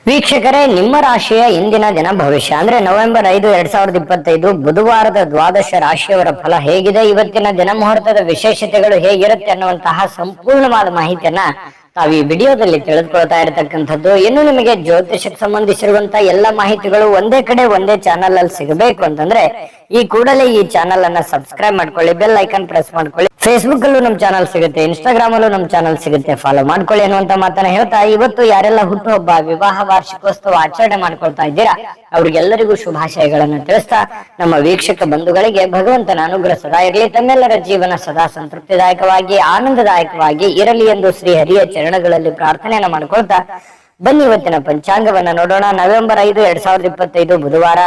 ವೀಕ್ಷಕರೇ, ನಿಮ್ಮ ರಾಶಿಯ ಇಂದಿನ ದಿನ ಭವಿಷ್ಯ ಅಂದ್ರೆ ನವೆಂಬರ್ 5, 2025 ಬುಧವಾರದ ದ್ವಾದಶ ರಾಶಿಯವರ ಫಲ ಹೇಗಿದೆ, ಇವತ್ತಿನ ದಿನ ಮುಹೂರ್ತದ ವಿಶೇಷತೆಗಳು ಹೇಗಿರುತ್ತೆ ಅನ್ನುವಂತಹ ಸಂಪೂರ್ಣವಾದ ಮಾಹಿತಿಯನ್ನ ತಾವು ಈ ವಿಡಿಯೋದಲ್ಲಿ ತಿಳಿದುಕೊಳ್ತಾ ಇರತಕ್ಕಂಥದ್ದು. ಇನ್ನು ನಿಮಗೆ ಜ್ಯೋತಿಷಕ್ಕೆ ಸಂಬಂಧಿಸಿರುವಂತಹ ಎಲ್ಲ ಮಾಹಿತಿಗಳು ಒಂದೇ ಕಡೆ ಒಂದೇ ಚಾನಲ್ ಅಲ್ಲಿ ಸಿಗಬೇಕು ಅಂತಂದ್ರೆ ಈ ಕೂಡಲೇ ಈ ಚಾನಲ್ ಅನ್ನ ಸಬ್ಸ್ಕ್ರೈಬ್ ಮಾಡ್ಕೊಳ್ಳಿ, ಬೆಲ್ ಐಕಾನ್ ಪ್ರೆಸ್ ಮಾಡ್ಕೊಳ್ಳಿ. ಫೇಸ್ಬುಕ್ ಅಲ್ಲೂ ನಮ್ ಚಾನಲ್ ಸಿಗುತ್ತೆ, ಇನ್ಸ್ಟಾಗ್ರಾಮ್ ಅಲ್ಲೂ ನಮ್ ಚಾನಲ್ ಸಿಗುತ್ತೆ, ಫಾಲೋ ಮಾಡ್ಕೊಳ್ಳಿ ಅನ್ನುವಂತ ಮಾತನ್ನ ಹೇಳ್ತಾ, ಇವತ್ತು ಯಾರೆಲ್ಲ ಹುಟ್ಟುಹಬ್ಬ, ವಿವಾಹ ವಾರ್ಷಿಕೋತ್ಸವ ಆಚರಣೆ ಮಾಡ್ಕೊಳ್ತಾ ಇದ್ದೀರಾ ಅವ್ರಿಗೆಲ್ಲರಿಗೂ ಶುಭಾಶಯಗಳನ್ನ ತಿಳಿಸ್ತಾ, ನಮ್ಮ ವೀಕ್ಷಕ ಬಂಧುಗಳಿಗೆ ಭಗವಂತನ ಅನುಗ್ರಹ ಸದಾ ಇರಲಿ, ತಮ್ಮೆಲ್ಲರ ಜೀವನ ಸದಾ ಸಂತೃಪ್ತಿದಾಯಕವಾಗಿ ಆನಂದದಾಯಕವಾಗಿ ಇರಲಿ ಎಂದು ಶ್ರೀ ಹರಿಯ ಚರಣಗಳಲ್ಲಿ ಪ್ರಾರ್ಥನೆಯನ್ನ ಮಾಡ್ಕೊಳ್ತಾ ಬನ್ನಿ ಇವತ್ತಿನ ಪಂಚಾಂಗವನ್ನ ನೋಡೋಣ. ನವೆಂಬರ್ 5, 2025 ಬುಧವಾರ,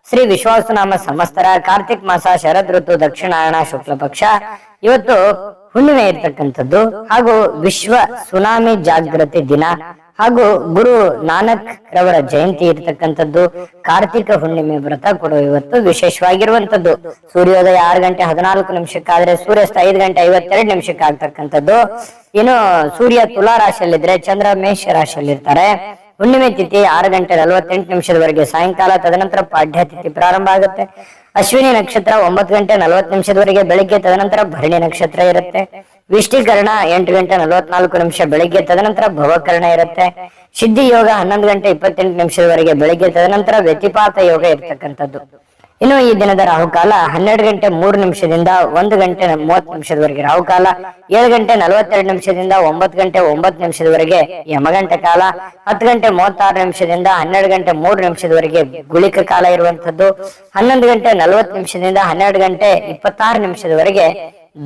ಶ್ರೀ ವಿಶ್ವಾಸನಾಮ ಸಂವತ್ಸರ, ಕಾರ್ತಿಕ್ ಮಾಸ, ಶರದ್ ಋತು, ದಕ್ಷಿಣಾಯಣ, ಶುಕ್ಲ ಪಕ್ಷ. ಇವತ್ತು ಹುಣ್ಣಿಮೆ ಇರ್ತಕ್ಕಂಥದ್ದು ಹಾಗೂ ವಿಶ್ವ ಸುನಾಮಿ ಜಾಗೃತಿ ದಿನ ಹಾಗೂ ಗುರು ನಾನಕ್ ರವರ ಜಯಂತಿ ಇರ್ತಕ್ಕಂಥದ್ದು. ಕಾರ್ತಿಕ ಹುಣ್ಣಿಮೆ ವ್ರತ ಕೊಡುವ ಇವತ್ತು ವಿಶೇಷವಾಗಿರುವಂತದ್ದು. ಸೂರ್ಯೋದಯ 6 ಗಂಟೆ 14 ನಿಮಿಷಕ್ಕಾದ್ರೆ ಸೂರ್ಯಾಸ್ತ 5 ಗಂಟೆ 52 ನಿಮಿಷಕ್ಕೆ ಆಗ್ತಕ್ಕಂಥದ್ದು. ಇನ್ನು ಸೂರ್ಯ ತುಲಾ ರಾಶಿಯಲ್ಲಿದ್ರೆ ಚಂದ್ರ ಮೇಷ ರಾಶಿಯಲ್ಲಿರ್ತಾರೆ. ಹುಣ್ಣಿಮೆ ತಿಥಿ 6 ಗಂಟೆ 48 ನಿಮಿಷದವರೆಗೆ ಸಾಯಂಕಾಲ, ತದನಂತರ ಪಾಡ್ಯ ತಿಥಿ ಪ್ರಾರಂಭ ಆಗುತ್ತೆ. ಅಶ್ವಿನಿ ನಕ್ಷತ್ರ 9 ಗಂಟೆ 40 ನಿಮಿಷದವರೆಗೆ ಬೆಳಿಗ್ಗೆ, ತದನಂತರ ಭರಣಿ ನಕ್ಷತ್ರ ಇರುತ್ತೆ. ವಿಷ್ಟಿಕರಣ 8 ಗಂಟೆ 44 ನಿಮಿಷ ಬೆಳಿಗ್ಗೆ, ತದನಂತರ ಭವಕರಣ ಇರುತ್ತೆ. ಸಿದ್ಧಿ ಯೋಗ 11 ಗಂಟೆ 28 ನಿಮಿಷದವರೆಗೆ ಬೆಳಿಗ್ಗೆ, ತದನಂತರ ವ್ಯತಿಪಾತ ಯೋಗ ಇರ್ತಕ್ಕಂಥದ್ದು. ಇನ್ನು ಈ ದಿನದ ರಾಹುಕಾಲ 12 ಗಂಟೆ 3 ನಿಮಿಷದಿಂದ 1 ಗಂಟೆ 30 ನಿಮಿಷದವರೆಗೆ ರಾಹುಕಾಲ, 7 ಗಂಟೆ 42 ನಿಮಿಷದಿಂದ 9 ಗಂಟೆ 9 ನಿಮಿಷದವರೆಗೆ ಯಮಗಂಟ ಕಾಲ, 10 ಗಂಟೆ 36 ನಿಮಿಷದಿಂದ 12 ಗಂಟೆ 3 ನಿಮಿಷದವರೆಗೆ ಗುಳಿಕ ಕಾಲ ಇರುವಂತದ್ದು. 11 ಗಂಟೆ 40 ನಿಮಿಷದಿಂದ 12 ಗಂಟೆ 26 ನಿಮಿಷದವರೆಗೆ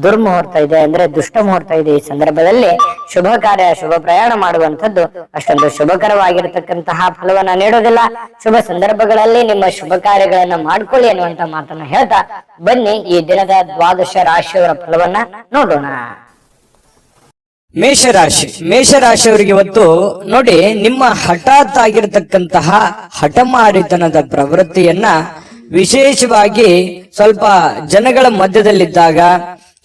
ದುರ್ಮುಹೂರ್ತ ಇದೆ, ಅಂದ್ರೆ ದುಷ್ಟ ಮುಹೂರ್ತ ಇದೆ. ಈ ಸಂದರ್ಭದಲ್ಲಿ ಶುಭ ಕಾರ್ಯ, ಶುಭ ಪ್ರಯಾಣ ಮಾಡುವಂತದ್ದು ಅಷ್ಟೊಂದು ಶುಭಕರವಾಗಿರತಕ್ಕಂತಹ ಫಲವನ್ನ ನೀಡೋದಿಲ್ಲ. ಶುಭ ಸಂದರ್ಭಗಳಲ್ಲಿ ನಿಮ್ಮ ಶುಭ ಕಾರ್ಯಗಳನ್ನ ಮಾಡ್ಕೊಳ್ಳಿ ಅನ್ನುವಂತ ಮಾತನ್ನ ಹೇಳ್ತಾ ಬನ್ನಿ ಈ ದಿನದ ದ್ವಾದಶ ರಾಶಿಯವರ ಫಲವನ್ನ ನೋಡೋಣ. ಮೇಷರಾಶಿ. ಮೇಷರಾಶಿಯವರಿಗೆ ಇವತ್ತು ನೋಡಿ, ನಿಮ್ಮ ಹಠಾತ್ ಆಗಿರತಕ್ಕಂತಹ ಹಠಮಾರಿತನದ ಪ್ರವೃತ್ತಿಯನ್ನ ವಿಶೇಷವಾಗಿ ಸ್ವಲ್ಪ ಜನಗಳ ಮಧ್ಯದಲ್ಲಿದ್ದಾಗ,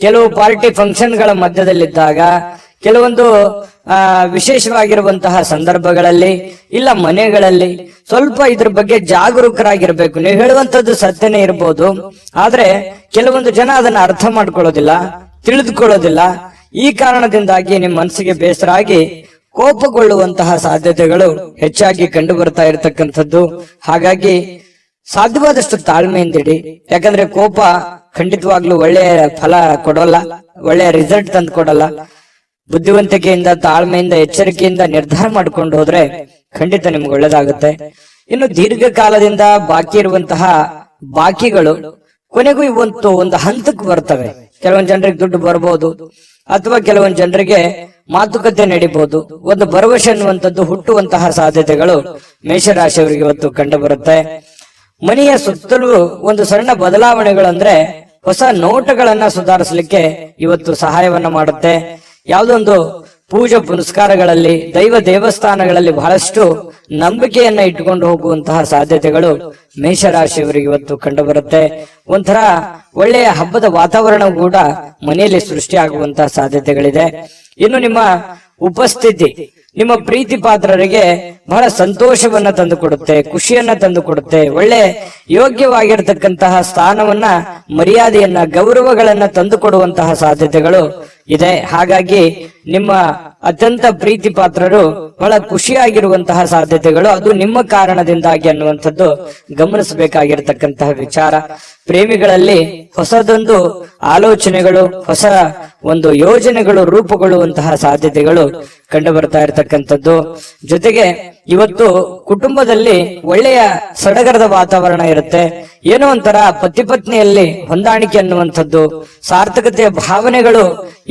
ಕೆಲವು ಪಾರ್ಟಿ ಫಂಕ್ಷನ್ಗಳ ಮಧ್ಯದಲ್ಲಿದ್ದಾಗ, ಕೆಲವೊಂದು ವಿಶೇಷವಾಗಿರುವಂತಹ ಸಂದರ್ಭಗಳಲ್ಲಿ ಇಲ್ಲ ಮನೆಗಳಲ್ಲಿ ಸ್ವಲ್ಪ ಇದ್ರ ಬಗ್ಗೆ ಜಾಗರೂಕರಾಗಿರ್ಬೇಕು. ನೀವು ಹೇಳುವಂತದ್ದು ಸತ್ಯನೇ ಇರ್ಬೋದು, ಆದ್ರೆ ಕೆಲವೊಂದು ಜನ ಅದನ್ನ ಅರ್ಥ ಮಾಡ್ಕೊಳ್ಳೋದಿಲ್ಲ, ತಿಳಿದುಕೊಳ್ಳೋದಿಲ್ಲ. ಈ ಕಾರಣದಿಂದಾಗಿ ನಿಮ್ಮ ಮನಸ್ಸಿಗೆ ಬೇಸರ ಆಗಿ ಕೋಪಗೊಳ್ಳುವಂತಹ ಸಾಧ್ಯತೆಗಳು ಹೆಚ್ಚಾಗಿ ಕಂಡು ಬರ್ತಾ ಇರತಕ್ಕಂಥದ್ದು. ಹಾಗಾಗಿ ಸಾಧ್ಯವಾದಷ್ಟು ತಾಳ್ಮೆಯಿಂದಿಡಿ. ಯಾಕಂದ್ರೆ ಕೋಪ ಖಂಡಿತವಾಗ್ಲೂ ಒಳ್ಳೆಯ ಫಲ ಕೊಡೋಲ್ಲ, ಒಳ್ಳೆಯ ರಿಸಲ್ಟ್ ತಂದು ಕೊಡಲ್ಲ. ಬುದ್ಧಿವಂತಿಕೆಯಿಂದ, ತಾಳ್ಮೆಯಿಂದ, ಎಚ್ಚರಿಕೆಯಿಂದ ನಿರ್ಧಾರ ಮಾಡ್ಕೊಂಡು ಹೋದ್ರೆ ಖಂಡಿತ ನಿಮ್ಗೆ ಒಳ್ಳೇದಾಗುತ್ತೆ. ಇನ್ನು ದೀರ್ಘಕಾಲದಿಂದ ಬಾಕಿ ಇರುವಂತಹ ಬಾಕಿಗಳು ಕೊನೆಗೂ ಇವತ್ತು ಒಂದು ಹಂತಕ್ಕೆ ಬರ್ತವೆ. ಕೆಲವೊಂದು ಜನರಿಗೆ ದುಡ್ಡು ಬರ್ಬೋದು, ಅಥವಾ ಕೆಲವೊಂದು ಜನರಿಗೆ ಮಾತುಕತೆ ನಡೀಬಹುದು. ಒಂದು ಭರವಸೆ ಅನ್ನುವಂಥದ್ದು ಹುಟ್ಟುವಂತಹ ಸಾಧ್ಯತೆಗಳು ಮೇಷರಾಶಿಯವರಿಗೆ ಇವತ್ತು ಕಂಡು ಬರುತ್ತೆ. ಮನೆಯ ಸುತ್ತಲೂ ಒಂದು ಸಣ್ಣ ಬದಲಾವಣೆಗಳಂದ್ರೆ ಹೊಸ ನೋಟಗಳನ್ನ ಸುಧಾರಿಸಲಿಕ್ಕೆ ಇವತ್ತು ಸಹಾಯವನ್ನ ಮಾಡುತ್ತೆ. ಯಾವುದೊಂದು ಪೂಜೆ ಪುನಸ್ಕಾರಗಳಲ್ಲಿ, ದೈವ ದೇವಸ್ಥಾನಗಳಲ್ಲಿ ಬಹಳಷ್ಟು ನಂಬಿಕೆಯನ್ನ ಇಟ್ಟುಕೊಂಡು ಹೋಗುವಂತಹ ಸಾಧ್ಯತೆಗಳು ಮೇಷರಾಶಿಯವರಿಗೆ ಇವತ್ತು ಕಂಡು ಬರುತ್ತೆ. ಒಂಥರ ಒಳ್ಳೆಯ ಹಬ್ಬದ ವಾತಾವರಣ ಕೂಡ ಮನೆಯಲ್ಲಿ ಸೃಷ್ಟಿಯಾಗುವಂತಹ ಸಾಧ್ಯತೆಗಳಿದೆ. ಇನ್ನು ನಿಮ್ಮ ಉಪಸ್ಥಿತಿ ನಿಮ್ಮ ಪ್ರೀತಿ ಪಾತ್ರರಿಗೆ ಬಹಳ ಸಂತೋಷವನ್ನ ತಂದು ಕೊಡುತ್ತೆ, ಖುಷಿಯನ್ನ ತಂದು ಕೊಡುತ್ತೆ. ಒಳ್ಳೆ ಯೋಗ್ಯವಾಗಿರ್ತಕ್ಕಂತಹ ಸ್ಥಾನವನ್ನ, ಮರ್ಯಾದೆಯನ್ನ, ಗೌರವಗಳನ್ನ ತಂದು ಕೊಡುವಂತಹ ಸಾಧ್ಯತೆಗಳು ಇದೆ. ಹಾಗಾಗಿ ನಿಮ್ಮ ಅತ್ಯಂತ ಪ್ರೀತಿ ಪಾತ್ರರು ಬಹಳ ಖುಷಿಯಾಗಿರುವಂತಹ ಸಾಧ್ಯತೆಗಳು ಅದು ನಿಮ್ಮ ಕಾರಣದಿಂದಾಗಿ ಅನ್ನುವಂಥದ್ದು ಗಮನಿಸಬೇಕಾಗಿರ್ತಕ್ಕಂತಹ ವಿಚಾರ. ಪ್ರೇಮಿಗಳಲ್ಲಿ ಹೊಸದೊಂದು ಆಲೋಚನೆಗಳು, ಹೊಸ ಒಂದು ಯೋಜನೆಗಳು ರೂಪುಗೊಳ್ಳುವಂತಹ ಸಾಧ್ಯತೆಗಳು ಕಂಡು ಬರ್ತಾ ಇರತಕ್ಕಂಥದ್ದು. ಜೊತೆಗೆ ಇವತ್ತು ಕುಟುಂಬದಲ್ಲಿ ಒಳ್ಳೆಯ ಸಡಗರದ ವಾತಾವರಣ ಇರುತ್ತೆ. ಏನೋ ಒಂಥರ ಪತಿ ಪತ್ನಿಯಲ್ಲಿ ಹೊಂದಾಣಿಕೆ ಅನ್ನುವಂಥದ್ದು, ಸಾರ್ಥಕತೆಯ ಭಾವನೆಗಳು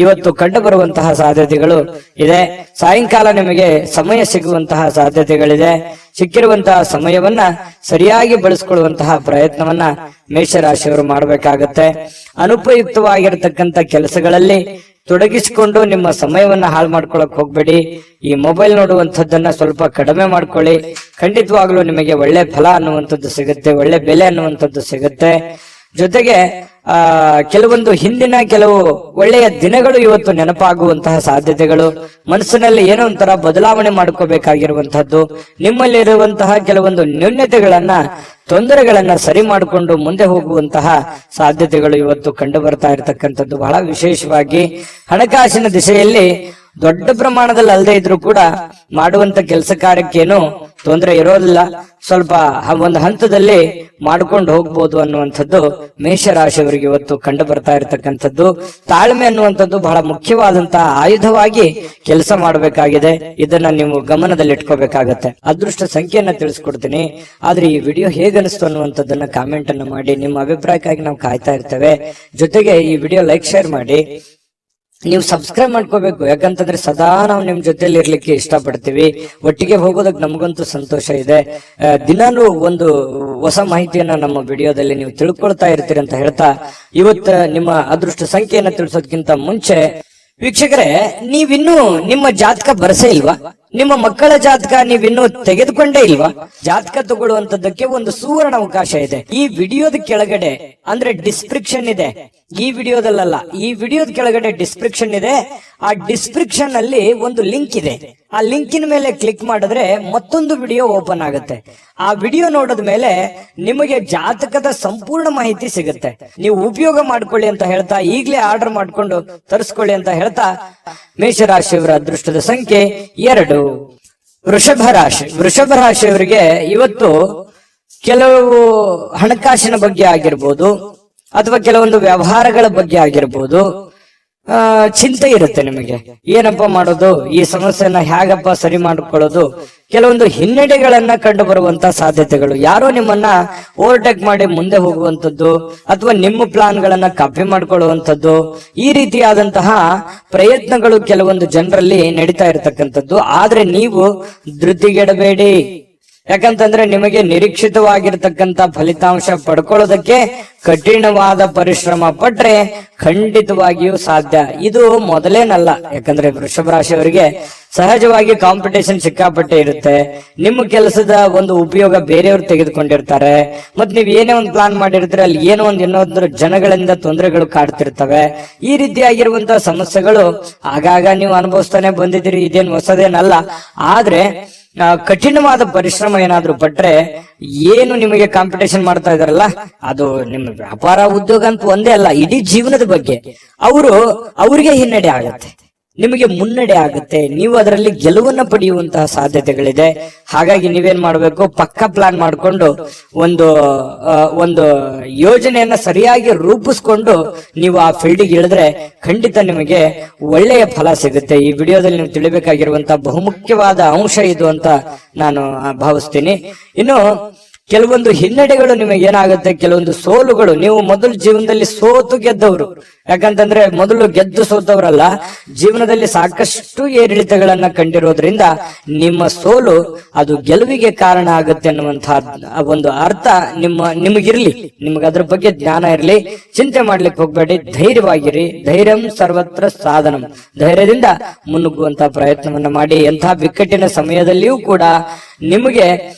ಇವತ್ತು ಕಂಡು ಬರುವಂತಹ ಸಾಧ್ಯತೆಗಳು ಇದೆ. ಸಾಯಂಕಾಲ ನಿಮಗೆ ಸಮಯ ಸಿಗುವಂತಹ ಸಾಧ್ಯತೆಗಳಿದೆ. ಸಿಕ್ಕಿರುವಂತಹ ಸಮಯವನ್ನ ಸರಿಯಾಗಿ ಬಳಸ್ಕೊಳ್ಳುವಂತಹ ಪ್ರಯತ್ನವನ್ನ ಮೇಷರಾಶಿಯವರು ಮಾಡಬೇಕಾಗತ್ತೆ. ಅನುಪಯುಕ್ತವಾಗಿರತಕ್ಕಂತ ಕೆಲಸಗಳಲ್ಲಿ ತೊಡಗಿಸಿಕೊಂಡು ನಿಮ್ಮ ಸಮಯವನ್ನ ಹಾಳು ಮಾಡ್ಕೊಳಕ್ ಹೋಗ್ಬೇಡಿ. ಈ ಮೊಬೈಲ್ ನೋಡುವಂಥದ್ದನ್ನ ಸ್ವಲ್ಪ ಕಡಿಮೆ ಮಾಡ್ಕೊಳ್ಳಿ. ಖಂಡಿತವಾಗ್ಲೂ ನಿಮಗೆ ಒಳ್ಳೆ ಫಲ ಅನ್ನುವಂಥದ್ದು ಸಿಗುತ್ತೆ, ಒಳ್ಳೆ ಬೆಲೆ ಅನ್ನುವಂಥದ್ದು ಸಿಗುತ್ತೆ. ಜೊತೆಗೆ ಕೆಲವೊಂದು ಹಿಂದಿನ ಕೆಲವು ಒಳ್ಳೆಯ ದಿನಗಳು ಇವತ್ತು ನೆನಪಾಗುವಂತಹ ಸಾಧ್ಯತೆಗಳು, ಮನಸ್ಸಿನಲ್ಲಿ ಏನೋ ಒಂಥರ ಬದಲಾವಣೆ ಮಾಡ್ಕೋಬೇಕಾಗಿರುವಂತಹದ್ದು, ನಿಮ್ಮಲ್ಲಿರುವಂತಹ ಕೆಲವೊಂದು ನ್ಯೂನ್ಯತೆಗಳನ್ನ ತೊಂದರೆಗಳನ್ನ ಸರಿ ಮಾಡಿಕೊಂಡು ಮುಂದೆ ಹೋಗುವಂತಹ ಸಾಧ್ಯತೆಗಳು ಇವತ್ತು ಕಂಡು ಬರ್ತಾ ಇರತಕ್ಕಂಥದ್ದು. ಬಹಳ ವಿಶೇಷವಾಗಿ ಹಣಕಾಸಿನ ದಿಶೆಯಲ್ಲಿ ದೊಡ್ಡ ಪ್ರಮಾಣದಲ್ಲಿ ಅಲ್ಲದೆ ಇದ್ರೂ ಕೂಡ ಮಾಡುವಂತ ಕೆಲಸ ಕಾರ್ಯಕ್ಕೇನು ತೊಂದರೆ ಇರೋದಿಲ್ಲ, ಸ್ವಲ್ಪ ಒಂದು ಹಂತದಲ್ಲಿ ಮಾಡ್ಕೊಂಡು ಹೋಗ್ಬೋದು ಅನ್ನುವಂಥದ್ದು ಮೇಷರಾಶಿಯವರಿಗೆ ಇವತ್ತು ಕಂಡು ಬರ್ತಾ ಇರತಕ್ಕಂಥದ್ದು. ತಾಳ್ಮೆ ಅನ್ನುವಂಥದ್ದು ಬಹಳ ಮುಖ್ಯವಾದಂತಹ ಆಯುಧವಾಗಿ ಕೆಲಸ ಮಾಡಬೇಕಾಗಿದೆ. ಇದನ್ನ ನೀವು ಗಮನದಲ್ಲಿ ಇಟ್ಕೋಬೇಕಾಗತ್ತೆ. ಅದೃಷ್ಟ ಸಂಖ್ಯೆಯನ್ನ ತಿಳಿಸ್ಕೊಡ್ತೀನಿ, ಆದ್ರೆ ಈ ವಿಡಿಯೋ ಹೇಗನಿಸ್ತು ಅನ್ನುವಂಥದ್ದನ್ನ ಕಾಮೆಂಟ್ ಅನ್ನು ಮಾಡಿ. ನಿಮ್ಮ ಅಭಿಪ್ರಾಯಕ್ಕಾಗಿ ನಾವು ಕಾಯ್ತಾ ಇರ್ತೇವೆ. ಜೊತೆಗೆ ಈ ವಿಡಿಯೋ ಲೈಕ್ ಶೇರ್ ಮಾಡಿ. ನೀವು ಸಬ್ಸ್ಕ್ರೈಬ್ ಮಾಡ್ಕೋಬೇಕು, ಯಾಕಂತಂದ್ರೆ ಸದಾ ನಾವು ನಿಮ್ ಜೊತೆಲಿ ಇರ್ಲಿಕ್ಕೆ ಇಷ್ಟಪಡ್ತೀವಿ. ಒಟ್ಟಿಗೆ ಹೋಗೋದಕ್ಕೆ ನಮಗಂತೂ ಸಂತೋಷ ಇದೆ. ದಿನಾನು ಒಂದು ಹೊಸ ಮಾಹಿತಿಯನ್ನ ನಮ್ಮ ವಿಡಿಯೋದಲ್ಲಿ ನೀವು ತಿಳ್ಕೊಳ್ತಾ ಇರ್ತೀರಿ ಅಂತ ಹೇಳ್ತಾ, ಇವತ್ತು ನಿಮ್ಮ ಅದೃಷ್ಟ ಸಂಖ್ಯೆಯನ್ನ ತಿಳಿಸೋದಕ್ಕಿಂತ ಮುಂಚೆ ವೀಕ್ಷಕರೇ, ನೀವಿನ್ನೂ ನಿಮ್ಮ ಜಾತಕ ಬರಸೇ ಇಲ್ವಾ? ನಿಮ್ಮ ಮಕ್ಕಳ ಜಾತಕ ನೀವಿನ್ನೂ ತೆಗೆದುಕೊಂಡೇ ಇಲ್ವಾ? ಜಾತಕ ತಗೊಳ್ಳುವಂತದ್ದಕ್ಕೆ ಒಂದು ಸುವರ್ಣ ಅವಕಾಶ ಇದೆ. ಈ ವಿಡಿಯೋದ ಕೆಳಗಡೆ ಅಂದ್ರೆ ಡಿಸ್ಕ್ರಿಪ್ಷನ್ ಇದೆ, ಈ ವಿಡಿಯೋದಲ್ಲ, ಈ ವಿಡಿಯೋದ ಕೆಳಗಡೆ ಡಿಸ್ಕ್ರಿಪ್ಷನ್ ಇದೆ. ಆ ಡಿಸ್ಕ್ರಿಪ್ಷನ್ ಅಲ್ಲಿ ಒಂದು ಲಿಂಕ್ ಇದೆ. ಆ ಲಿಂಕಿನ ಮೇಲೆ ಕ್ಲಿಕ್ ಮಾಡಿದ್ರೆ ಮತ್ತೊಂದು ವಿಡಿಯೋ ಓಪನ್ ಆಗುತ್ತೆ. ಆ ವಿಡಿಯೋ ನೋಡಿದ ಮೇಲೆ ನಿಮಗೆ ಜಾತಕದ ಸಂಪೂರ್ಣ ಮಾಹಿತಿ ಸಿಗುತ್ತೆ. ನೀವು ಉಪಯೋಗ ಮಾಡ್ಕೊಳ್ಳಿ ಅಂತ ಹೇಳ್ತಾ, ಈಗಲೇ ಆರ್ಡರ್ ಮಾಡ್ಕೊಂಡು ತರಿಸ್ಕೊಳ್ಳಿ ಅಂತ ಹೇಳ್ತಾ, ಮೇಷರಾಶಿಯವರ ಅದೃಷ್ಟದ ಸಂಖ್ಯೆ 2. ವೃಷಭ ರಾಶಿ. ವೃಷಭ ರಾಶಿಯವರಿಗೆ ಇವತ್ತು ಕೆಲವು ಹಣಕಾಸಿನ ಬಗ್ಗೆ ಆಗಿರ್ಬೋದು ಅಥವಾ ಕೆಲವೊಂದು ವ್ಯವಹಾರಗಳ ಬಗ್ಗೆ ಆಗಿರ್ಬೋದು ಚಿಂತೆ ಇರುತ್ತೆ ನಿಮಗೆ. ಏನಪ್ಪಾ ಮಾಡೋದು, ಈ ಸಮಸ್ಯೆನ ಹೇಗಪ್ಪ ಸರಿ ಮಾಡಿಕೊಳ್ಳೋದು, ಕೆಲವೊಂದು ಹಿನ್ನಡೆಗಳನ್ನ ಕಂಡು ಬರುವಂತ ಸಾಧ್ಯತೆಗಳು, ಯಾರೋ ನಿಮ್ಮನ್ನ ಓವರ್ಟೇಕ್ ಮಾಡಿ ಮುಂದೆ ಹೋಗುವಂತದ್ದು ಅಥವಾ ನಿಮ್ಮ ಪ್ಲಾನ್ ಗಳನ್ನ ಕಾಪಿ ಮಾಡ್ಕೊಳ್ಳುವಂಥದ್ದು, ಈ ರೀತಿಯಾದಂತಹ ಪ್ರಯತ್ನಗಳು ಕೆಲವೊಂದು ಜನರಲ್ಲಿ ನಡೀತಾ ಇರತಕ್ಕಂಥದ್ದು. ಆದ್ರೆ ನೀವು ಧೃತಿಗೆಡಬೇಡಿ, ಯಾಕಂತಂದ್ರೆ ನಿಮಗೆ ನಿರೀಕ್ಷಿತವಾಗಿರ್ತಕ್ಕಂಥ ಫಲಿತಾಂಶ ಪಡ್ಕೊಳ್ಳೋದಕ್ಕೆ ಕಠಿಣವಾದ ಪರಿಶ್ರಮ ಪಟ್ರೆ ಖಂಡಿತವಾಗಿಯೂ ಸಾಧ್ಯ. ಇದು ಮೊದಲೇನಲ್ಲ, ಯಾಕಂದ್ರೆ ವೃಷಭ ರಾಶಿಯವರಿಗೆ ಸಹಜವಾಗಿ ಕಾಂಪಿಟೇಷನ್ ಸಿಕ್ಕಾಪಟ್ಟೆ ಇರುತ್ತೆ. ನಿಮ್ಮ ಕೆಲಸದ ಒಂದು ಉಪಯೋಗ ಬೇರೆಯವರು ತೆಗೆದುಕೊಂಡಿರ್ತಾರೆ. ಮತ್ ನೀವ್ ಏನೇ ಒಂದು ಪ್ಲಾನ್ ಮಾಡಿರ್ತೀರ, ಅಲ್ಲಿ ಏನೋ ಒಂದು ಇನ್ನೊಂದು ಜನಗಳಿಂದ ತೊಂದರೆಗಳು ಕಾಡ್ತಿರ್ತವೆ. ಈ ರೀತಿಯಾಗಿರುವಂತಹ ಸಮಸ್ಯೆಗಳು ಆಗಾಗ ನೀವು ಅನುಭವಿಸ್ತಾನೆ ಬಂದಿದ್ದೀರಿ, ಇದೇನು ಹೊಸದೇನಲ್ಲ. ಆದ್ರೆ ಕಠಿಣವಾದ ಪರಿಶ್ರಮ ಏನಾದ್ರೂ ಪಟ್ರೆ, ಏನು ನಿಮಗೆ ಕಾಂಪಿಟೇಷನ್ ಮಾಡ್ತಾ ಇದಾರಲ್ಲ, ಅದು ನಿಮ್ಮ ವ್ಯಾಪಾರ ಉದ್ಯೋಗ ಅಂತ ಒಂದೇ ಅಲ್ಲ, ಇಡೀ ಜೀವನದ ಬಗ್ಗೆ ಅವ್ರಿಗೆ ಹಿನ್ನಡೆ ಆಗುತ್ತೆ, ನಿಮಗೆ ಮುನ್ನಡೆ ಆಗುತ್ತೆ. ನೀವು ಅದರಲ್ಲಿ ಗೆಲುವನ್ನ ಪಡೆಯುವಂತಹ ಸಾಧ್ಯತೆಗಳಿದೆ. ಹಾಗಾಗಿ ನೀವೇನ್ ಮಾಡ್ಬೇಕು, ಪಕ್ಕ ಪ್ಲಾನ್ ಮಾಡ್ಕೊಂಡು ಒಂದು ಯೋಜನೆಯನ್ನ ಸರಿಯಾಗಿ ರೂಪಿಸ್ಕೊಂಡು ನೀವು ಆ ಫೀಲ್ಡಿಗೆ ಇಳಿದ್ರೆ ಖಂಡಿತ ನಿಮಗೆ ಒಳ್ಳೆಯ ಫಲ ಸಿಗುತ್ತೆ. ಈ ವಿಡಿಯೋದಲ್ಲಿ ನೀವು ತಿಳಿಬೇಕಾಗಿರುವಂತಹ ಬಹುಮುಖ್ಯವಾದ ಅಂಶ ಇದು ಅಂತ ನಾನು ಭಾವಿಸ್ತೀನಿ. ಇನ್ನು ಕೆಲವೊಂದು ಹಿನ್ನಡೆಗಳು ನಿಮಗೆ ಏನಾಗುತ್ತೆ, ಕೆಲವೊಂದು ಸೋಲುಗಳು, ನೀವು ಮೊದಲು ಜೀವನದಲ್ಲಿ ಸೋತು ಗೆದ್ದವರು, ಯಾಕಂತಂದ್ರೆ ಮೊದಲು ಗೆದ್ದು ಸೋತವರಲ್ಲ, ಜೀವನದಲ್ಲಿ ಸಾಕಷ್ಟು ಏರಿಳಿತಗಳನ್ನ ಕಂಡಿರೋದ್ರಿಂದ ನಿಮ್ಮ ಸೋಲು ಅದು ಗೆಲುವಿಗೆ ಕಾರಣ ಆಗುತ್ತೆ ಅನ್ನುವಂತಹ ಒಂದು ಅರ್ಥ ನಿಮಗಿರ್ಲಿ, ನಿಮ್ಗೆ ಅದ್ರ ಬಗ್ಗೆ ಜ್ಞಾನ ಇರ್ಲಿ. ಚಿಂತೆ ಮಾಡ್ಲಿಕ್ಕೆ ಹೋಗ್ಬೇಡಿ, ಧೈರ್ಯವಾಗಿರಿ. ಧೈರ್ಯಂ ಸರ್ವತ್ರ ಸಾಧನಂ, ಧೈರ್ಯದಿಂದ ಮುನ್ನುಗ್ಗುವಂತಹ ಪ್ರಯತ್ನವನ್ನ ಮಾಡಿ. ಎಂತಹ ಬಿಕ್ಕಟ್ಟಿನ ಸಮಯದಲ್ಲಿಯೂ ಕೂಡ ನಿಮಗೆ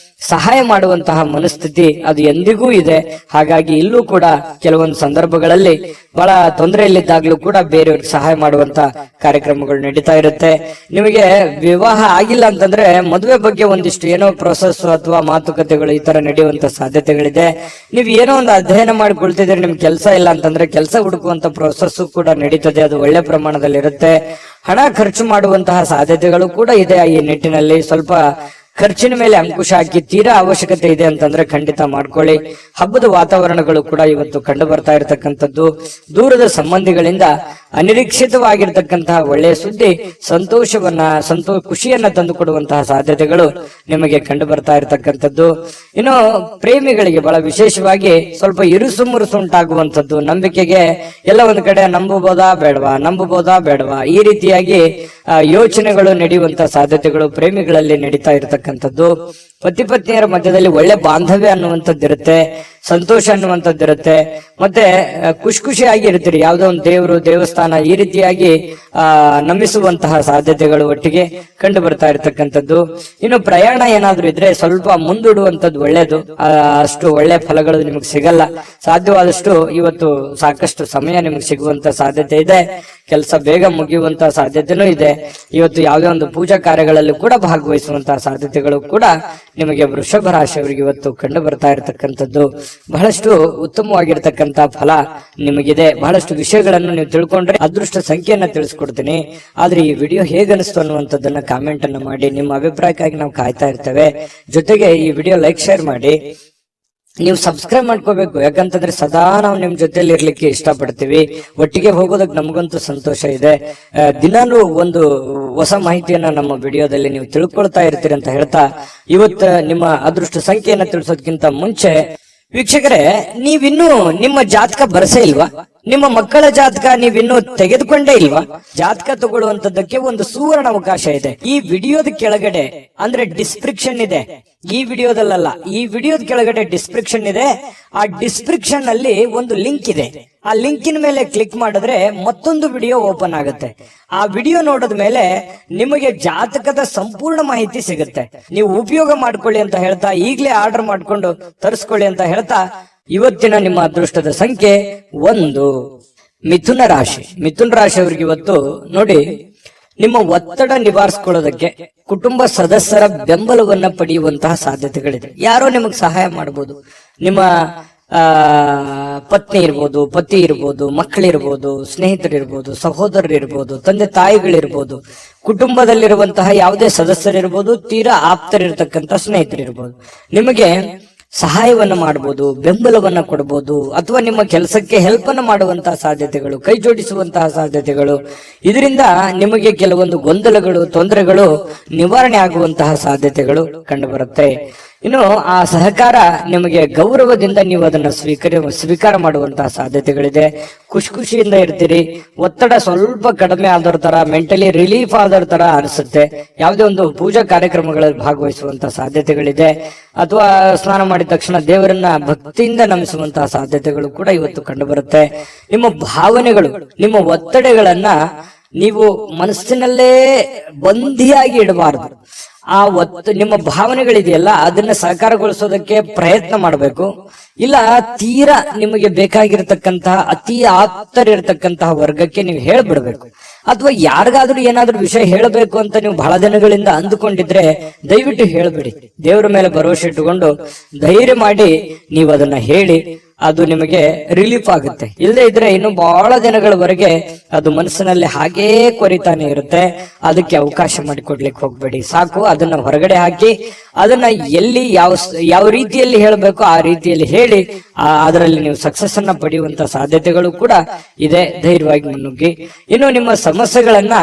ಸಹಾಯ ಮಾಡುವಂತಹ ಮನಸ್ಥಿತಿ ಅದು ಎಂದಿಗೂ ಇದೆ. ಹಾಗಾಗಿ ಇಲ್ಲೂ ಕೂಡ ಕೆಲವೊಂದು ಸಂದರ್ಭಗಳಲ್ಲಿ ಬಹಳ ತೊಂದರೆಯಲ್ಲಿದ್ದಾಗ್ಲೂ ಕೂಡ ಬೇರೆಯವ್ರಿಗೆ ಸಹಾಯ ಮಾಡುವಂತ ಕಾರ್ಯಕ್ರಮಗಳು ನಡೀತಾ ಇರುತ್ತೆ. ನಿಮಗೆ ವಿವಾಹ ಆಗಿಲ್ಲ ಅಂತಂದ್ರೆ ಮದುವೆ ಬಗ್ಗೆ ಒಂದಿಷ್ಟು ಏನೋ ಪ್ರೊಸೆಸ್ ಅಥವಾ ಮಾತುಕತೆಗಳು ಈ ತರ ನಡೆಯುವಂತ ಸಾಧ್ಯತೆಗಳಿದೆ. ನೀವು ಏನೋ ಒಂದು ಅಧ್ಯಯನ ಮಾಡಿಕೊಳ್ತಿದ್ರೆ, ನಿಮ್ಗೆ ಕೆಲಸ ಇಲ್ಲ ಅಂತಂದ್ರೆ ಕೆಲಸ ಹುಡುಕುವಂತ ಪ್ರೊಸೆಸ್ ಕೂಡ ನಡೀತದೆ, ಅದು ಒಳ್ಳೆ ಪ್ರಮಾಣದಲ್ಲಿ ಇರುತ್ತೆ. ಹಣ ಖರ್ಚು ಮಾಡುವಂತಹ ಸಾಧ್ಯತೆಗಳು ಕೂಡ ಇದೆ. ಈ ನಿಟ್ಟಿನಲ್ಲಿ ಸ್ವಲ್ಪ ಖರ್ಚಿನ ಮೇಲೆ ಅಂಕುಶ ಹಾಕಿ, ತೀರಾ ಅವಶ್ಯಕತೆ ಇದೆ ಅಂತಂದ್ರೆ ಖಂಡಿತ ಮಾಡ್ಕೊಳ್ಳಿ. ಹಬ್ಬದ ವಾತಾವರಣಗಳು ಕೂಡ ಇವತ್ತು ಕಂಡು ಬರ್ತಾ ಇರತಕ್ಕಂಥದ್ದು. ದೂರದ ಸಂಬಂಧಿಗಳಿಂದ ಅನಿರೀಕ್ಷಿತವಾಗಿರ್ತಕ್ಕಂತಹ ಒಳ್ಳೆಯ ಸುದ್ದಿ ಖುಷಿಯನ್ನ ತಂದುಕೊಡುವಂತಹ ಸಾಧ್ಯತೆಗಳು ನಿಮಗೆ ಕಂಡು ಬರ್ತಾ ಇರತಕ್ಕಂಥದ್ದು. ಇನ್ನು ಪ್ರೇಮಿಗಳಿಗೆ ಬಹಳ ವಿಶೇಷವಾಗಿ ಸ್ವಲ್ಪ ಇರುಸು ಮುರುಸು ಉಂಟಾಗುವಂಥದ್ದು, ನಂಬಿಕೆಗೆ ಎಲ್ಲ ಒಂದು ಕಡೆ ನಂಬಬಹುದಾ ಬೇಡವಾ ಈ ರೀತಿಯಾಗಿ ಯೋಚನೆಗಳು ನಡೆಯುವಂತಹ ಸಾಧ್ಯತೆಗಳು ಪ್ರೇಮಿಗಳಲ್ಲಿ ನಡೀತಾ ಇರತಕ್ಕಂಥದ್ದು. ಪತಿ ಪತ್ನಿಯರ ಮಧ್ಯದಲ್ಲಿ ಒಳ್ಳೆ ಬಾಂಧವ್ಯ ಅನ್ನುವಂಥದ್ದಿರುತ್ತೆ, ಸಂತೋಷ ಅನ್ನುವಂಥದ್ದಿರುತ್ತೆ. ಮತ್ತೆ ಖುಷಿಯಾಗಿ ಇರ್ತೀರಿ. ಯಾವುದೋ ಒಂದು ದೇವರು ದೇವಸ್ಥಾನ ಈ ರೀತಿಯಾಗಿ ನಂಬಿಸುವಂತಹ ಸಾಧ್ಯತೆಗಳು ಒಟ್ಟಿಗೆ ಕಂಡು ಬರ್ತಾ ಇರತಕ್ಕಂಥದ್ದು. ಇನ್ನು ಪ್ರಯಾಣ ಏನಾದ್ರೂ ಇದ್ರೆ ಸ್ವಲ್ಪ ಮುಂದೂಡುವಂಥದ್ದು ಒಳ್ಳೇದು. ಅಷ್ಟು ಒಳ್ಳೆ ಫಲಗಳು ನಿಮಗೆ ಸಿಗಲ್ಲ. ಸಾಧ್ಯವಾದಷ್ಟು ಇವತ್ತು ಸಾಕಷ್ಟು ಸಮಯ ನಿಮಗೆ ಸಿಗುವಂತ ಸಾಧ್ಯತೆ ಇದೆ. ಕೆಲಸ ಬೇಗ ಮುಗಿಯುವಂತಹ ಸಾಧ್ಯತೆನೂ ಇದೆ. ಇವತ್ತು ಯಾವುದೇ ಒಂದು ಪೂಜಾ ಕಾರ್ಯಗಳಲ್ಲಿ ಕೂಡ ಭಾಗವಹಿಸುವಂತಹ ಸಾಧ್ಯತೆಗಳು ಕೂಡ ನಿಮಗೆ ವೃಷಭ ರಾಶಿಯವರಿಗೆ ಇವತ್ತು ಕಂಡು ಬರ್ತಾ ಇರತಕ್ಕಂಥದ್ದು. ಬಹಳಷ್ಟು ಉತ್ತಮವಾಗಿರ್ತಕ್ಕಂಥ ಫಲ ನಿಮಗಿದೆ. ಬಹಳಷ್ಟು ವಿಷಯಗಳನ್ನು ನೀವು ತಿಳ್ಕೊಂಡ್ರೆ ಅದೃಷ್ಟ ಸಂಖ್ಯೆಯನ್ನ ತಿಳಿಸ್ಕೊಡ್ತೀನಿ. ಆದ್ರೆ ಈ ವಿಡಿಯೋ ಹೇಗನಿಸ್ತು ಅನ್ನುವಂಥದ್ದನ್ನ ಕಾಮೆಂಟ್ ಅನ್ನ ಮಾಡಿ. ನಿಮ್ಮ ಅಭಿಪ್ರಾಯಕ್ಕಾಗಿ ನಾವು ಕಾಯ್ತಾ ಇರ್ತೇವೆ. ಜೊತೆಗೆ ಈ ವಿಡಿಯೋ ಲೈಕ್ ಶೇರ್ ಮಾಡಿ. ನೀವು ಸಬ್ಸ್ಕ್ರೈಬ್ ಮಾಡ್ಕೋಬೇಕು. ಯಾಕಂತಂದ್ರೆ ಸದಾ ನಾವು ನಿಮ್ ಜೊತೆಲಿ ಇರ್ಲಿಕ್ಕೆ ಇಷ್ಟಪಡ್ತೀವಿ. ಒಟ್ಟಿಗೆ ಹೋಗೋದಕ್ಕೆ ನಮಗಂತೂ ಸಂತೋಷ ಇದೆ. ದಿನಾನು ಒಂದು ಹೊಸ ಮಾಹಿತಿಯನ್ನ ನಮ್ಮ ವಿಡಿಯೋದಲ್ಲಿ ನೀವು ತಿಳ್ಕೊಳ್ತಾ ಇರ್ತೀರಿ ಅಂತ ಹೇಳ್ತಾ, ಇವತ್ತು ನಿಮ್ಮ ಅದೃಷ್ಟ ಸಂಖ್ಯೆಯನ್ನ ತಿಳಿಸೋದಕ್ಕಿಂತ ಮುಂಚೆ ವೀಕ್ಷಕರೇ, ನೀವಿನ್ನೂ ನಿಮ್ಮ ಜಾತಕ ಬರಸೇ ಇಲ್ವಾ? ನಿಮ್ಮ ಮಕ್ಕಳ ಜಾತಕ ನೀವಿನ್ನೂ ತೆಗೆದುಕೊಂಡೇ ಇಲ್ವಾ? ಜಾತಕ ತಗೊಳ್ಳುವಂತದ್ದಕ್ಕೆ ಒಂದು ಸುವರ್ಣ ಅವಕಾಶ ಇದೆ. ಈ ವಿಡಿಯೋದ ಕೆಳಗಡೆ ಅಂದ್ರೆ ಡಿಸ್ಕ್ರಿಪ್ಷನ್ ಇದೆ. ಈ ವಿಡಿಯೋದಲ್ಲ, ಈ ವಿಡಿಯೋದ ಕೆಳಗಡೆ ಡಿಸ್ಕ್ರಿಪ್ಷನ್ ಇದೆ. ಆ ಡಿಸ್ಕ್ರಿಪ್ಷನ್ ಅಲ್ಲಿ ಒಂದು ಲಿಂಕ್ ಇದೆ. ಆ ಲಿಂಕಿನ ಮೇಲೆ ಕ್ಲಿಕ್ ಮಾಡಿದ್ರೆ ಮತ್ತೊಂದು ವಿಡಿಯೋ ಓಪನ್ ಆಗುತ್ತೆ. ಆ ವಿಡಿಯೋ ನೋಡಿದ ಮೇಲೆ ನಿಮಗೆ ಜಾತಕದ ಸಂಪೂರ್ಣ ಮಾಹಿತಿ ಸಿಗುತ್ತೆ. ನೀವು ಉಪಯೋಗ ಮಾಡ್ಕೊಳ್ಳಿ ಅಂತ ಹೇಳ್ತಾ, ಈಗಲೇ ಆರ್ಡರ್ ಮಾಡ್ಕೊಂಡು ತರಿಸ್ಕೊಳ್ಳಿ ಅಂತ ಹೇಳ್ತಾ, ಇವತ್ತಿನ ನಿಮ್ಮ ಅದೃಷ್ಟದ ಸಂಖ್ಯೆ 1. ಮಿಥುನ ರಾಶಿ. ಮಿಥುನ ರಾಶಿಯವರಿಗೆ ಇವತ್ತು ನೋಡಿ, ನಿಮ್ಮ ಒತ್ತಡ ನಿವಾರಿಸಿಕೊಳ್ಳೋದಕ್ಕೆ ಕುಟುಂಬ ಸದಸ್ಯರ ಬೆಂಬಲವನ್ನ ಪಡೆಯುವಂತಹ ಸಾಧ್ಯತೆಗಳಿದೆ. ಯಾರೋ ನಿಮಗೆ ಸಹಾಯ ಮಾಡಬಹುದು. ನಿಮ್ಮ ಪತ್ನಿ ಇರ್ಬೋದು, ಪತಿ ಇರ್ಬೋದು, ಮಕ್ಕಳಿರ್ಬೋದು, ಸ್ನೇಹಿತರಿರ್ಬೋದು, ಸಹೋದರರಿರ್ಬೋದು, ತಂದೆ ತಾಯಿಗಳಿರ್ಬೋದು, ಕುಟುಂಬದಲ್ಲಿರುವಂತಹ ಯಾವುದೇ ಸದಸ್ಯರಿರ್ಬೋದು, ತೀರಾ ಆಪ್ತರಿರ್ತಕ್ಕಂಥ ಸ್ನೇಹಿತರಿರ್ಬೋದು, ನಿಮಗೆ ಸಹಾಯವನ್ನ ಮಾಡಬಹುದು, ಬೆಂಬಲವನ್ನ ಕೊಡಬಹುದು, ಅಥವಾ ನಿಮ್ಮ ಕೆಲಸಕ್ಕೆ ಹೆಲ್ಪ್ ಅನ್ನು ಮಾಡುವಂತಹ ಸಾಧ್ಯತೆಗಳು, ಕೈ ಜೋಡಿಸುವಂತಹ ಸಾಧ್ಯತೆಗಳು. ಇದರಿಂದ ನಿಮಗೆ ಕೆಲವೊಂದು ಗೊಂದಲಗಳು, ತೊಂದರೆಗಳು ನಿವಾರಣೆ ಆಗುವಂತಹ ಸಾಧ್ಯತೆಗಳು ಕಂಡು ಬರುತ್ತೆ. ಇನ್ನು ಆ ಸಹಕಾರ ನಿಮಗೆ ಗೌರವದಿಂದ ನೀವು ಅದನ್ನ ಸ್ವೀಕಾರ ಮಾಡುವಂತಹ ಸಾಧ್ಯತೆಗಳಿದೆ. ಖುಷಿಯಿಂದ ಇರ್ತೀರಿ. ಒತ್ತಡ ಸ್ವಲ್ಪ ಕಡಿಮೆ ಆದವ್ರ ತರ, ಮೆಂಟಲಿ ರಿಲೀಫ್ ಆದವ್ರ ತರ ಅನಿಸುತ್ತೆ. ಯಾವುದೇ ಒಂದು ಪೂಜಾ ಕಾರ್ಯಕ್ರಮಗಳಲ್ಲಿ ಭಾಗವಹಿಸುವಂತಹ ಸಾಧ್ಯತೆಗಳಿದೆ. ಅಥವಾ ಸ್ನಾನ ಮಾಡಿದ ತಕ್ಷಣ ದೇವರನ್ನ ಭಕ್ತಿಯಿಂದ ನಮಿಸುವಂತಹ ಸಾಧ್ಯತೆಗಳು ಕೂಡ ಇವತ್ತು ಕಂಡು ಬರುತ್ತೆ. ನಿಮ್ಮ ಭಾವನೆಗಳು, ನಿಮ್ಮ ಒತ್ತಡಗಳನ್ನ ನೀವು ಮನಸ್ಸಿನಲ್ಲೇ ಬಂಧಿಯಾಗಿ ಇಡಬಾರದು. ಆ ನಿಮ್ಮ ಭಾವನೆಗಳಿದೆಯಲ್ಲ, ಅದನ್ನ ಸಾಕಾರಗೊಳಿಸೋದಕ್ಕೆ ಪ್ರಯತ್ನ ಮಾಡಬೇಕು. ಇಲ್ಲ ತೀರಾ ನಿಮಗೆ ಬೇಕಾಗಿರ್ತಕ್ಕಂತಹ ಅತಿ ಆಪ್ತರಿರ್ತಕ್ಕಂತಹ ವರ್ಗಕ್ಕೆ ನೀವು ಹೇಳ್ಬಿಡ್ಬೇಕು. ಅಥವಾ ಯಾರಿಗಾದ್ರೂ ಏನಾದ್ರೂ ವಿಷಯ ಹೇಳಬೇಕು ಅಂತ ನೀವು ಬಹಳ ದಿನಗಳಿಂದ ಅಂದುಕೊಂಡಿದ್ರೆ ದಯವಿಟ್ಟು ಹೇಳ್ಬಿಡಿ. ದೇವರ ಮೇಲೆ ಭರವಸೆ ಇಟ್ಟುಕೊಂಡು ಧೈರ್ಯ ಮಾಡಿ ನೀವು ಅದನ್ನ ಹೇಳಿ. ಅದು ನಿಮಗೆ ರಿಲೀಫ್ ಆಗುತ್ತೆ. ಇಲ್ಲದೆ ಇದ್ರೆ ಇನ್ನು ಬಹಳ ದಿನಗಳವರೆಗೆ ಅದು ಮನಸ್ಸಿನಲ್ಲಿ ಹಾಗೇ ಕೊರಿತಾನೆ ಇರುತ್ತೆ. ಅದಕ್ಕೆ ಅವಕಾಶ ಮಾಡಿಕೊಡ್ಲಿಕ್ಕೆ ಹೋಗ್ಬೇಡಿ. ಸಾಕು, ಅದನ್ನ ಹೊರಗಡೆ ಹಾಕಿ ಅದನ್ನ ಎಲ್ಲಿ ಯಾವ ರೀತಿಯಲ್ಲಿ ಹೇಳಬೇಕು ಆ ರೀತಿಯಲ್ಲಿ ಹೇಳಿ ಅದರಲ್ಲಿ ನೀವು ಸಕ್ಸಸ್ ಅನ್ನ ಪಡೆಯುವಂತ ಸಾಧ್ಯತೆಗಳು ಕೂಡ ಇದೆ. ಧೈರ್ಯವಾಗಿ ಮುನ್ನುಗ್ಗಿ. ಇನ್ನು ನಿಮ್ಮ ಸಮಸ್ಯೆಗಳನ್ನ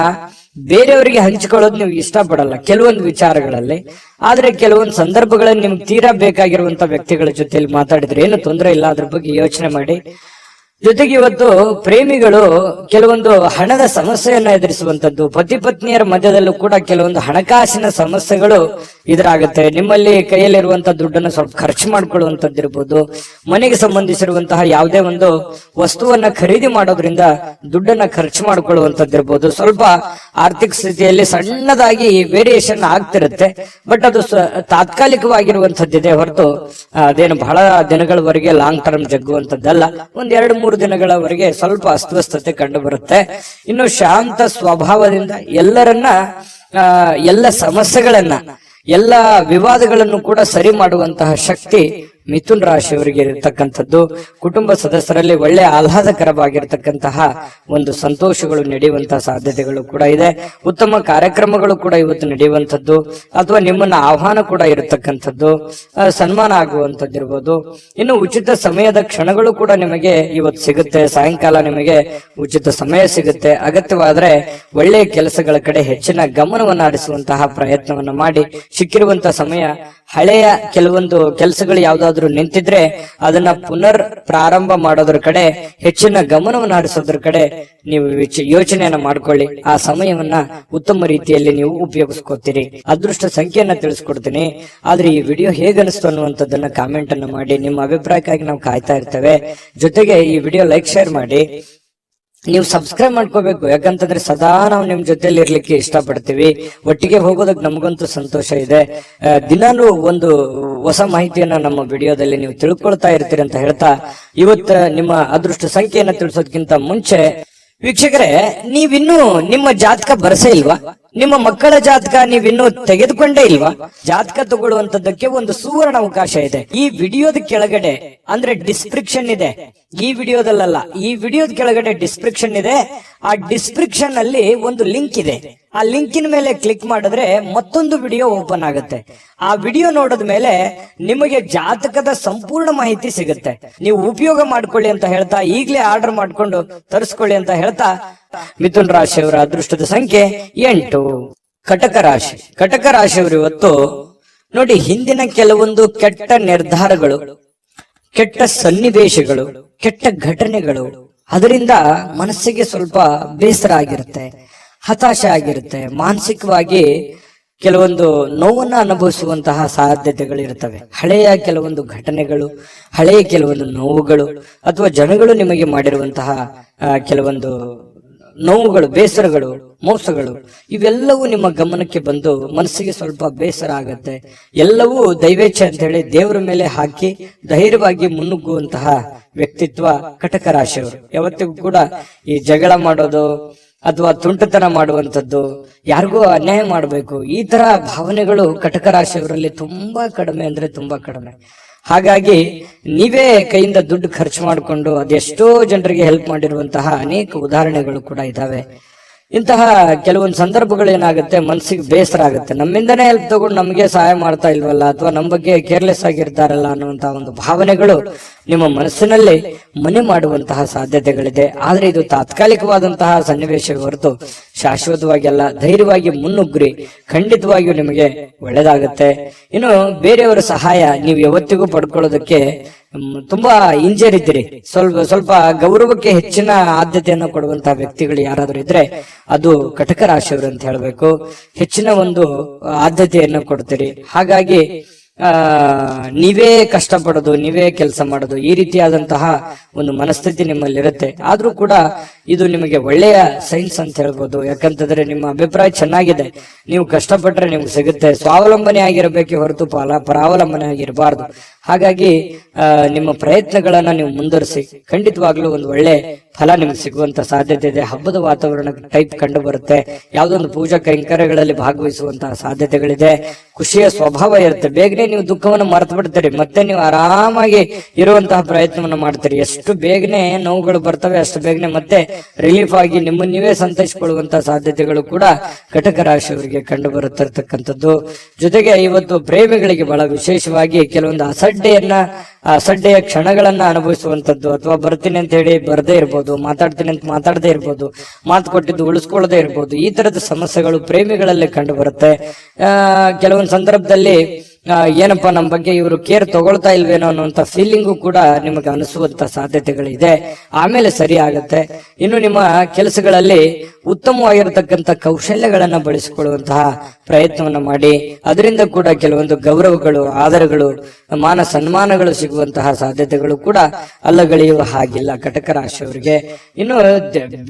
ಬೇರೆಯವರಿಗೆ ಹಂಚಿಕೊಳ್ಳೋದು ನೀವು ಇಷ್ಟಪಡಲ್ಲ ಕೆಲವೊಂದು ವಿಚಾರಗಳಲ್ಲಿ. ಆದ್ರೆ ಕೆಲವೊಂದು ಸಂದರ್ಭಗಳಲ್ಲಿ ನಿಮ್ಗೆ ತೀರಾ ಬೇಕಾಗಿರುವಂತ ವ್ಯಕ್ತಿಗಳ ಜೊತೆಯಲ್ಲಿ ಮಾತಾಡಿದ್ರೆ ಏನು ತೊಂದರೆ ಇಲ್ಲ. ಅದ್ರ ಬಗ್ಗೆ ಯೋಚನೆ ಮಾಡಿ. ಜೊತೆಗೆ ಇವತ್ತು ಪ್ರೇಮಿಗಳು ಕೆಲವೊಂದು ಹಣದ ಸಮಸ್ಯೆಯನ್ನ ಎದುರಿಸುವಂತದ್ದು, ಪತಿ ಪತ್ನಿಯರ ಮಧ್ಯದಲ್ಲೂ ಕೂಡ ಕೆಲವೊಂದು ಹಣಕಾಸಿನ ಸಮಸ್ಯೆಗಳು ಎದುರಾಗುತ್ತೆ. ನಿಮ್ಮಲ್ಲಿ ಕೈಯಲ್ಲಿರುವಂತಹ ದುಡ್ಡನ್ನು ಸ್ವಲ್ಪ ಖರ್ಚು ಮಾಡ್ಕೊಳ್ಳುವಂತದ್ದಿರ್ಬೋದು. ಮನೆಗೆ ಸಂಬಂಧಿಸಿರುವಂತಹ ಯಾವುದೇ ಒಂದು ವಸ್ತುವನ್ನ ಖರೀದಿ ಮಾಡೋದ್ರಿಂದ ದುಡ್ಡನ್ನ ಖರ್ಚು ಮಾಡ್ಕೊಳ್ಳುವಂತದ್ದಿರ್ಬೋದು. ಸ್ವಲ್ಪ ಆರ್ಥಿಕ ಸ್ಥಿತಿಯಲ್ಲಿ ಸಣ್ಣದಾಗಿ ವೇರಿಯೇಷನ್ ಆಗ್ತಿರುತ್ತೆ. ಬಟ್ ಅದು ತಾತ್ಕಾಲಿಕವಾಗಿರುವಂತದ್ದಿದೆ ಹೊರತು ಅದೇನು ಬಹಳ ದಿನಗಳವರೆಗೆ ಲಾಂಗ್ ಟರ್ಮ್ ಜಗ್ಗುವಂತದ್ದಲ್ಲ. 1-2-3 ದಿನಗಳವರೆಗೆ ಸ್ವಲ್ಪ ಅಸ್ವಸ್ಥತೆ ಕಂಡು ಬರುತ್ತೆ. ಇನ್ನು ಶಾಂತ ಸ್ವಭಾವದಿಂದ ಎಲ್ಲ ಸಮಸ್ಯೆಗಳನ್ನ, ಎಲ್ಲ ವಿವಾದಗಳನ್ನು ಕೂಡ ಸರಿ ಮಾಡುವಂತಹ ಶಕ್ತಿ ಮಿಥುನ್ ರಾಶಿಯವರಿಗೆ ಇರತಕ್ಕಂಥದ್ದು. ಕುಟುಂಬ ಸದಸ್ಯರಲ್ಲಿ ಒಳ್ಳೆ ಆಹ್ಲಾದಕರವಾಗಿರ್ತಕ್ಕಂತಹ ಒಂದು ಸಂತೋಷಗಳು ನಡೆಯುವಂತಹ ಸಾಧ್ಯತೆಗಳು ಕೂಡ ಇದೆ. ಉತ್ತಮ ಕಾರ್ಯಕ್ರಮಗಳು ಕೂಡ ಇವತ್ತು ನಡೆಯುವಂಥದ್ದು, ಅಥವಾ ನಿಮ್ಮನ್ನ ಆಹ್ವಾನ ಕೂಡ ಇರತಕ್ಕಂಥದ್ದು, ಸನ್ಮಾನ ಆಗುವಂತದ್ದಿರ್ಬೋದು. ಇನ್ನು ಉಚಿತ ಸಮಯದ ಕ್ಷಣಗಳು ಕೂಡ ನಿಮಗೆ ಇವತ್ತು ಸಿಗುತ್ತೆ. ಸಾಯಂಕಾಲ ನಿಮಗೆ ಉಚಿತ ಸಮಯ ಸಿಗುತ್ತೆ. ಅಗತ್ಯವಾದ್ರೆ ಒಳ್ಳೆಯ ಕೆಲಸಗಳ ಕಡೆ ಹೆಚ್ಚಿನ ಗಮನವನ್ನು ಹರಿಸುವಂತಹ ಪ್ರಯತ್ನವನ್ನ ಮಾಡಿ ಸಿಕ್ಕಿರುವಂತಹ ಸಮಯ ಹಳೆಯ ಕೆಲವೊಂದು ಕೆಲಸಗಳು ಯಾವ್ದಾದ್ರು ನಿಂತಿದ್ರೆ ಅದನ್ನ ಪುನರ್ ಪ್ರಾರಂಭ ಮಾಡೋದ್ರ ಕಡೆ ಹೆಚ್ಚಿನ ಗಮನವನ್ನು ಹರಿಸೋದ್ರ ಕಡೆ ನೀವು ಯೋಚನೆಯನ್ನ ಮಾಡ್ಕೊಳ್ಳಿ. ಆ ಸಮಯವನ್ನ ಉತ್ತಮ ರೀತಿಯಲ್ಲಿ ನೀವು ಉಪಯೋಗಿಸ್ಕೊತೀರಿ. ಅದೃಷ್ಟ ಸಂಖ್ಯೆಯನ್ನ ತಿಳಿಸ್ಕೊಡ್ತೀನಿ. ಆದ್ರೆ ಈ ವಿಡಿಯೋ ಹೇಗನಿಸ್ತು ಅನ್ನುವಂಥದ್ದನ್ನ ಕಾಮೆಂಟ್ ಅನ್ನ ಮಾಡಿ. ನಿಮ್ಮ ಅಭಿಪ್ರಾಯಕ್ಕಾಗಿ ನಾವು ಕಾಯ್ತಾ ಇರ್ತೇವೆ. ಜೊತೆಗೆ ಈ ವಿಡಿಯೋ ಲೈಕ್ ಶೇರ್ ಮಾಡಿ. ನೀವು ಸಬ್ಸ್ಕ್ರೈಬ್ ಮಾಡ್ಕೋಬೇಕು, ಯಾಕಂತಂದ್ರೆ ಸದಾ ನಾವು ನಿಮ್ ಜೊತೆಲಿ ಇರ್ಲಿಕ್ಕೆ ಇಷ್ಟಪಡ್ತೀವಿ. ಒಟ್ಟಿಗೆ ಹೋಗೋದಕ್ಕೆ ನಮಗಂತೂ ಸಂತೋಷ ಇದೆ. ದಿನಾನು ಒಂದು ಹೊಸ ಮಾಹಿತಿಯನ್ನ ನಮ್ಮ ವಿಡಿಯೋದಲ್ಲಿ ನೀವು ತಿಳ್ಕೊಳ್ತಾ ಇರ್ತೀರಿ ಅಂತ ಹೇಳ್ತಾ, ಇವತ್ತು ನಿಮ್ಮ ಅದೃಷ್ಟ ಸಂಖ್ಯೆಯನ್ನ ತಿಳಿಸೋದಕ್ಕಿಂತ ಮುಂಚೆ ವೀಕ್ಷಕರೇ, ನೀವಿನ್ನೂ ನಿಮ್ಮ ಜಾತಕ ಬರಸೇ ಇಲ್ವಾ? ನಿಮ್ಮ ಮಕ್ಕಳ ಜಾತಕ ನೀವಿನ್ನೂ ತೆಗೆದುಕೊಂಡೇ ಇಲ್ವಾ? ಜಾತಕ ತಗೊಳ್ಳುವಂತದ್ದಕ್ಕೆ ಒಂದು ಸುವರ್ಣ ಅವಕಾಶ ಇದೆ. ಈ ವಿಡಿಯೋದ ಕೆಳಗಡೆ ಅಂದ್ರೆ ಡಿಸ್ಕ್ರಿಪ್ಷನ್ ಇದೆ. ಈ ವಿಡಿಯೋದಲ್ಲ, ಈ ವಿಡಿಯೋದ ಕೆಳಗಡೆ ಡಿಸ್ಕ್ರಿಪ್ಷನ್ ಇದೆ. ಆ ಡಿಸ್ಕ್ರಿಪ್ಷನ್ ಅಲ್ಲಿ ಒಂದು ಲಿಂಕ್ ಇದೆ. ಆ ಲಿಂಕಿನ ಮೇಲೆ ಕ್ಲಿಕ್ ಮಾಡಿದ್ರೆ ಮತ್ತೊಂದು ವಿಡಿಯೋ ಓಪನ್ ಆಗುತ್ತೆ. ಆ ವಿಡಿಯೋ ನೋಡಿದ ಮೇಲೆ ನಿಮಗೆ ಜಾತಕದ ಸಂಪೂರ್ಣ ಮಾಹಿತಿ ಸಿಗುತ್ತೆ. ನೀವು ಉಪಯೋಗ ಮಾಡ್ಕೊಳ್ಳಿ ಅಂತ ಹೇಳ್ತಾ, ಈಗಲೇ ಆರ್ಡರ್ ಮಾಡ್ಕೊಂಡು ತರಿಸ್ಕೊಳ್ಳಿ ಅಂತ ಹೇಳ್ತಾ, ಮಿಥುನ್ ರಾಶಿಯವರ ಅದೃಷ್ಟದ ಸಂಖ್ಯೆ 8. ಕಟಕ ರಾಶಿ. ಕಟಕ ರಾಶಿಯವರು ಇವತ್ತು ನೋಡಿ, ಹಿಂದಿನ ಕೆಲವೊಂದು ಕೆಟ್ಟ ನಿರ್ಧಾರಗಳು, ಕೆಟ್ಟ ಸನ್ನಿವೇಶಗಳು, ಕೆಟ್ಟ ಘಟನೆಗಳು, ಅದರಿಂದ ಮನಸ್ಸಿಗೆ ಸ್ವಲ್ಪ ಬೇಸರ ಆಗಿರುತ್ತೆ, ಹತಾಶೆ ಆಗಿರುತ್ತೆ. ಮಾನಸಿಕವಾಗಿ ಕೆಲವೊಂದು ನೋವನ್ನ ಅನುಭವಿಸುವಂತಹ ಸಾಧ್ಯತೆಗಳು ಇರ್ತವೆ. ಹಳೆಯ ಕೆಲವೊಂದು ಘಟನೆಗಳು, ಹಳೆಯ ಕೆಲವೊಂದು ನೋವುಗಳು, ಅಥವಾ ಜನಗಳು ನಿಮಗೆ ಮಾಡಿರುವಂತಹ ಕೆಲವೊಂದು ನೋವುಗಳು, ಬೇಸರಗಳು, ಮೋಸಗಳು, ಇವೆಲ್ಲವೂ ನಿಮ್ಮ ಗಮನಕ್ಕೆ ಬಂದು ಮನಸ್ಸಿಗೆ ಸ್ವಲ್ಪ ಬೇಸರ ಆಗತ್ತೆ. ಎಲ್ಲವೂ ದೈವೇಚ್ಛೆ ಅಂತ ಹೇಳಿ ದೇವರ ಮೇಲೆ ಹಾಕಿ ಧೈರ್ಯವಾಗಿ ಮುನ್ನುಗ್ಗುವಂತಹ ವ್ಯಕ್ತಿತ್ವ ಕಟಕ ರಾಶಿಯವರು. ಯಾವತ್ತಿಗೂ ಕೂಡ ಈ ಜಗಳ ಮಾಡೋದು ಅಥವಾ ತುಂಟತನ ಮಾಡುವಂಥದ್ದು, ಯಾರಿಗೂ ಅನ್ಯಾಯ ಮಾಡಬೇಕು, ಈ ತರ ಭಾವನೆಗಳು ಕಟಕ ರಾಶಿಯವರಲ್ಲಿ ತುಂಬಾ ಕಡಿಮೆ ಅಂದ್ರೆ ತುಂಬಾ ಕಡಿಮೆ. ಹಾಗಾಗಿ ನೀವೇ ಕೈಯಿಂದ ದುಡ್ಡು ಖರ್ಚು ಮಾಡಿಕೊಂಡು ಅದೆಷ್ಟೋ ಜನರಿಗೆ ಹೆಲ್ಪ್ ಮಾಡಿರುವಂತಹ ಅನೇಕ ಉದಾಹರಣೆಗಳು ಕೂಡ ಇದಾವೆ. ಇಂತಹ ಕೆಲವೊಂದು ಸಂದರ್ಭಗಳು ಏನಾಗುತ್ತೆ, ಮನಸ್ಸಿಗೆ ಬೇಸರ ಆಗುತ್ತೆ. ನಮ್ಮಿಂದನೇ ಹೆಲ್ಪ್ ತಗೊಂಡು ನಮಗೆ ಸಹಾಯ ಮಾಡ್ತಾ ಇಲ್ವಲ್ಲ, ಅಥವಾ ನಮ್ಮ ಬಗ್ಗೆ ಕೇರ್ಲೆಸ್ ಆಗಿರ್ತಾರಲ್ಲ ಅನ್ನುವಂತಹ ಒಂದು ಭಾವನೆಗಳು ನಿಮ್ಮ ಮನಸ್ಸಿನಲ್ಲಿ ಮನೆ ಮಾಡುವಂತಹ ಸಾಧ್ಯತೆಗಳಿದೆ. ಆದ್ರೆ ಇದು ತಾತ್ಕಾಲಿಕವಾದಂತಹ ಸನ್ನಿವೇಶ ಹೊರತು ಶಾಶ್ವತವಾಗಿ ಅಲ್ಲ. ಧೈರ್ಯವಾಗಿ ಮುನ್ನುಗ್ರಿ, ಖಂಡಿತವಾಗಿಯೂ ನಿಮಗೆ ಒಳ್ಳೇದಾಗುತ್ತೆ. ಇನ್ನು ಬೇರೆಯವರ ಸಹಾಯ ನೀವು ಯಾವತ್ತಿಗೂ ಪಡ್ಕೊಳ್ಳೋದಕ್ಕೆ ತುಂಬಾ ಹಿಂಜರಿದ್ದೀರಿ. ಸ್ವಲ್ಪ ಗೌರವಕ್ಕೆ ಹೆಚ್ಚಿನ ಆದ್ಯತೆಯನ್ನು ಕೊಡುವಂತಹ ವ್ಯಕ್ತಿಗಳು ಯಾರಾದ್ರೂ ಇದ್ರೆ ಅದು ಕಟಕ ರಾಶಿಯವರು ಅಂತ ಹೇಳ್ಬೇಕು. ಹೆಚ್ಚಿನ ಒಂದು ಆದ್ಯತೆಯನ್ನು ಕೊಡ್ತೀರಿ. ಹಾಗಾಗಿ ನೀವೇ ಕಷ್ಟಪಡೋದು, ನೀವೇ ಕೆಲಸ ಮಾಡೋದು, ಈ ರೀತಿಯಾದಂತಹ ಒಂದು ಮನಸ್ಥಿತಿ ನಿಮ್ಮಲ್ಲಿರುತ್ತೆ. ಆದ್ರೂ ಕೂಡ ಇದು ನಿಮಗೆ ಒಳ್ಳೆಯ ಸೈನ್ಸ್ ಅಂತ ಹೇಳ್ಬೋದು. ಯಾಕಂತಂದ್ರೆ ನಿಮ್ಮ ಅಭಿಪ್ರಾಯ ಚೆನ್ನಾಗಿದೆ, ನೀವು ಕಷ್ಟಪಟ್ರೆ ನಿಮ್ಗೆ ಸಿಗುತ್ತೆ. ಸ್ವಾವಲಂಬನೆ ಆಗಿರಬೇಕೆ ಹೊರತು ಪರಾವಲಂಬನೆ ಆಗಿರಬಾರ್ದು. ಹಾಗಾಗಿ ನಿಮ್ಮ ಪ್ರಯತ್ನಗಳನ್ನ ನೀವು ಮುಂದುವರಿಸಿ, ಖಂಡಿತವಾಗ್ಲೂ ಒಂದು ಒಳ್ಳೆ ಫಲ ನಿಮ್ಗೆ ಸಿಗುವಂತ ಸಾಧ್ಯತೆ ಇದೆ. ಹಬ್ಬದ ವಾತಾವರಣ ಟೈಪ್ ಕಂಡು ಬರುತ್ತೆ. ಯಾವ್ದೊಂದು ಪೂಜಾ ಕೈಂಕರ್ಯಗಳಲ್ಲಿ ಭಾಗವಹಿಸುವಂತಹ ಸಾಧ್ಯತೆಗಳಿದೆ. ಖುಷಿಯ ಸ್ವಭಾವ ಇರುತ್ತೆ. ಬೇಗನೆ ನೀವು ದುಃಖವನ್ನು ಮರೆತು ಬಿಡ್ತೀರಿ, ಮತ್ತೆ ನೀವು ಆರಾಮಾಗಿ ಇರುವಂತಹ ಪ್ರಯತ್ನವನ್ನು ಮಾಡ್ತೀರಿ. ಎಷ್ಟು ಬೇಗನೆ ನೋವುಗಳು ಬರ್ತವೆ ಅಷ್ಟು ಬೇಗನೆ ಮತ್ತೆ ರಿಲೀಫ್ ಆಗಿ ನಿಮ್ಮನ್ನು ನೀವೇ ಸಂತೈಸಿಕೊಳ್ಳುವಂತಹ ಸಾಧ್ಯತೆಗಳು ಕೂಡ ಕಟಕ ರಾಶಿಯವರಿಗೆ ಕಂಡು ಬರುತ್ತಿರ್ತಕ್ಕಂಥದ್ದು. ಜೊತೆಗೆ ಇವತ್ತು ಪ್ರೇಮಿಗಳಿಗೆ ಬಹಳ ವಿಶೇಷವಾಗಿ ಕೆಲವೊಂದು ಅಸಡ್ಡೆಯ ಕ್ಷಣಗಳನ್ನ ಅನುಭವಿಸುವಂತದ್ದು, ಅಥವಾ ಬರ್ತೀನಿ ಅಂತ ಹೇಳಿ ಬರದೇ ಇರ್ಬೋದು, ಮಾತಾಡ್ತೀನಿ ಅಂತ ಮಾತಾಡದೇ ಇರ್ಬೋದು, ಮಾತು ಕೊಟ್ಟಿದ್ದು ಉಳಿಸ್ಕೊಳ್ಳದೆ ಇರ್ಬೋದು. ಈ ತರದ ಸಮಸ್ಯೆಗಳು ಪ್ರೇಮಿಗಳಲ್ಲಿ ಕಂಡು ಬರುತ್ತೆ. ಕೆಲವೊಂದು ಸಂದರ್ಭದಲ್ಲಿ ಏನಪ್ಪಾ ನಮ್ಮ ಬಗ್ಗೆ ಇವರು ಕೇರ್ ತಗೊಳ್ತಾ ಇಲ್ವೇನೋ ಅನ್ನುವಂತ ಫೀಲಿಂಗು ಕೂಡ ನಿಮಗೆ ಅನಿಸುವಂತ ಸಾಧ್ಯತೆಗಳಿದೆ. ಆಮೇಲೆ ಸರಿ ಆಗತ್ತೆ. ಇನ್ನು ನಿಮ್ಮ ಕೆಲಸಗಳಲ್ಲಿ ಉತ್ತಮವಾಗಿರತಕ್ಕಂತ ಕೌಶಲ್ಯಗಳನ್ನ ಬಳಸಿಕೊಳ್ಳುವಂತಹ ಪ್ರಯತ್ನವನ್ನ ಮಾಡಿ, ಅದರಿಂದ ಕೂಡ ಕೆಲವೊಂದು ಗೌರವಗಳು, ಆದರಗಳು, ಮಾನ ಸನ್ಮಾನಗಳು ಸಿಗುವಂತಹ ಸಾಧ್ಯತೆಗಳು ಕೂಡ ಅಲ್ಲಗಳೆಯುವ ಹಾಗಿಲ್ಲ ಕಟಕ ರಾಶಿಯವರಿಗೆ. ಇನ್ನು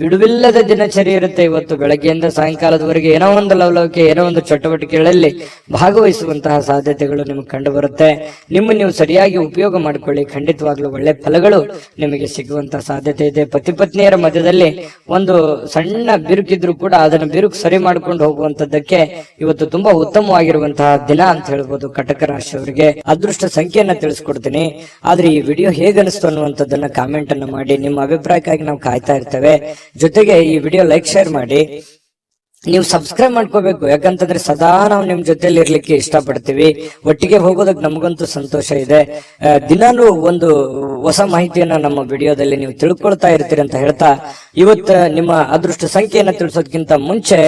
ಬಿಡುವಿಲ್ಲದ ದಿನಚರಿ ಇರುತ್ತೆ. ಇವತ್ತು ಬೆಳಗ್ಗೆಯಿಂದ ಸಾಯಂಕಾಲದವರೆಗೆ ಏನೋ ಒಂದು ಲವಲವಿಕೆ, ಏನೋ ಒಂದು ಚಟುವಟಿಕೆಗಳಲ್ಲಿ ಭಾಗವಹಿಸುವಂತಹ ಸಾಧ್ಯತೆಗಳು ನಿಮಗೆ ಕಂಡು ಬರುತ್ತೆ. ನಿಮ್ಮನ್ನು ನೀವು ಸರಿಯಾಗಿ ಉಪಯೋಗ ಮಾಡಿಕೊಳ್ಳಿ, ಖಂಡಿತವಾಗ್ಲೂ ಒಳ್ಳೆ ಫಲಗಳು ನಿಮಗೆ ಸಿಗುವಂತಹ ಸಾಧ್ಯತೆ ಇದೆ. ಪತಿ ಪತ್ನಿಯರ ಮಧ್ಯದಲ್ಲಿ ಒಂದು ಸಣ್ಣ ಬಿರುಕಿದ್ರು ಕೂಡ ಅದನ್ನು ಬಿರುಕು ಸರಿ ಮಾಡ್ಕೊಂಡು ಹೋಗುವಂತದ್ದಕ್ಕೆ ಇವತ್ತು ತುಂಬಾ ಉತ್ತಮವಾಗಿರುವಂತಹ ದಿನ ಅಂತ ಹೇಳ್ಬೋದು ಕಟಕ ರಾಶಿಯವರಿಗೆ. ಅದೃಷ್ಟ ಸಂಖ್ಯೆಯನ್ನ ತಿಳಿಸ್ಕೊಡ್ತೀನಿ. ಆದ್ರೆ ಈ ವಿಡಿಯೋ ಹೇಗನಿಸ್ತು ಅನ್ನುವಂಥದ್ದನ್ನ ಕಾಮೆಂಟ್ ಅನ್ನ ಮಾಡಿ. ನಿಮ್ಮ ಅಭಿಪ್ರಾಯಕ್ಕಾಗಿ ನಾವು ಕಾಯ್ತಾ ಇರ್ತೇವೆ. ಜೊತೆಗೆ ಈ ವಿಡಿಯೋ ಲೈಕ್ ಶೇರ್ ಮಾಡಿ. ನೀವು ಸಬ್ಸ್ಕ್ರೈಬ್ ಮಾಡ್ಕೋಬೇಕು, ಯಾಕಂತಂದ್ರೆ ಸದಾ ನಾವು ನಿಮ್ ಜೊತೆಲಿ ಇರ್ಲಿಕ್ಕೆ ಇಷ್ಟಪಡ್ತೀವಿ. ಒಟ್ಟಿಗೆ ಹೋಗೋದಕ್ಕೆ ನಮಗಂತೂ ಸಂತೋಷ ಇದೆ. ದಿನಾನು ಒಂದು ಹೊಸ ಮಾಹಿತಿಯನ್ನ ನಮ್ಮ ವಿಡಿಯೋದಲ್ಲಿ ನೀವು ತಿಳ್ಕೊಳ್ತಾ ಇರ್ತೀರಿ ಅಂತ ಹೇಳ್ತಾ, ಇವತ್ತು ನಿಮ್ಮ ಅದೃಷ್ಟ ಸಂಖ್ಯೆಯನ್ನ ತಿಳಿಸೋದಕ್ಕಿಂತ ಮುಂಚೆ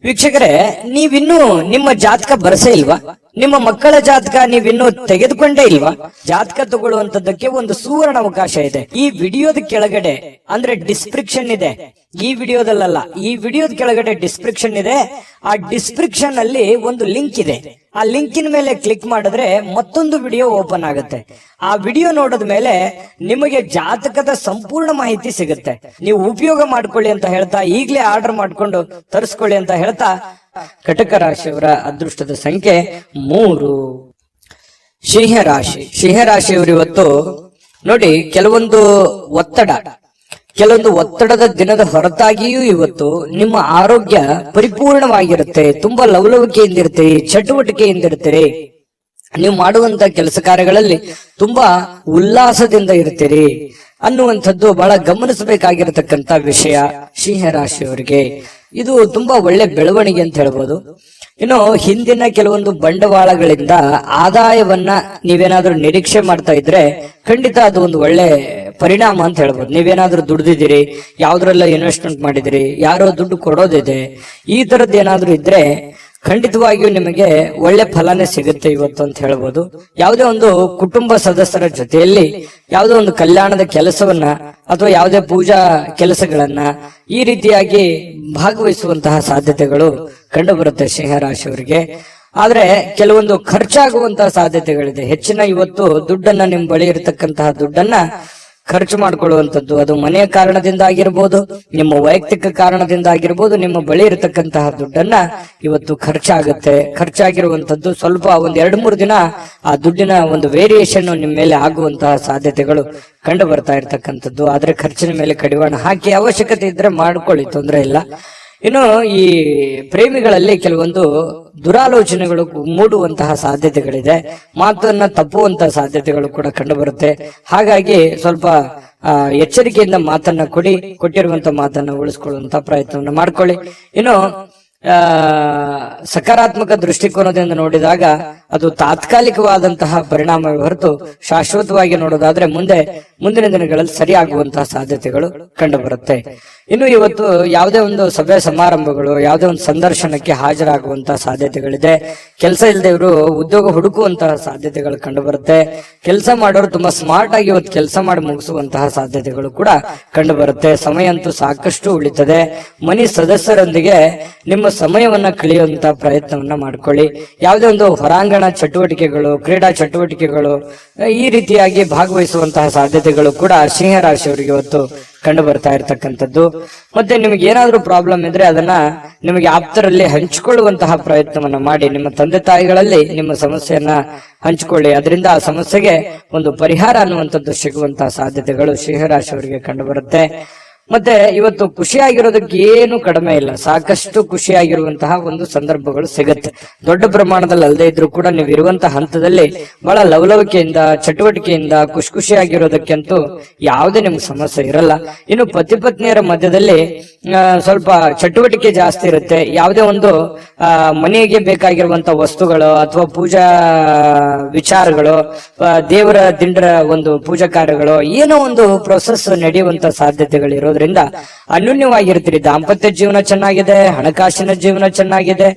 ವೀಕ್ಷಕರೇ, ನೀವಿನ್ನೂ ನಿಮ್ಮ ಜಾತಕ ಬರಸೇ ಇಲ್ವಾ? ನಿಮ್ಮ ಮಕ್ಕಳ ಜಾತಕ ನೀವಿನ್ನೂ ತೆಗೆದುಕೊಂಡೇ ಇಲ್ವಾ? ಜಾತಕ ತಗೊಳ್ಳುವಂತದ್ದಕ್ಕೆ ಒಂದು ಸುವರ್ಣ ಅವಕಾಶ ಇದೆ. ಈ ವಿಡಿಯೋದ ಕೆಳಗಡೆ ಅಂದ್ರೆ ಡಿಸ್ಕ್ರಿಪ್ಷನ್ ಇದೆ, ಈ ವಿಡಿಯೋದಲ್ಲ, ಈ ವಿಡಿಯೋದ ಕೆಳಗಡೆ ಡಿಸ್ಕ್ರಿಪ್ಷನ್ ಇದೆ. ಆ ಡಿಸ್ಕ್ರಿಪ್ಷನ್ ಅಲ್ಲಿ ಒಂದು ಲಿಂಕ್ ಇದೆ. ಆ ಲಿಂಕಿನ ಮೇಲೆ ಕ್ಲಿಕ್ ಮಾಡಿದ್ರೆ ಮತ್ತೊಂದು ವಿಡಿಯೋ ಓಪನ್ ಆಗುತ್ತೆ. ಆ ವಿಡಿಯೋ ನೋಡಿದ ಮೇಲೆ ನಿಮಗೆ ಜಾತಕದ ಸಂಪೂರ್ಣ ಮಾಹಿತಿ ಸಿಗುತ್ತೆ. ನೀವು ಉಪಯೋಗ ಮಾಡ್ಕೊಳ್ಳಿ ಅಂತ ಹೇಳ್ತಾ, ಈಗಲೇ ಆರ್ಡರ್ ಮಾಡ್ಕೊಂಡು ತರಿಸ್ಕೊಳ್ಳಿ ಅಂತ ಹೇಳ್ತಾ, ಕಟಕ ರಾಶಿಯವರ ಅದೃಷ್ಟದ ಸಂಖ್ಯೆ 3. ಸಿಂಹರಾಶಿಯವರು ಇವತ್ತು ನೋಡಿ, ಕೆಲವೊಂದು ಒತ್ತಡದ ದಿನದ ಹೊರತಾಗಿಯೂ ಇವತ್ತು ನಿಮ್ಮ ಆರೋಗ್ಯ ಪರಿಪೂರ್ಣವಾಗಿರುತ್ತೆ. ತುಂಬಾ ಲವಲವಿಕೆಯಿಂದಿರ್ತೀರಿ, ಚಟುವಟಿಕೆಯಿಂದಿರ್ತೀರಿ. ನೀವು ಮಾಡುವಂತ ಕೆಲಸ ಕಾರ್ಯಗಳಲ್ಲಿ ತುಂಬಾ ಉಲ್ಲಾಸದಿಂದ ಇರ್ತೀರಿ ಅನ್ನುವಂಥದ್ದು ಬಹಳ ಗಮನಿಸಬೇಕಾಗಿರತಕ್ಕಂತ ವಿಷಯ ಸಿಂಹರಾಶಿಯವರಿಗೆ. ಇದು ತುಂಬಾ ಒಳ್ಳೆ ಬೆಳವಣಿಗೆ ಅಂತ ಹೇಳ್ಬೋದು. ಇನ್ನು ಹಿಂದಿನ ಕೆಲವೊಂದು ಬಂಡವಾಳಗಳಿಂದ ಆದಾಯವನ್ನ ನೀವೇನಾದ್ರೂ ನಿರೀಕ್ಷೆ ಮಾಡ್ತಾ ಇದ್ರೆ ಖಂಡಿತ ಅದು ಒಂದು ಒಳ್ಳೆ ಪರಿಣಾಮ ಅಂತ ಹೇಳ್ಬೋದು. ನೀವೇನಾದ್ರೂ ದುಡ್ದಿದ್ದೀರಿ, ಯಾವ್ದ್ರೆಲ್ಲ ಇನ್ವೆಸ್ಟ್ಮೆಂಟ್ ಮಾಡಿದಿರಿ, ಯಾರೋ ದುಡ್ಡು ಕೊಡೋದಿದೆ, ಈ ತರದ್ದು ಏನಾದ್ರೂ ಇದ್ರೆ ಖಂಡಿತವಾಗಿಯೂ ನಿಮಗೆ ಒಳ್ಳೆ ಫಲನೇ ಸಿಗುತ್ತೆ ಇವತ್ತು ಅಂತ ಹೇಳ್ಬೋದು. ಯಾವುದೇ ಒಂದು ಕುಟುಂಬ ಸದಸ್ಯರ ಜೊತೆಯಲ್ಲಿ ಯಾವುದೋ ಒಂದು ಕಲ್ಯಾಣದ ಕೆಲಸವನ್ನ ಅಥವಾ ಯಾವುದೇ ಪೂಜಾ ಕೆಲಸಗಳನ್ನ ಈ ರೀತಿಯಾಗಿ ಭಾಗವಹಿಸುವಂತಹ ಸಾಧ್ಯತೆಗಳು ಕಂಡು ಬರುತ್ತೆ ಸಿಂಹರಾಶಿಯವರಿಗೆ. ಆದ್ರೆ ಕೆಲವೊಂದು ಖರ್ಚಾಗುವಂತಹ ಸಾಧ್ಯತೆಗಳಿದೆ. ಹೆಚ್ಚಿನ ಇವತ್ತು ದುಡ್ಡನ್ನ ನಿಮ್ ಬಳಿ ಇರತಕ್ಕಂತಹ ದುಡ್ಡನ್ನ ಖರ್ಚು ಮಾಡ್ಕೊಳ್ಳುವಂಥದ್ದು, ಅದು ಮನೆಯ ಕಾರಣದಿಂದ ಆಗಿರ್ಬೋದು, ನಿಮ್ಮ ವೈಯಕ್ತಿಕ ಕಾರಣದಿಂದ ಆಗಿರ್ಬೋದು, ನಿಮ್ಮ ಬಳಿ ಇರತಕ್ಕಂತಹ ದುಡ್ಡನ್ನ ಇವತ್ತು ಖರ್ಚಾಗಿರುವಂತದ್ದು ಸ್ವಲ್ಪ ಒಂದ್ 2-3 ದಿನ ಆ ದುಡ್ಡಿನ ಒಂದು ವೇರಿಯೇಷನ್ ನಿಮ್ಮ ಮೇಲೆ ಆಗುವಂತಹ ಸಾಧ್ಯತೆಗಳು ಕಂಡು ಬರ್ತಾ ಇರ್ತಕ್ಕಂಥದ್ದು. ಆದ್ರೆ ಖರ್ಚಿನ ಮೇಲೆ ಕಡಿವಾಣ ಹಾಕಿ ಅವಶ್ಯಕತೆ ಇದ್ರೆ ಮಾಡ್ಕೊಳ್ಳಿ, ತೊಂದರೆ ಇಲ್ಲ. ಇನ್ನು ಈ ಪ್ರೇಮಿಗಳಲ್ಲಿ ಕೆಲವೊಂದು ದುರಾಲೋಚನೆಗಳು ಮೂಡುವಂತಹ ಸಾಧ್ಯತೆಗಳಿದೆ, ಮಾತನ್ನ ತಪ್ಪುವಂತಹ ಸಾಧ್ಯತೆಗಳು ಕೂಡ ಕಂಡು ಬರುತ್ತೆ. ಹಾಗಾಗಿ ಸ್ವಲ್ಪ ಎಚ್ಚರಿಕೆಯಿಂದ ಮಾತನ್ನ ಕೊಟ್ಟಿರುವಂತಹ ಮಾತನ್ನ ಉಳಿಸ್ಕೊಳ್ಳುವಂತ ಪ್ರಯತ್ನವನ್ನ ಮಾಡ್ಕೊಳ್ಳಿ. ಇನ್ನು ಸಕಾರಾತ್ಮಕ ದೃಷ್ಟಿಕೋನದಿಂದ ನೋಡಿದಾಗ ಅದು ತಾತ್ಕಾಲಿಕವಾದಂತಹ ಪರಿಣಾಮವೇ ಹೊರತು ಶಾಶ್ವತವಾಗಿ ನೋಡೋದಾದ್ರೆ ಮುಂದಿನ ದಿನಗಳಲ್ಲಿ ಸರಿಯಾಗುವಂತಹ ಸಾಧ್ಯತೆಗಳು ಕಂಡು ಬರುತ್ತೆ. ಇನ್ನು ಇವತ್ತು ಯಾವುದೇ ಒಂದು ಸಭೆ ಸಮಾರಂಭಗಳು, ಯಾವುದೇ ಒಂದು ಸಂದರ್ಶನಕ್ಕೆ ಹಾಜರಾಗುವಂತಹ ಸಾಧ್ಯತೆಗಳಿದೆ. ಕೆಲಸ ಇಲ್ಲದವರು ಉದ್ಯೋಗ ಹುಡುಕುವಂತಹ ಸಾಧ್ಯತೆಗಳು ಕಂಡು ಬರುತ್ತೆ. ಕೆಲಸ ಮಾಡೋರು ತುಂಬಾ ಸ್ಮಾರ್ಟ್ ಆಗಿ ಇವತ್ತು ಕೆಲಸ ಮಾಡಿ ಮುಗಿಸುವಂತಹ ಸಾಧ್ಯತೆಗಳು ಕೂಡ ಕಂಡು ಬರುತ್ತೆ. ಸಮಯ ಅಂತೂ ಸಾಕಷ್ಟು ಉಳಿತದೆ. ಮನೆ ಸದಸ್ಯರೊಂದಿಗೆ ನಿಮ್ಮ ಸಮಯವನ್ನ ಕಳೆಯುವಂತಹ ಪ್ರಯತ್ನವನ್ನ ಮಾಡ್ಕೊಳ್ಳಿ. ಯಾವುದೇ ಒಂದು ಹೊರಾಂಗಣ ಚಟುವಟಿಕೆಗಳು, ಕ್ರೀಡಾ ಚಟುವಟಿಕೆಗಳು ಈ ರೀತಿಯಾಗಿ ಭಾಗವಹಿಸುವಂತಹ ಸಾಧ್ಯತೆಗಳು ಕೂಡ ಸಿಂಹರಾಶಿಯವರಿಗೆ ಇವತ್ತು ಕಂಡು ಬರ್ತಾ ಇರ್ತಕ್ಕಂಥದ್ದು. ಮತ್ತೆ ನಿಮಗೆ ಏನಾದ್ರೂ ಪ್ರಾಬ್ಲಮ್ ಇದ್ರೆ ಅದನ್ನ ನಿಮಗೆ ಆಪ್ತರಲ್ಲಿ ಹಂಚಿಕೊಳ್ಳುವಂತಹ ಪ್ರಯತ್ನವನ್ನ ಮಾಡಿ. ನಿಮ್ಮ ತಂದೆ ತಾಯಿಗಳಲ್ಲಿ ನಿಮ್ಮ ಸಮಸ್ಯೆಯನ್ನ ಹಂಚಿಕೊಳ್ಳಿ, ಅದರಿಂದ ಆ ಸಮಸ್ಯೆಗೆ ಒಂದು ಪರಿಹಾರ ಅನ್ನುವಂಥದ್ದು ಸಿಗುವಂತಹ ಸಾಧ್ಯತೆಗಳು ಸಿಂಹರಾಶಿಯವರಿಗೆ ಕಂಡು ಬರುತ್ತೆ. ಮತ್ತೆ ಇವತ್ತು ಖುಷಿಯಾಗಿರೋದಕ್ಕೆ ಏನು ಕಡಿಮೆ ಇಲ್ಲ, ಸಾಕಷ್ಟು ಖುಷಿಯಾಗಿರುವಂತಹ ಒಂದು ಸಂದರ್ಭಗಳು ಸಿಗುತ್ತೆ. ದೊಡ್ಡ ಪ್ರಮಾಣದಲ್ಲಿ ಅಲ್ಲದೆ ಇದ್ರೂ ಕೂಡ ನೀವು ಇರುವಂತಹ ಹಂತದಲ್ಲಿ ಬಹಳ ಲವಲವಿಕೆಯಿಂದ, ಚಟುವಟಿಕೆಯಿಂದ ಖುಷಿಯಾಗಿರೋದಕ್ಕಂತೂ ಯಾವುದೇ ನಿಮ್ಗೆ ಸಮಸ್ಯೆ ಇರಲ್ಲ. ಇನ್ನು ಪತಿ ಪತ್ನಿಯರ ಮಧ್ಯದಲ್ಲಿ ಸ್ವಲ್ಪ ಚಟುವಟಿಕೆ ಜಾಸ್ತಿ ಇರುತ್ತೆ. ಯಾವುದೇ ಒಂದು ಮನೆಗೆ ಬೇಕಾಗಿರುವಂತಹ ವಸ್ತುಗಳು ಅಥವಾ ಪೂಜಾ ವಿಚಾರಗಳು, ದೇವರ ದಿಂಡರ ಒಂದು ಪೂಜಾ ಕಾರ್ಯಗಳು, ಏನೋ ಒಂದು ಪ್ರೊಸೆಸ್ ನಡೆಯುವಂತ ಸಾಧ್ಯತೆಗಳು ಇರೋದ್ರಿಂದ ಅನ್ಯೋನ್ಯವಾಗಿರ್ತೀರಿ. ದಾಂಪತ್ಯ ಜೀವನ ಚೆನ್ನಾಗಿದೆ, ಹಣಕಾಸಿನ ಜೀವನ ಚೆನ್ನಾಗಿದೆ.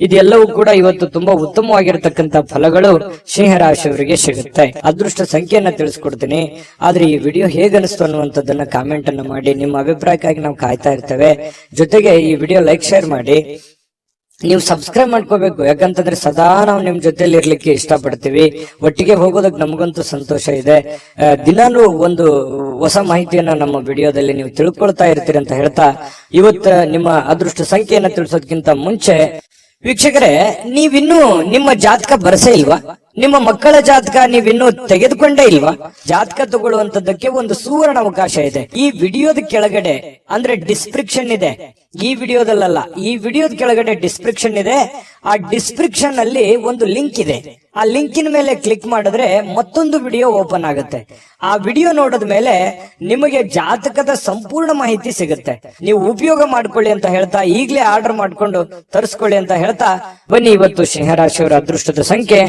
ಇದೆಲ್ಲವೂ ಕೂಡ ಇವತ್ತು ತುಂಬಾ ಉತ್ತಮವಾಗಿರತಕ್ಕಂತ ಫಲಗಳು ಸಿಂಹರಾಶಿಯವರಿಗೆ ಸಿಗುತ್ತೆ. ಅದೃಷ್ಟ ಸಂಖ್ಯೆಯನ್ನ ತಿಳಿಸ್ಕೊಡ್ತೀನಿ. ಆದ್ರೆ ಈ ವಿಡಿಯೋ ಹೇಗನಿಸ್ತು ಅನ್ನುವಂಥದ್ದನ್ನ ಕಾಮೆಂಟ್ ಅನ್ನ ಮಾಡಿ. ನಿಮ್ಮ ಅಭಿಪ್ರಾಯಕ್ಕಾಗಿ ನಾವು ಕಾಯ್ತಾ ಇರ್ತೇವೆ. ಜೊತೆಗೆ ಈ ವಿಡಿಯೋ ಲೈಕ್, ಶೇರ್ ಮಾಡಿ. ನೀವು ಸಬ್ಸ್ಕ್ರೈಬ್ ಮಾಡ್ಕೋಬೇಕು, ಯಾಕಂತಂದ್ರೆ ಸದಾ ನಾವು ನಿಮ್ ಜೊತೆಲಿ ಇರ್ಲಿಕ್ಕೆ ಇಷ್ಟಪಡ್ತೀವಿ. ಒಟ್ಟಿಗೆ ಹೋಗೋದಕ್ಕೆ ನಮಗಂತೂ ಸಂತೋಷ ಇದೆ. ದಿನಾನು ಒಂದು ಹೊಸ ಮಾಹಿತಿಯನ್ನ ನಮ್ಮ ವಿಡಿಯೋದಲ್ಲಿ ನೀವು ತಿಳ್ಕೊಳ್ತಾ ಇರ್ತೀರಿ ಅಂತ ಹೇಳ್ತಾ, ಇವತ್ತು ನಿಮ್ಮ ಅದೃಷ್ಟ ಸಂಖ್ಯೆಯನ್ನ ತಿಳಿಸೋದಕ್ಕಿಂತ ಮುಂಚೆ ವೀಕ್ಷಕರೇ, ನೀವಿನ್ನೂ ನಿಮ್ಮ ಜಾತಕ ಬರಸೇ ಇಲ್ವಾ? ನಿಮ್ಮ ಮಕ್ಕಳ ಜಾತಕ ನೀವಿನ್ನೂ ತೆಗೆದುಕೊಂಡೇ ಇಲ್ವಾ? ಜಾತಕ ತಗೊಳ್ಳುವಂತದ್ದಕ್ಕೆ ಒಂದು ಸುವರ್ಣ ಅವಕಾಶ ಇದೆ. ಈ ವಿಡಿಯೋದ ಕೆಳಗಡೆ ಅಂದ್ರೆ ಡಿಸ್ಕ್ರಿಪ್ಷನ್ ಇದೆ, ಈ ವಿಡಿಯೋದಲ್ಲ, ಈ ವಿಡಿಯೋದ ಕೆಳಗಡೆ ಡಿಸ್ಕ್ರಿಪ್ಷನ್ ಇದೆ. ಆ ಡಿಸ್ಕ್ರಿಪ್ಷನ್ ಅಲ್ಲಿ ಒಂದು ಲಿಂಕ್ ಇದೆ. ಆ ಲಿಂಕಿನ ಮೇಲೆ ಕ್ಲಿಕ್ ಮಾಡಿದ್ರೆ ಮತ್ತೊಂದು ವಿಡಿಯೋ ಓಪನ್ ಆಗುತ್ತೆ. ಆ ವಿಡಿಯೋ ನೋಡಿದ ಮೇಲೆ ನಿಮಗೆ ಜಾತಕದ ಸಂಪೂರ್ಣ ಮಾಹಿತಿ ಸಿಗುತ್ತೆ. ನೀವು ಉಪಯೋಗ ಮಾಡ್ಕೊಳ್ಳಿ ಅಂತ ಹೇಳ್ತಾ, ಈಗಲೇ ಆರ್ಡರ್ ಮಾಡ್ಕೊಂಡು ತರಿಸ್ಕೊಳ್ಳಿ ಅಂತ ಹೇಳ್ತಾ, ಬನ್ನಿ ಇವತ್ತು ಸಿಂಹರಾಶಿಯವರ ಅದೃಷ್ಟದ ಸಂಖ್ಯೆ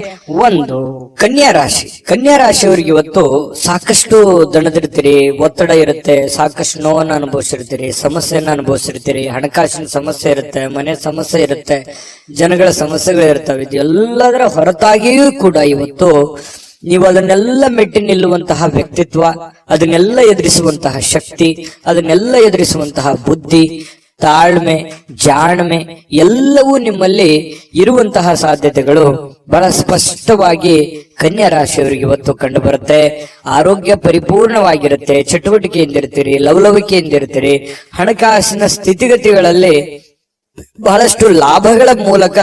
1. ಕನ್ಯಾ ರಾಶಿ. ಕನ್ಯಾ ರಾಶಿಯವರಿಗೆ ಇವತ್ತು ಸಾಕಷ್ಟು ದಣದಿರ್ತೀರಿ, ಒತ್ತಡ ಇರುತ್ತೆ, ಸಾಕಷ್ಟು ನೋವನ್ನು ಅನುಭವಿಸಿರ್ತೀರಿ, ಸಮಸ್ಯೆಯನ್ನ ಅನುಭವಿಸಿರ್ತೀರಿ, ಹಣಕಾಸಿನ ಸಮಸ್ಯೆ ಇರುತ್ತೆ, ಮನೆ ಸಮಸ್ಯೆ ಇರುತ್ತೆ, ಜನಗಳ ಸಮಸ್ಯೆಗಳು ಇರ್ತವೆ. ಎಲ್ಲದರ ಹೊರತಾಗಿಯೂ ಕೂಡ ಇವತ್ತು ನೀವು ಅದನ್ನೆಲ್ಲ ಮೆಟ್ಟಿ ನಿಲ್ಲುವಂತಹ ವ್ಯಕ್ತಿತ್ವ, ಅದನ್ನೆಲ್ಲ ಎದುರಿಸುವಂತಹ ಶಕ್ತಿ, ಅದನ್ನೆಲ್ಲ ಎದುರಿಸುವಂತಹ ಬುದ್ಧಿ, ತಾಳ್ಮೆ, ಜಾಣ್ಮೆ ಎಲ್ಲವೂ ನಿಮ್ಮಲ್ಲಿ ಇರುವಂತಹ ಸಾಧ್ಯತೆಗಳು ಬಹಳ ಸ್ಪಷ್ಟವಾಗಿ ಕನ್ಯಾ ರಾಶಿಯವರಿಗೆ ಇವತ್ತು ಕಂಡು ಬರುತ್ತೆ. ಆರೋಗ್ಯ ಪರಿಪೂರ್ಣವಾಗಿರುತ್ತೆ, ಚಟುವಟಿಕೆಯಿಂದಿರ್ತೀರಿ, ಲವಲವಿಕೆಯಿಂದಿರ್ತೀರಿ, ಹಣಕಾಸಿನ ಸ್ಥಿತಿಗತಿಗಳಲ್ಲಿ ಬಹಳಷ್ಟು ಲಾಭಗಳ ಮೂಲಕ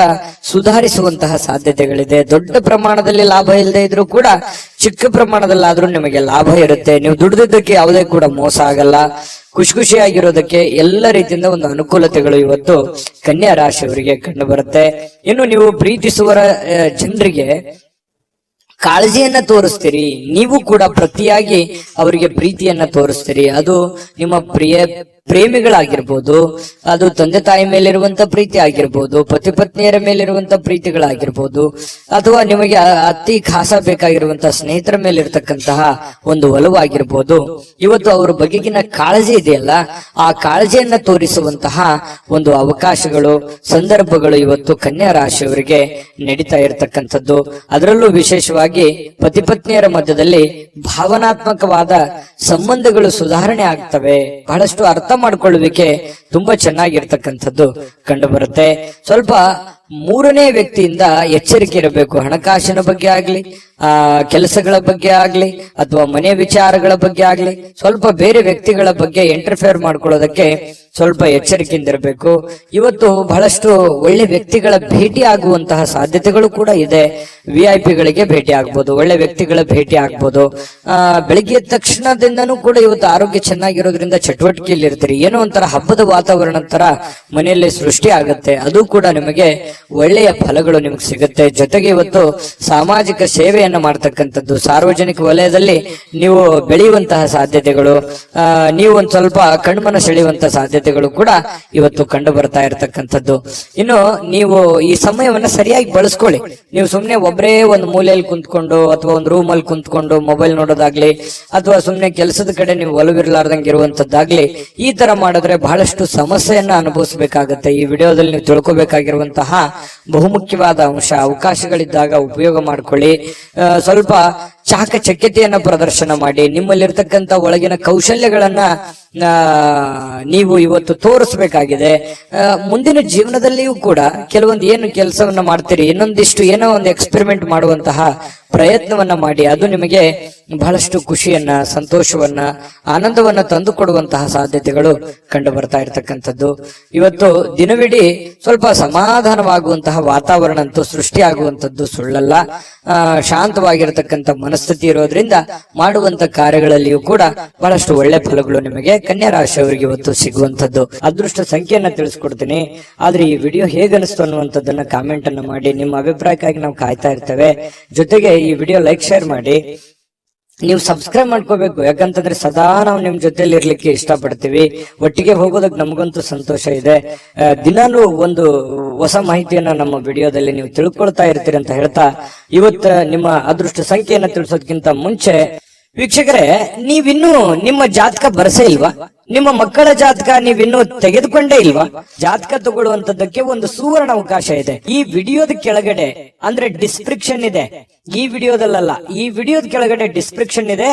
ಸುಧಾರಿಸುವಂತಹ ಸಾಧ್ಯತೆಗಳಿದೆ. ದೊಡ್ಡ ಪ್ರಮಾಣದಲ್ಲಿ ಲಾಭ ಇಲ್ಲದೆ ಇದ್ರೂ ಕೂಡ ಚಿಕ್ಕ ಪ್ರಮಾಣದಲ್ಲಾದ್ರೂ ನಿಮಗೆ ಲಾಭ ಇರುತ್ತೆ. ನೀವು ದುಡಿದಕ್ಕೆ ಯಾವುದೇ ಕೂಡ ಮೋಸ ಆಗಲ್ಲ. ಖುಷಿಯಾಗಿರೋದಕ್ಕೆ ಎಲ್ಲ ರೀತಿಯಿಂದ ಒಂದು ಅನುಕೂಲತೆಗಳು ಇವತ್ತು ಕನ್ಯಾ ರಾಶಿಯವರಿಗೆ ಕಂಡು ಬರುತ್ತೆ. ಇನ್ನು ನೀವು ಪ್ರೀತಿಸುವ ಜನರಿಗೆ ಕಾಳಜಿಯನ್ನ ತೋರಿಸ್ತೀರಿ, ನೀವು ಕೂಡ ಪ್ರತಿಯಾಗಿ ಅವರಿಗೆ ಪ್ರೀತಿಯನ್ನ ತೋರಿಸ್ತೀರಿ. ಅದು ನಿಮ್ಮ ಪ್ರೇಮಿಗಳಾಗಿರ್ಬೋದು, ಅದು ತಂದೆ ತಾಯಿ ಮೇಲಿರುವಂತ ಪ್ರೀತಿ ಆಗಿರ್ಬೋದು, ಪತಿ ಪತ್ನಿಯರ ಮೇಲಿರುವಂತ ಪ್ರೀತಿಗಳಾಗಿರ್ಬೋದು, ಅಥವಾ ನಿಮಗೆ ಅತಿ ಖಾಸ ಬೇಕಾಗಿರುವಂತ ಸ್ನೇಹಿತರ ಮೇಲಿರ್ತಕ್ಕಂತಹ ಒಂದು ಒಲವಾಗಿರ್ಬೋದು. ಇವತ್ತು ಅವರ ಬಗೆಗಿನ ಕಾಳಜಿ ಇದೆಯಲ್ಲ, ಆ ಕಾಳಜಿಯನ್ನ ತೋರಿಸುವಂತಹ ಒಂದು ಅವಕಾಶಗಳು, ಸಂದರ್ಭಗಳು ಇವತ್ತು ಕನ್ಯಾ ರಾಶಿಯವರಿಗೆ ನಡೀತಾ ಇರತಕ್ಕಂಥದ್ದು. ಅದರಲ್ಲೂ ವಿಶೇಷವಾಗಿ ಪತಿ ಪತ್ನಿಯರ ಮಧ್ಯದಲ್ಲಿ ಭಾವನಾತ್ಮಕವಾದ ಸಂಬಂಧಗಳು ಸುಧಾರಣೆ ಆಗ್ತವೆ. ಬಹಳಷ್ಟು ಅರ್ಥ ಮಾಡ್ಕೊಳ್ಳುವಿಕೆ ತುಂಬಾ ಚೆನ್ನಾಗಿರ್ತಕ್ಕಂಥದ್ದು ಕಂಡು ಬರುತ್ತೆ. ಸ್ವಲ್ಪ ಮೂರನೇ ವ್ಯಕ್ತಿಯಿಂದ ಎಚ್ಚರಿಕೆ ಇರಬೇಕು. ಹಣಕಾಸಿನ ಬಗ್ಗೆ ಆಗ್ಲಿ, ಕೆಲಸಗಳ ಬಗ್ಗೆ ಆಗ್ಲಿ, ಅಥವಾ ಮನೆ ವಿಚಾರಗಳ ಬಗ್ಗೆ ಆಗ್ಲಿ, ಸ್ವಲ್ಪ ಬೇರೆ ವ್ಯಕ್ತಿಗಳ ಬಗ್ಗೆ ಇಂಟರ್ಫಿಯರ್ ಮಾಡ್ಕೊಳ್ಳೋದಕ್ಕೆ ಸ್ವಲ್ಪ ಎಚ್ಚರಿಕೆಯಿಂದ ಇರಬೇಕು. ಇವತ್ತು ಬಹಳಷ್ಟು ಒಳ್ಳೆ ವ್ಯಕ್ತಿಗಳ ಭೇಟಿ ಆಗುವಂತಹ ಸಾಧ್ಯತೆಗಳು ಕೂಡ ಇದೆ. VIP ಗಳಿಗೆ ಭೇಟಿ ಆಗ್ಬೋದು, ಒಳ್ಳೆ ವ್ಯಕ್ತಿಗಳ ಭೇಟಿ ಆಗ್ಬೋದು. ಬೆಳಿಗ್ಗೆ ಎದ್ದ ತಕ್ಷಣದಿಂದನೂ ಕೂಡ ಇವತ್ತು ಆರೋಗ್ಯ ಚೆನ್ನಾಗಿರೋದ್ರಿಂದ ಚಟುವಟಿಕೆಯಲ್ಲಿ ಇರ್ತೀರಿ. ಏನೋ ಒಂಥರ ಹಬ್ಬದ ವಾತಾವರಣ ತರ ಮನೆಯಲ್ಲಿ ಸೃಷ್ಟಿ ಆಗುತ್ತೆ. ಅದು ಕೂಡ ನಿಮಗೆ ಒಳ್ಳೆಯ ಫಲಗಳು ನಿಮಗೆ ಸಿಗುತ್ತೆ. ಜೊತೆಗೆ ಇವತ್ತು ಸಾಮಾಜಿಕ ಸೇವೆಯನ್ನ ಮಾಡ್ತಕ್ಕಂಥದ್ದು, ಸಾರ್ವಜನಿಕ ವಲಯದಲ್ಲಿ ನೀವು ಬೆಳೆಯುವಂತಹ ಸಾಧ್ಯತೆಗಳು, ನೀವು ಒಂದ್ ಸ್ವಲ್ಪ ಕಣ್ಮನ ಸೆಳೆಯುವಂತಹ ಸಾಧ್ಯತೆಗಳು ಕೂಡ ಇವತ್ತು ಕಂಡು ಬರ್ತಾ ಇರತಕ್ಕಂಥದ್ದು. ಇನ್ನು ನೀವು ಈ ಸಮಯವನ್ನ ಸರಿಯಾಗಿ ಬಳಸ್ಕೊಳ್ಳಿ. ನೀವು ಸುಮ್ನೆ ಒಬ್ಬರೇ ಒಂದು ಮೂಲೆಯಲ್ಲಿ ಕುಂತ್ಕೊಂಡು ಅಥವಾ ಒಂದು ರೂಮ್ ಅಲ್ಲಿ ಕುಂತ್ಕೊಂಡು ಮೊಬೈಲ್ ನೋಡೋದಾಗ್ಲಿ, ಅಥವಾ ಸುಮ್ನೆ ಕೆಲಸದ ಕಡೆ ನೀವು ಒಲವಿರ್ಲಾರ್ದಂಗೆ ಇರುವಂತದ್ದಾಗ್ಲಿ, ಈ ತರ ಮಾಡಿದ್ರೆ ಬಹಳಷ್ಟು ಸಮಸ್ಯೆಯನ್ನ ಅನುಭವಿಸಬೇಕಾಗತ್ತೆ. ಈ ವಿಡಿಯೋದಲ್ಲಿ ನೀವು ತಿಳ್ಕೊಬೇಕಾಗಿರುವಂತಹ ಬಹುಮುಖ್ಯವಾದ ಅಂಶ, ಅವಕಾಶಗಳಿದ್ದಾಗ ಉಪಯೋಗ ಮಾಡ್ಕೊಳ್ಳಿ. ಸ್ವಲ್ಪ ಚಾಕಚಕ್ಯತೆಯನ್ನ ಪ್ರದರ್ಶನ ಮಾಡಿ, ನಿಮ್ಮಲ್ಲಿರ್ತಕ್ಕಂಥ ಒಳಗಿನ ಕೌಶಲ್ಯಗಳನ್ನ ನೀವು ಇವತ್ತು ತೋರಿಸ್ಬೇಕಾಗಿದೆ. ಮುಂದಿನ ಜೀವನದಲ್ಲಿಯೂ ಕೂಡ ಕೆಲವೊಂದು ಏನು ಕೆಲಸವನ್ನ ಮಾಡ್ತೀರಿ, ಇನ್ನೊಂದಿಷ್ಟು ಏನೋ ಒಂದು ಎಕ್ಸ್ಪೆರಿಮೆಂಟ್ ಮಾಡುವಂತಹ ಪ್ರಯತ್ನವನ್ನ ಮಾಡಿ. ಅದು ನಿಮಗೆ ಬಹಳಷ್ಟು ಖುಷಿಯನ್ನ, ಸಂತೋಷವನ್ನ, ಆನಂದವನ್ನ ತಂದು ಕೊಡುವಂತಹ ಸಾಧ್ಯತೆಗಳು ಕಂಡು ಬರ್ತಾ ಇರತಕ್ಕಂಥದ್ದು. ಇವತ್ತು ದಿನವಿಡೀ ಸ್ವಲ್ಪ ಸಮಾಧಾನವಾಗುವಂತಹ ವಾತಾವರಣ ಅಂತೂ ಸೃಷ್ಟಿ ಆಗುವಂತದ್ದು ಸುಳ್ಳಲ್ಲ. ಶಾಂತವಾಗಿರತಕ್ಕಂಥ ಮನಸ್ಥಿತಿ ಇರೋದ್ರಿಂದ ಮಾಡುವಂತ ಕಾರ್ಯಗಳಲ್ಲಿಯೂ ಕೂಡ ಬಹಳಷ್ಟು ಒಳ್ಳೆ ಫಲಗಳು ನಿಮಗೆ ಕನ್ಯಾ ರಾಶಿಯವರಿಗೆ ಇವತ್ತು ಸಿಗುವಂತದ್ದು. ಅದೃಷ್ಟ ಸಂಖ್ಯೆಯನ್ನ ತಿಳಿಸ್ಕೊಡ್ತೀನಿ. ಆದ್ರೆ ಈ ವಿಡಿಯೋ ಹೇಗನಿಸ್ತು ಅನ್ನುವಂಥದ್ದನ್ನ ಕಾಮೆಂಟ್ ಅನ್ನ ಮಾಡಿ. ನಿಮ್ಮ ಅಭಿಪ್ರಾಯಕ್ಕಾಗಿ ನಾವು ಕಾಯ್ತಾ ಇರ್ತೇವೆ. ಜೊತೆಗೆ ಈ ವಿಡಿಯೋ ಲೈಕ್, ಶೇರ್ ಮಾಡಿ. ನೀವು ಸಬ್ಸ್ಕ್ರೈಬ್ ಮಾಡ್ಕೋಬೇಕು. ಯಾಕಂತಂದ್ರೆ ಸದಾ ನಾವು ನಿಮ್ ಜೊತೆಲಿ ಇರ್ಲಿಕ್ಕೆ ಇಷ್ಟಪಡ್ತೀವಿ. ಒಟ್ಟಿಗೆ ಹೋಗೋದಕ್ಕೆ ನಮಗಂತೂ ಸಂತೋಷ ಇದೆ. ದಿನಾನು ಒಂದು ಹೊಸ ಮಾಹಿತಿಯನ್ನ ನಮ್ಮ ವಿಡಿಯೋದಲ್ಲಿ ನೀವು ತಿಳ್ಕೊಳ್ತಾ ಇರ್ತೀರಿ ಅಂತ ಹೇಳ್ತಾ, ಇವತ್ತು ನಿಮ್ಮ ಅದೃಷ್ಟ ಸಂಖ್ಯೆಯನ್ನ ತಿಳಿಸೋದಕ್ಕಿಂತ ಮುಂಚೆ ವೀಕ್ಷಕರೇ, ನೀವಿನ್ನೂ ನಿಮ್ಮ ಜಾತಕ ಬರಸೇ ಇಲ್ವಾ? ನಿಮ್ಮ ಮಕ್ಕಳ ಜಾತಕ ನೀವಿನ್ನೂ ತೆಗೆದುಕೊಂಡೇ ಇಲ್ವಾ? ಜಾತಕ ತಗೊಳ್ಳುವಂತದ್ದಕ್ಕೆ ಒಂದು ಸುವರ್ಣ ಅವಕಾಶ ಇದೆ. ಈ ವಿಡಿಯೋದ ಕೆಳಗಡೆ ಅಂದ್ರೆ ಡಿಸ್ಕ್ರಿಪ್ಷನ್ ಇದೆ. ಈ ವಿಡಿಯೋದಲ್ಲ, ಈ ವಿಡಿಯೋದ ಕೆಳಗಡೆ ಡಿಸ್ಕ್ರಿಪ್ಷನ್ ಇದೆ.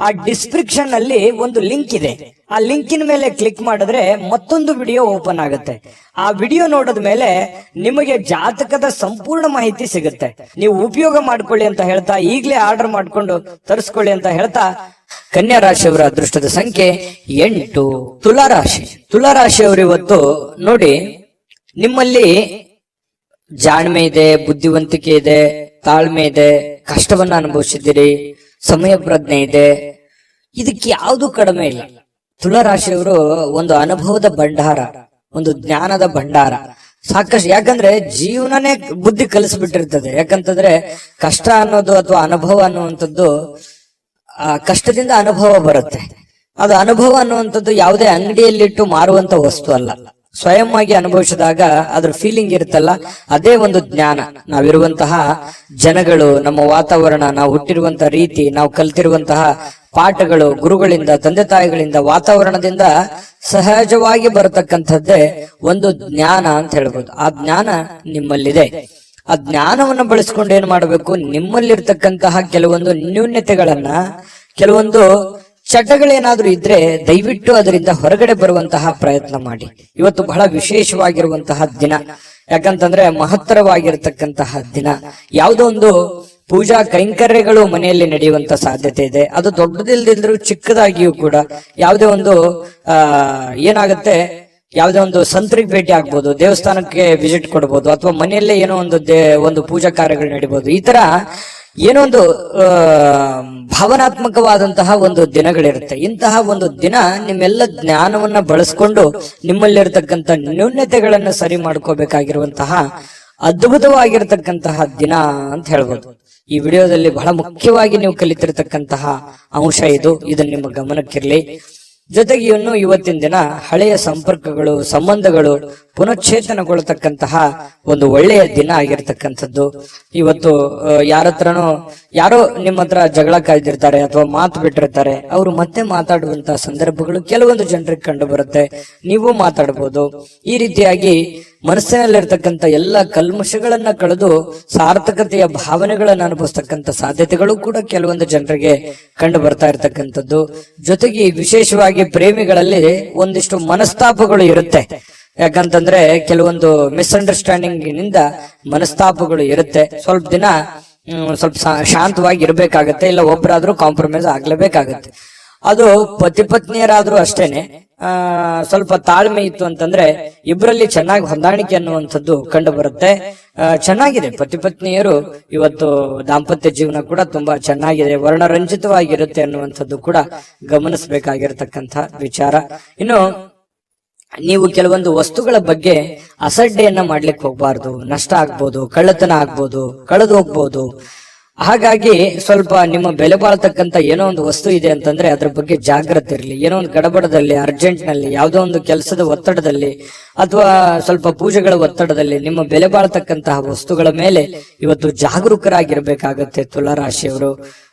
ಆ ಡಿಸ್ಕ್ರಿಪ್ಷನ್ ಅಲ್ಲಿ ಒಂದು ಲಿಂಕ್ ಇದೆ. ಆ ಲಿಂಕಿನ ಮೇಲೆ ಕ್ಲಿಕ್ ಮಾಡಿದ್ರೆ ಮತ್ತೊಂದು ವಿಡಿಯೋ ಓಪನ್ ಆಗುತ್ತೆ. ಆ ವಿಡಿಯೋ ನೋಡಿದ ಮೇಲೆ ನಿಮಗೆ ಜಾತಕದ ಸಂಪೂರ್ಣ ಮಾಹಿತಿ ಸಿಗುತ್ತೆ. ನೀವು ಉಪಯೋಗ ಮಾಡ್ಕೊಳ್ಳಿ ಅಂತ ಹೇಳ್ತಾ, ಈಗಲೇ ಆರ್ಡರ್ ಮಾಡ್ಕೊಂಡು ತರಿಸ್ಕೊಳ್ಳಿ ಅಂತ ಹೇಳ್ತಾ, ಕನ್ಯಾ ರಾಶಿಯವರ ಅದೃಷ್ಟದ ಸಂಖ್ಯೆ 8. ತುಲಾರಾಶಿ. ತುಲಾರಾಶಿಯವರು ಇವತ್ತು ನೋಡಿ, ನಿಮ್ಮಲ್ಲಿ ಜಾಣ್ಮೆ ಇದೆ, ಬುದ್ಧಿವಂತಿಕೆ ಇದೆ, ತಾಳ್ಮೆ ಇದೆ, ಕಷ್ಟವನ್ನ ಅನುಭವಿಸಿದ್ದೀರಿ, ಸಮಯ ಪ್ರಜ್ಞೆ ಇದೆ. ಇದಕ್ಕೆ ಯಾವುದು ಕಡಿಮೆ ಇಲ್ಲ. ತುಲಾರಾಶಿಯವರು ಒಂದು ಅನುಭವದ ಭಂಡಾರ, ಒಂದು ಜ್ಞಾನದ ಭಂಡಾರ. ಸಾಕಷ್ಟು. ಯಾಕಂದ್ರೆ ಜೀವನನೇ ಬುದ್ಧಿ ಕಲಿಸ್ಬಿಟ್ಟಿರ್ತದೆ. ಯಾಕಂತಂದ್ರೆ ಕಷ್ಟ ಅನ್ನೋದು ಅಥವಾ ಅನುಭವ ಅನ್ನುವಂಥದ್ದು, ಆ ಕಷ್ಟದಿಂದ ಅನುಭವ ಬರುತ್ತೆ. ಅದು ಅನುಭವ ಅನ್ನುವಂಥದ್ದು ಯಾವುದೇ ಅಂಗಡಿಯಲ್ಲಿಟ್ಟು ಮಾರುವಂತ ವಸ್ತು ಅಲ್ಲ. ಸ್ವಯಂ ಆಗಿ ಅನುಭವಿಸಿದಾಗ ಅದ್ರ ಫೀಲಿಂಗ್ ಇರುತ್ತಲ್ಲ, ಅದೇ ಒಂದು ಜ್ಞಾನ. ನಾವಿರುವಂತಹ ಜನಗಳು, ನಮ್ಮ ವಾತಾವರಣ, ನಾವು ಹುಟ್ಟಿರುವಂತಹ ರೀತಿ, ನಾವು ಕಲ್ತಿರುವಂತಹ ಪಾಠಗಳು, ಗುರುಗಳಿಂದ, ತಂದೆ ತಾಯಿಗಳಿಂದ, ವಾತಾವರಣದಿಂದ ಸಹಜವಾಗಿ ಬರತಕ್ಕಂಥದ್ದೇ ಒಂದು ಜ್ಞಾನ ಅಂತ ಹೇಳ್ಬೋದು. ಆ ಜ್ಞಾನ ನಿಮ್ಮಲ್ಲಿದೆ. ಆ ಜ್ಞಾನವನ್ನ ಬಳಸ್ಕೊಂಡು ಏನ್ ಮಾಡಬೇಕು, ನಿಮ್ಮಲ್ಲಿರ್ತಕ್ಕಂತಹ ಕೆಲವೊಂದು ನ್ಯೂನ್ಯತೆಗಳನ್ನ, ಕೆಲವೊಂದು ಚಟಗಳೇನಾದ್ರೂ ಇದ್ರೆ ದಯವಿಟ್ಟು ಅದರಿಂದ ಹೊರಗಡೆ ಬರುವಂತಹ ಪ್ರಯತ್ನ ಮಾಡಿ. ಇವತ್ತು ಬಹಳ ವಿಶೇಷವಾಗಿರುವಂತಹ ದಿನ. ಯಾಕಂತಂದ್ರೆ ಮಹತ್ತರವಾಗಿರ್ತಕ್ಕಂತಹ ದಿನ. ಯಾವುದೋ ಒಂದು ಪೂಜಾ ಕೈಂಕರ್ಯಗಳು ಮನೆಯಲ್ಲಿ ನಡೆಯುವಂತ ಸಾಧ್ಯತೆ ಇದೆ. ಅದು ದೊಡ್ಡದಿಲ್ದಿದ್ರು ಚಿಕ್ಕದಾಗಿಯೂ ಕೂಡ ಯಾವುದೇ ಒಂದು ಏನಾಗುತ್ತೆ, ಯಾವುದೇ ಒಂದು ಸಂತರಿಗೆ ಭೇಟಿ ಆಗ್ಬೋದು, ದೇವಸ್ಥಾನಕ್ಕೆ ವಿಸಿಟ್ ಕೊಡ್ಬೋದು, ಅಥವಾ ಮನೆಯಲ್ಲೇ ಏನೋ ಒಂದು ಪೂಜಾ ಕಾರ್ಯಗಳು ನಡೀಬಹುದು. ಈ ತರ ಏನೋ ಒಂದು ಭಾವನಾತ್ಮಕವಾದಂತಹ ಒಂದು ದಿನಗಳಿರುತ್ತೆ. ಇಂತಹ ಒಂದು ದಿನ ನಿಮ್ಮೆಲ್ಲ ಜ್ಞಾನವನ್ನ ಬಳಸ್ಕೊಂಡು ನಿಮ್ಮಲ್ಲಿರ್ತಕ್ಕಂಥ ನ್ಯೂನ್ಯತೆಗಳನ್ನ ಸರಿ ಮಾಡ್ಕೋಬೇಕಾಗಿರುವಂತಹ ಅದ್ಭುತವಾಗಿರ್ತಕ್ಕಂತಹ ದಿನ ಅಂತ ಹೇಳ್ಬೋದು. ಈ ವಿಡಿಯೋದಲ್ಲಿ ಬಹಳ ಮುಖ್ಯವಾಗಿ ನೀವು ಕಲಿತಿರ್ತಕ್ಕಂತಹ ಅಂಶ ಇದು. ಇದನ್ನ ನಿಮ್ಮ ಗಮನಕ್ಕಿರ್ಲಿ. ಜೊತೆಗೆ ಇನ್ನು ಇವತ್ತಿನ ದಿನ ಹಳೆಯ ಸಂಪರ್ಕಗಳು, ಸಂಬಂಧಗಳು ಪುನಶ್ಚೇತನಗೊಳ್ಳತಕ್ಕಂತಹ ಒಂದು ಒಳ್ಳೆಯ ದಿನ ಆಗಿರ್ತಕ್ಕಂಥದ್ದು. ಇವತ್ತು ಯಾರೋ ನಿಮ್ಮ ಹತ್ರ ಜಗಳ ಕಾಯ್ದಿರ್ತಾರೆ ಅಥವಾ ಮಾತು ಬಿಟ್ಟಿರ್ತಾರೆ, ಅವರು ಮತ್ತೆ ಮಾತಾಡುವಂತಹ ಸಂದರ್ಭಗಳು ಕೆಲವೊಂದು ಜನರಿಗೆ ಕಂಡು ಬರುತ್ತೆ. ನೀವು ಮಾತಾಡಬಹುದು. ಈ ರೀತಿಯಾಗಿ ಮನಸ್ಸಿನಲ್ಲಿರ್ತಕ್ಕಂಥ ಎಲ್ಲ ಕಲ್ಮಶಗಳನ್ನ ಕಳೆದು ಸಾರ್ಥಕತೆಯ ಭಾವನೆಗಳನ್ನ ಅನುಭವಿಸ್ತಕ್ಕಂಥ ಸಾಧ್ಯತೆಗಳು ಕೂಡ ಕೆಲವೊಂದು ಜನರಿಗೆ ಕಂಡು ಬರ್ತಾ ಇರ್ತಕ್ಕಂಥದ್ದು. ಜೊತೆಗೆ ವಿಶೇಷವಾಗಿ ಪ್ರೇಮಿಗಳಲ್ಲಿ ಒಂದಿಷ್ಟು ಮನಸ್ತಾಪಗಳು ಇರುತ್ತೆ. ಯಾಕಂತಂದ್ರೆ ಕೆಲವೊಂದು ಮಿಸ್ಅಂಡರ್ಸ್ಟ್ಯಾಂಡಿಂಗ್ ನಿಂದ ಮನಸ್ತಾಪಗಳು ಇರುತ್ತೆ. ಸ್ವಲ್ಪ ದಿನ ಸ್ವಲ್ಪ ಶಾಂತವಾಗಿ ಇರ್ಬೇಕಾಗತ್ತೆ, ಇಲ್ಲ ಒಬ್ಬರಾದ್ರೂ ಕಾಂಪ್ರಮೈಸ್ ಆಗ್ಲೇಬೇಕಾಗತ್ತೆ. ಅದು ಪತಿ ಪತ್ನಿಯರಾದ್ರೂ ಅಷ್ಟೇನೆ. ಸ್ವಲ್ಪ ತಾಳ್ಮೆ ಇತ್ತು ಅಂತಂದ್ರೆ ಇಬ್ಬರಲ್ಲಿ ಚೆನ್ನಾಗಿ ಹೊಂದಾಣಿಕೆ ಅನ್ನುವಂಥದ್ದು ಕಂಡು ಬರುತ್ತೆ. ಚೆನ್ನಾಗಿದೆ ಪತಿ ಪತ್ನಿಯರು ಇವತ್ತು ದಾಂಪತ್ಯ ಜೀವನ ಕೂಡ ತುಂಬಾ ಚೆನ್ನಾಗಿದೆ, ವರ್ಣರಂಜಿತವಾಗಿರುತ್ತೆ ಅನ್ನುವಂಥದ್ದು ಕೂಡ ಗಮನಿಸಬೇಕಾಗಿರ್ತಕ್ಕಂಥ ವಿಚಾರ. ಇನ್ನು ನೀವು ಕೆಲವೊಂದು ವಸ್ತುಗಳ ಬಗ್ಗೆ ಅಸಡ್ಡೆಯನ್ನ ಮಾಡ್ಲಿಕ್ಕೆ ಹೋಗ್ಬಾರ್ದು. ನಷ್ಟ ಆಗ್ಬೋದು, ಕಳ್ಳತನ ಆಗ್ಬೋದು, ಕಳೆದು ಹೋಗ್ಬೋದು. ಹಾಗಾಗಿ ಸ್ವಲ್ಪ ನಿಮ್ಮ ಬೆಲೆ ಬಾಳ್ತಕ್ಕಂತ ಏನೋ ಒಂದು ವಸ್ತು ಇದೆ ಅಂತಂದ್ರೆ ಅದ್ರ ಬಗ್ಗೆ ಜಾಗ್ರತೆ ಇರಲಿ. ಏನೋ ಒಂದು ಗಡಬಡದಲ್ಲಿ, ಅರ್ಜೆಂಟ್ ನಲ್ಲಿ, ಯಾವುದೋ ಒಂದು ಕೆಲಸದ ಒತ್ತಡದಲ್ಲಿ ಅಥವಾ ಸ್ವಲ್ಪ ಪೂಜೆಗಳ ಒತ್ತಡದಲ್ಲಿ ನಿಮ್ಮ ಬೆಲೆ ಬಾಳ್ತಕ್ಕಂತಹ ವಸ್ತುಗಳ ಮೇಲೆ ಇವತ್ತು ಜಾಗರೂಕರಾಗಿರ್ಬೇಕಾಗತ್ತೆ ತುಲಾರಾಶಿಯವರು.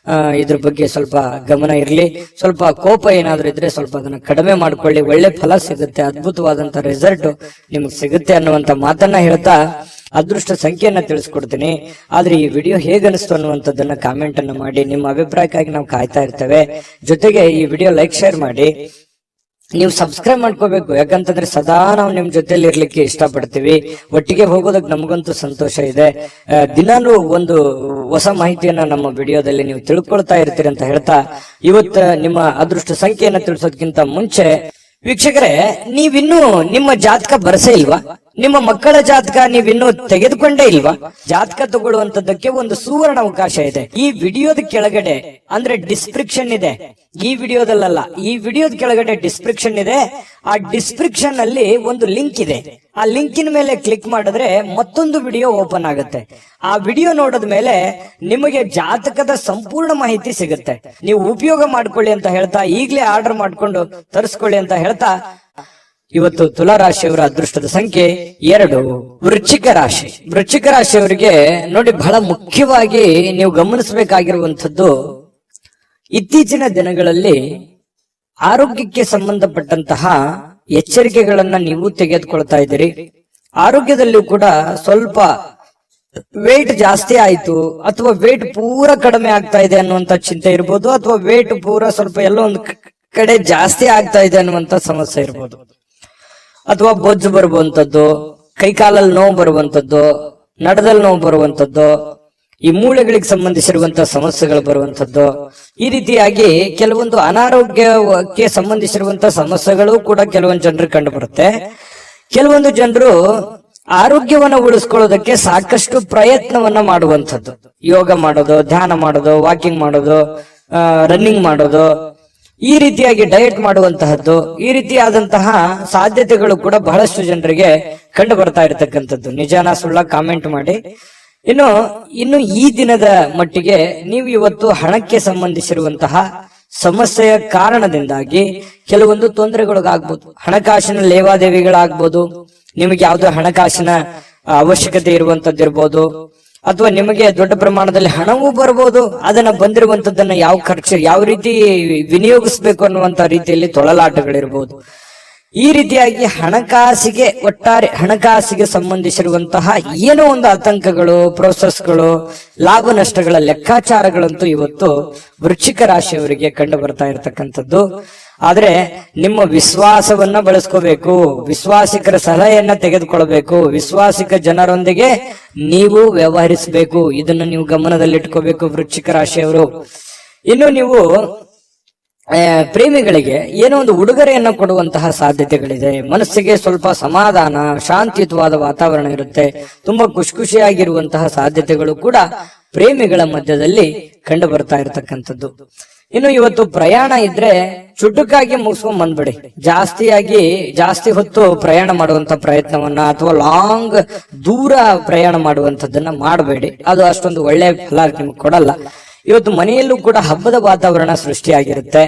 ಇದ್ರ ಬಗ್ಗೆ ಸ್ವಲ್ಪ ಗಮನ ಇರಲಿ. ಸ್ವಲ್ಪ ಕೋಪ ಏನಾದ್ರೂ ಇದ್ರೆ ಸ್ವಲ್ಪ ಅದನ್ನ ಕಡಿಮೆ ಮಾಡ್ಕೊಳ್ಳಿ. ಒಳ್ಳೆ ಫಲ ಸಿಗುತ್ತೆ, ಅದ್ಭುತವಾದಂತ ರಿಸಲ್ಟ್ ನಿಮ್ಗೆ ಸಿಗುತ್ತೆ ಅನ್ನುವಂತ ಮಾತನ್ನ ಹೇಳ್ತಾ ಅದೃಷ್ಟ ಸಂಖ್ಯೆಯನ್ನ ತಿಳಿಸ್ಕೊಡ್ತೀನಿ. ಆದ್ರೆ ಈ ವಿಡಿಯೋ ಹೇಗನಿಸ್ತು ಅನ್ನುವಂಥದ್ದನ್ನ ಕಾಮೆಂಟ್ ಅನ್ನ ಮಾಡಿ. ನಿಮ್ಮ ಅಭಿಪ್ರಾಯಕ್ಕಾಗಿ ನಾವು ಕಾಯ್ತಾ ಇರ್ತೇವೆ. ಜೊತೆಗೆ ಈ ವಿಡಿಯೋ ಲೈಕ್, ಶೇರ್ ಮಾಡಿ. ನೀವು ಸಬ್ಸ್ಕ್ರೈಬ್ ಮಾಡ್ಕೋಬೇಕು. ಯಾಕಂತಂದ್ರೆ ಸದಾ ನಾವು ನಿಮ್ ಜೊತೆಲಿ ಇರ್ಲಿಕ್ಕೆ ಇಷ್ಟಪಡ್ತೀವಿ. ಒಟ್ಟಿಗೆ ಹೋಗೋದಕ್ಕೆ ನಮಗಂತೂ ಸಂತೋಷ ಇದೆ. ದಿನಾನು ಒಂದು ಹೊಸ ಮಾಹಿತಿಯನ್ನ ನಮ್ಮ ವಿಡಿಯೋದಲ್ಲಿ ನೀವು ತಿಳ್ಕೊಳ್ತಾ ಇರ್ತೀರಿ ಅಂತ ಹೇಳ್ತಾ, ಇವತ್ತು ನಿಮ್ಮ ಅದೃಷ್ಟ ಸಂಖ್ಯೆಯನ್ನ ತಿಳಿಸೋದಕ್ಕಿಂತ ಮುಂಚೆ ವೀಕ್ಷಕರೇ, ನೀವಿನ್ನೂ ನಿಮ್ಮ ಜಾತಕ ಬರಸೇ ಇಲ್ವಾ? ನಿಮ್ಮ ಮಕ್ಕಳ ಜಾತಕ ನೀವಿನ್ನೂ ತೆಗೆದುಕೊಂಡೇ ಇಲ್ವಾ? ಜಾತಕ ತಗೊಳ್ಳುವಂತದ್ದಕ್ಕೆ ಒಂದು ಸುವರ್ಣ ಅವಕಾಶ ಇದೆ. ಈ ವಿಡಿಯೋದ ಕೆಳಗಡೆ ಅಂದ್ರೆ ಡಿಸ್ಕ್ರಿಪ್ಷನ್ ಇದೆ. ಈ ವಿಡಿಯೋದಲ್ಲ, ಈ ವಿಡಿಯೋದ ಕೆಳಗಡೆ ಡಿಸ್ಕ್ರಿಪ್ಷನ್ ಇದೆ. ಆ ಡಿಸ್ಕ್ರಿಪ್ಷನ್ ಅಲ್ಲಿ ಒಂದು ಲಿಂಕ್ ಇದೆ. ಆ ಲಿಂಕಿನ ಮೇಲೆ ಕ್ಲಿಕ್ ಮಾಡಿದ್ರೆ ಮತ್ತೊಂದು ವಿಡಿಯೋ ಓಪನ್ ಆಗುತ್ತೆ. ಆ ವಿಡಿಯೋ ನೋಡಿದ ಮೇಲೆ ನಿಮಗೆ ಜಾತಕದ ಸಂಪೂರ್ಣ ಮಾಹಿತಿ ಸಿಗುತ್ತೆ. ನೀವು ಉಪಯೋಗ ಮಾಡ್ಕೊಳ್ಳಿ ಅಂತ ಹೇಳ್ತಾ, ಈಗಲೇ ಆರ್ಡರ್ ಮಾಡ್ಕೊಂಡು ತರಿಸ್ಕೊಳ್ಳಿ ಅಂತ ಹೇಳ್ತಾ, ಇವತ್ತು ತುಲಾ ರಾಶಿಯವರ ಅದೃಷ್ಟದ ಸಂಖ್ಯೆ 2. ವೃಶ್ಚಿಕ ರಾಶಿ. ವೃಶ್ಚಿಕ ರಾಶಿಯವರಿಗೆ ನೋಡಿ, ಬಹಳ ಮುಖ್ಯವಾಗಿ ನೀವು ಗಮನಿಸಬೇಕಾಗಿರುವಂತದ್ದು, ಇತ್ತೀಚಿನ ದಿನಗಳಲ್ಲಿ ಆರೋಗ್ಯಕ್ಕೆ ಸಂಬಂಧಪಟ್ಟಂತಹ ಎಚ್ಚರಿಕೆಗಳನ್ನ ನೀವು ತೆಗೆದುಕೊಳ್ತಾ ಇದ್ದೀರಿ. ಆರೋಗ್ಯದಲ್ಲೂ ಕೂಡ ಸ್ವಲ್ಪ ವೇಟ್ ಜಾಸ್ತಿ ಆಯ್ತು ಅಥವಾ ವೇಟ್ ಪೂರ ಕಡಿಮೆ ಆಗ್ತಾ ಇದೆ ಅನ್ನುವಂತ ಚಿಂತೆ ಇರ್ಬೋದು, ಅಥವಾ ವೇಟ್ ಪೂರ ಸ್ವಲ್ಪ ಎಲ್ಲೋ ಒಂದು ಕಡೆ ಜಾಸ್ತಿ ಆಗ್ತಾ ಇದೆ ಅನ್ನುವಂತ ಸಮಸ್ಯೆ ಇರ್ಬೋದು, ಅಥವಾ ಬೊಜ್ಜು ಬರುವಂತದ್ದು, ಕೈಕಾಲಲ್ಲಿ ನೋವು ಬರುವಂತದ್ದು, ನಡದಲ್ಲಿ ನೋವು ಬರುವಂತದ್ದು, ಈ ಮೂಳೆಗಳಿಗೆ ಸಂಬಂಧಿಸಿರುವಂತಹ ಸಮಸ್ಯೆಗಳು ಬರುವಂತದ್ದು. ಈ ರೀತಿಯಾಗಿ ಕೆಲವೊಂದು ಅನಾರೋಗ್ಯಕ್ಕೆ ಸಂಬಂಧಿಸಿರುವಂತಹ ಸಮಸ್ಯೆಗಳು ಕೂಡ ಕೆಲವೊಂದು ಜನರಿಗೆ ಕಂಡು ಬರುತ್ತೆ. ಕೆಲವೊಂದು ಜನರು ಆರೋಗ್ಯವನ್ನ ಉಳಿಸ್ಕೊಳ್ಳೋದಕ್ಕೆ ಸಾಕಷ್ಟು ಪ್ರಯತ್ನವನ್ನ ಮಾಡುವಂಥದ್ದು. ಯೋಗ ಮಾಡೋದು, ಧ್ಯಾನ ಮಾಡೋದು, ವಾಕಿಂಗ್ ಮಾಡೋದು, ರನ್ನಿಂಗ್ ಮಾಡೋದು, ಈ ರೀತಿಯಾಗಿ ಡಯಟ್ ಮಾಡುವಂತಹದ್ದು, ಈ ರೀತಿಯಾದಂತಹ ಸಾಧ್ಯತೆಗಳು ಕೂಡ ಬಹಳಷ್ಟು ಜನರಿಗೆ ಕಂಡು ಬರ್ತಾ ಇರತಕ್ಕಂಥದ್ದು. ನಿಜಾನ ಸುಳ್ಳ ಕಾಮೆಂಟ್ ಮಾಡಿ. ಇನ್ನು ಈ ದಿನದ ಮಟ್ಟಿಗೆ ನೀವು ಇವತ್ತು ಹಣಕ್ಕೆ ಸಂಬಂಧಿಸಿರುವಂತಹ ಸಮಸ್ಯೆಯ ಕಾರಣದಿಂದಾಗಿ ಕೆಲವೊಂದು ತೊಂದರೆಗಳಿಗಾಗ್ಬೋದು. ಹಣಕಾಸಿನ ಲೇವಾದೇವಿಗಳಾಗ್ಬೋದು, ನಿಮಗೆ ಯಾವುದೋ ಹಣಕಾಸಿನ ಅವಶ್ಯಕತೆ ಇರುವಂತದ್ದಿರ್ಬೋದು, ಅಥವಾ ನಿಮಗೆ ದೊಡ್ಡ ಪ್ರಮಾಣದಲ್ಲಿ ಹಣವೂ ಬರ್ಬೋದು. ಅದನ್ನ ಬಂದಿರುವಂತದ್ದನ್ನ ಯಾವ ರೀತಿ ವಿನಿಯೋಗಿಸ್ಬೇಕು ಅನ್ನುವಂತ ರೀತಿಯಲ್ಲಿ ತೊಳಲಾಟಗಳಿರ್ಬೋದು. ಈ ರೀತಿಯಾಗಿ ಒಟ್ಟಾರೆ ಹಣಕಾಸಿಗೆ ಸಂಬಂಧಿಸಿರುವಂತಹ ಏನೋ ಒಂದು ಆತಂಕಗಳು, ಪ್ರೋಸೆಸ್ಗಳು, ಲಾಭ ನಷ್ಟಗಳ ಲೆಕ್ಕಾಚಾರಗಳಂತೂ ಇವತ್ತು ವೃಶ್ಚಿಕ ರಾಶಿಯವರಿಗೆ ಕಂಡು ಬರ್ತಾ ಇರತಕ್ಕಂಥದ್ದು. ಆದ್ರೆ ನಿಮ್ಮ ವಿಶ್ವಾಸವನ್ನ ಬಳಸ್ಕೋಬೇಕು, ವಿಶ್ವಾಸಿಕರ ಸಲಹೆಯನ್ನ ತೆಗೆದುಕೊಳ್ಬೇಕು, ವಿಶ್ವಾಸಿಕ ಜನರೊಂದಿಗೆ ನೀವು ವ್ಯವಹರಿಸಬೇಕು. ಇದನ್ನು ನೀವು ಗಮನದಲ್ಲಿಟ್ಕೋಬೇಕು ವೃಶ್ಚಿಕ ರಾಶಿಯವರು. ಇನ್ನು ನೀವು ಪ್ರೇಮಿಗಳಿಗೆ ಏನೋ ಒಂದು ಉಡುಗೊರೆಯನ್ನು ಕೊಡುವಂತಹ ಸಾಧ್ಯತೆಗಳಿದೆ. ಮನಸ್ಸಿಗೆ ಸ್ವಲ್ಪ ಸಮಾಧಾನ, ಶಾಂತಿಯುತವಾದ ವಾತಾವರಣ ಇರುತ್ತೆ. ತುಂಬಾ ಖುಷಿಯಾಗಿರುವಂತಹ ಸಾಧ್ಯತೆಗಳು ಕೂಡ ಪ್ರೇಮಿಗಳ ಮಧ್ಯದಲ್ಲಿ ಕಂಡು ಬರ್ತಾ ಇರತಕ್ಕಂಥದ್ದು. ಇನ್ನು ಇವತ್ತು ಪ್ರಯಾಣ ಇದ್ರೆ ಚುಟುಕಾಗಿ ಮುಗಿಸ್ಕೊಂಡ್ ಬಂದ್ಬಿಡಿ. ಜಾಸ್ತಿ ಹೊತ್ತು ಪ್ರಯಾಣ ಮಾಡುವಂತ ಪ್ರಯತ್ನವನ್ನ ಅಥವಾ ದೂರ ಪ್ರಯಾಣ ಮಾಡುವಂತದ್ದನ್ನ ಮಾಡಬೇಡಿ. ಅದು ಅಷ್ಟೊಂದು ಒಳ್ಳೆ ಫಲ ನಿಮ್ಗೆ ಕೊಡಲ್ಲ. ಇವತ್ತು ಮನೆಯಲ್ಲೂ ಕೂಡ ಹಬ್ಬದ ವಾತಾವರಣ ಸೃಷ್ಟಿಯಾಗಿರುತ್ತೆ.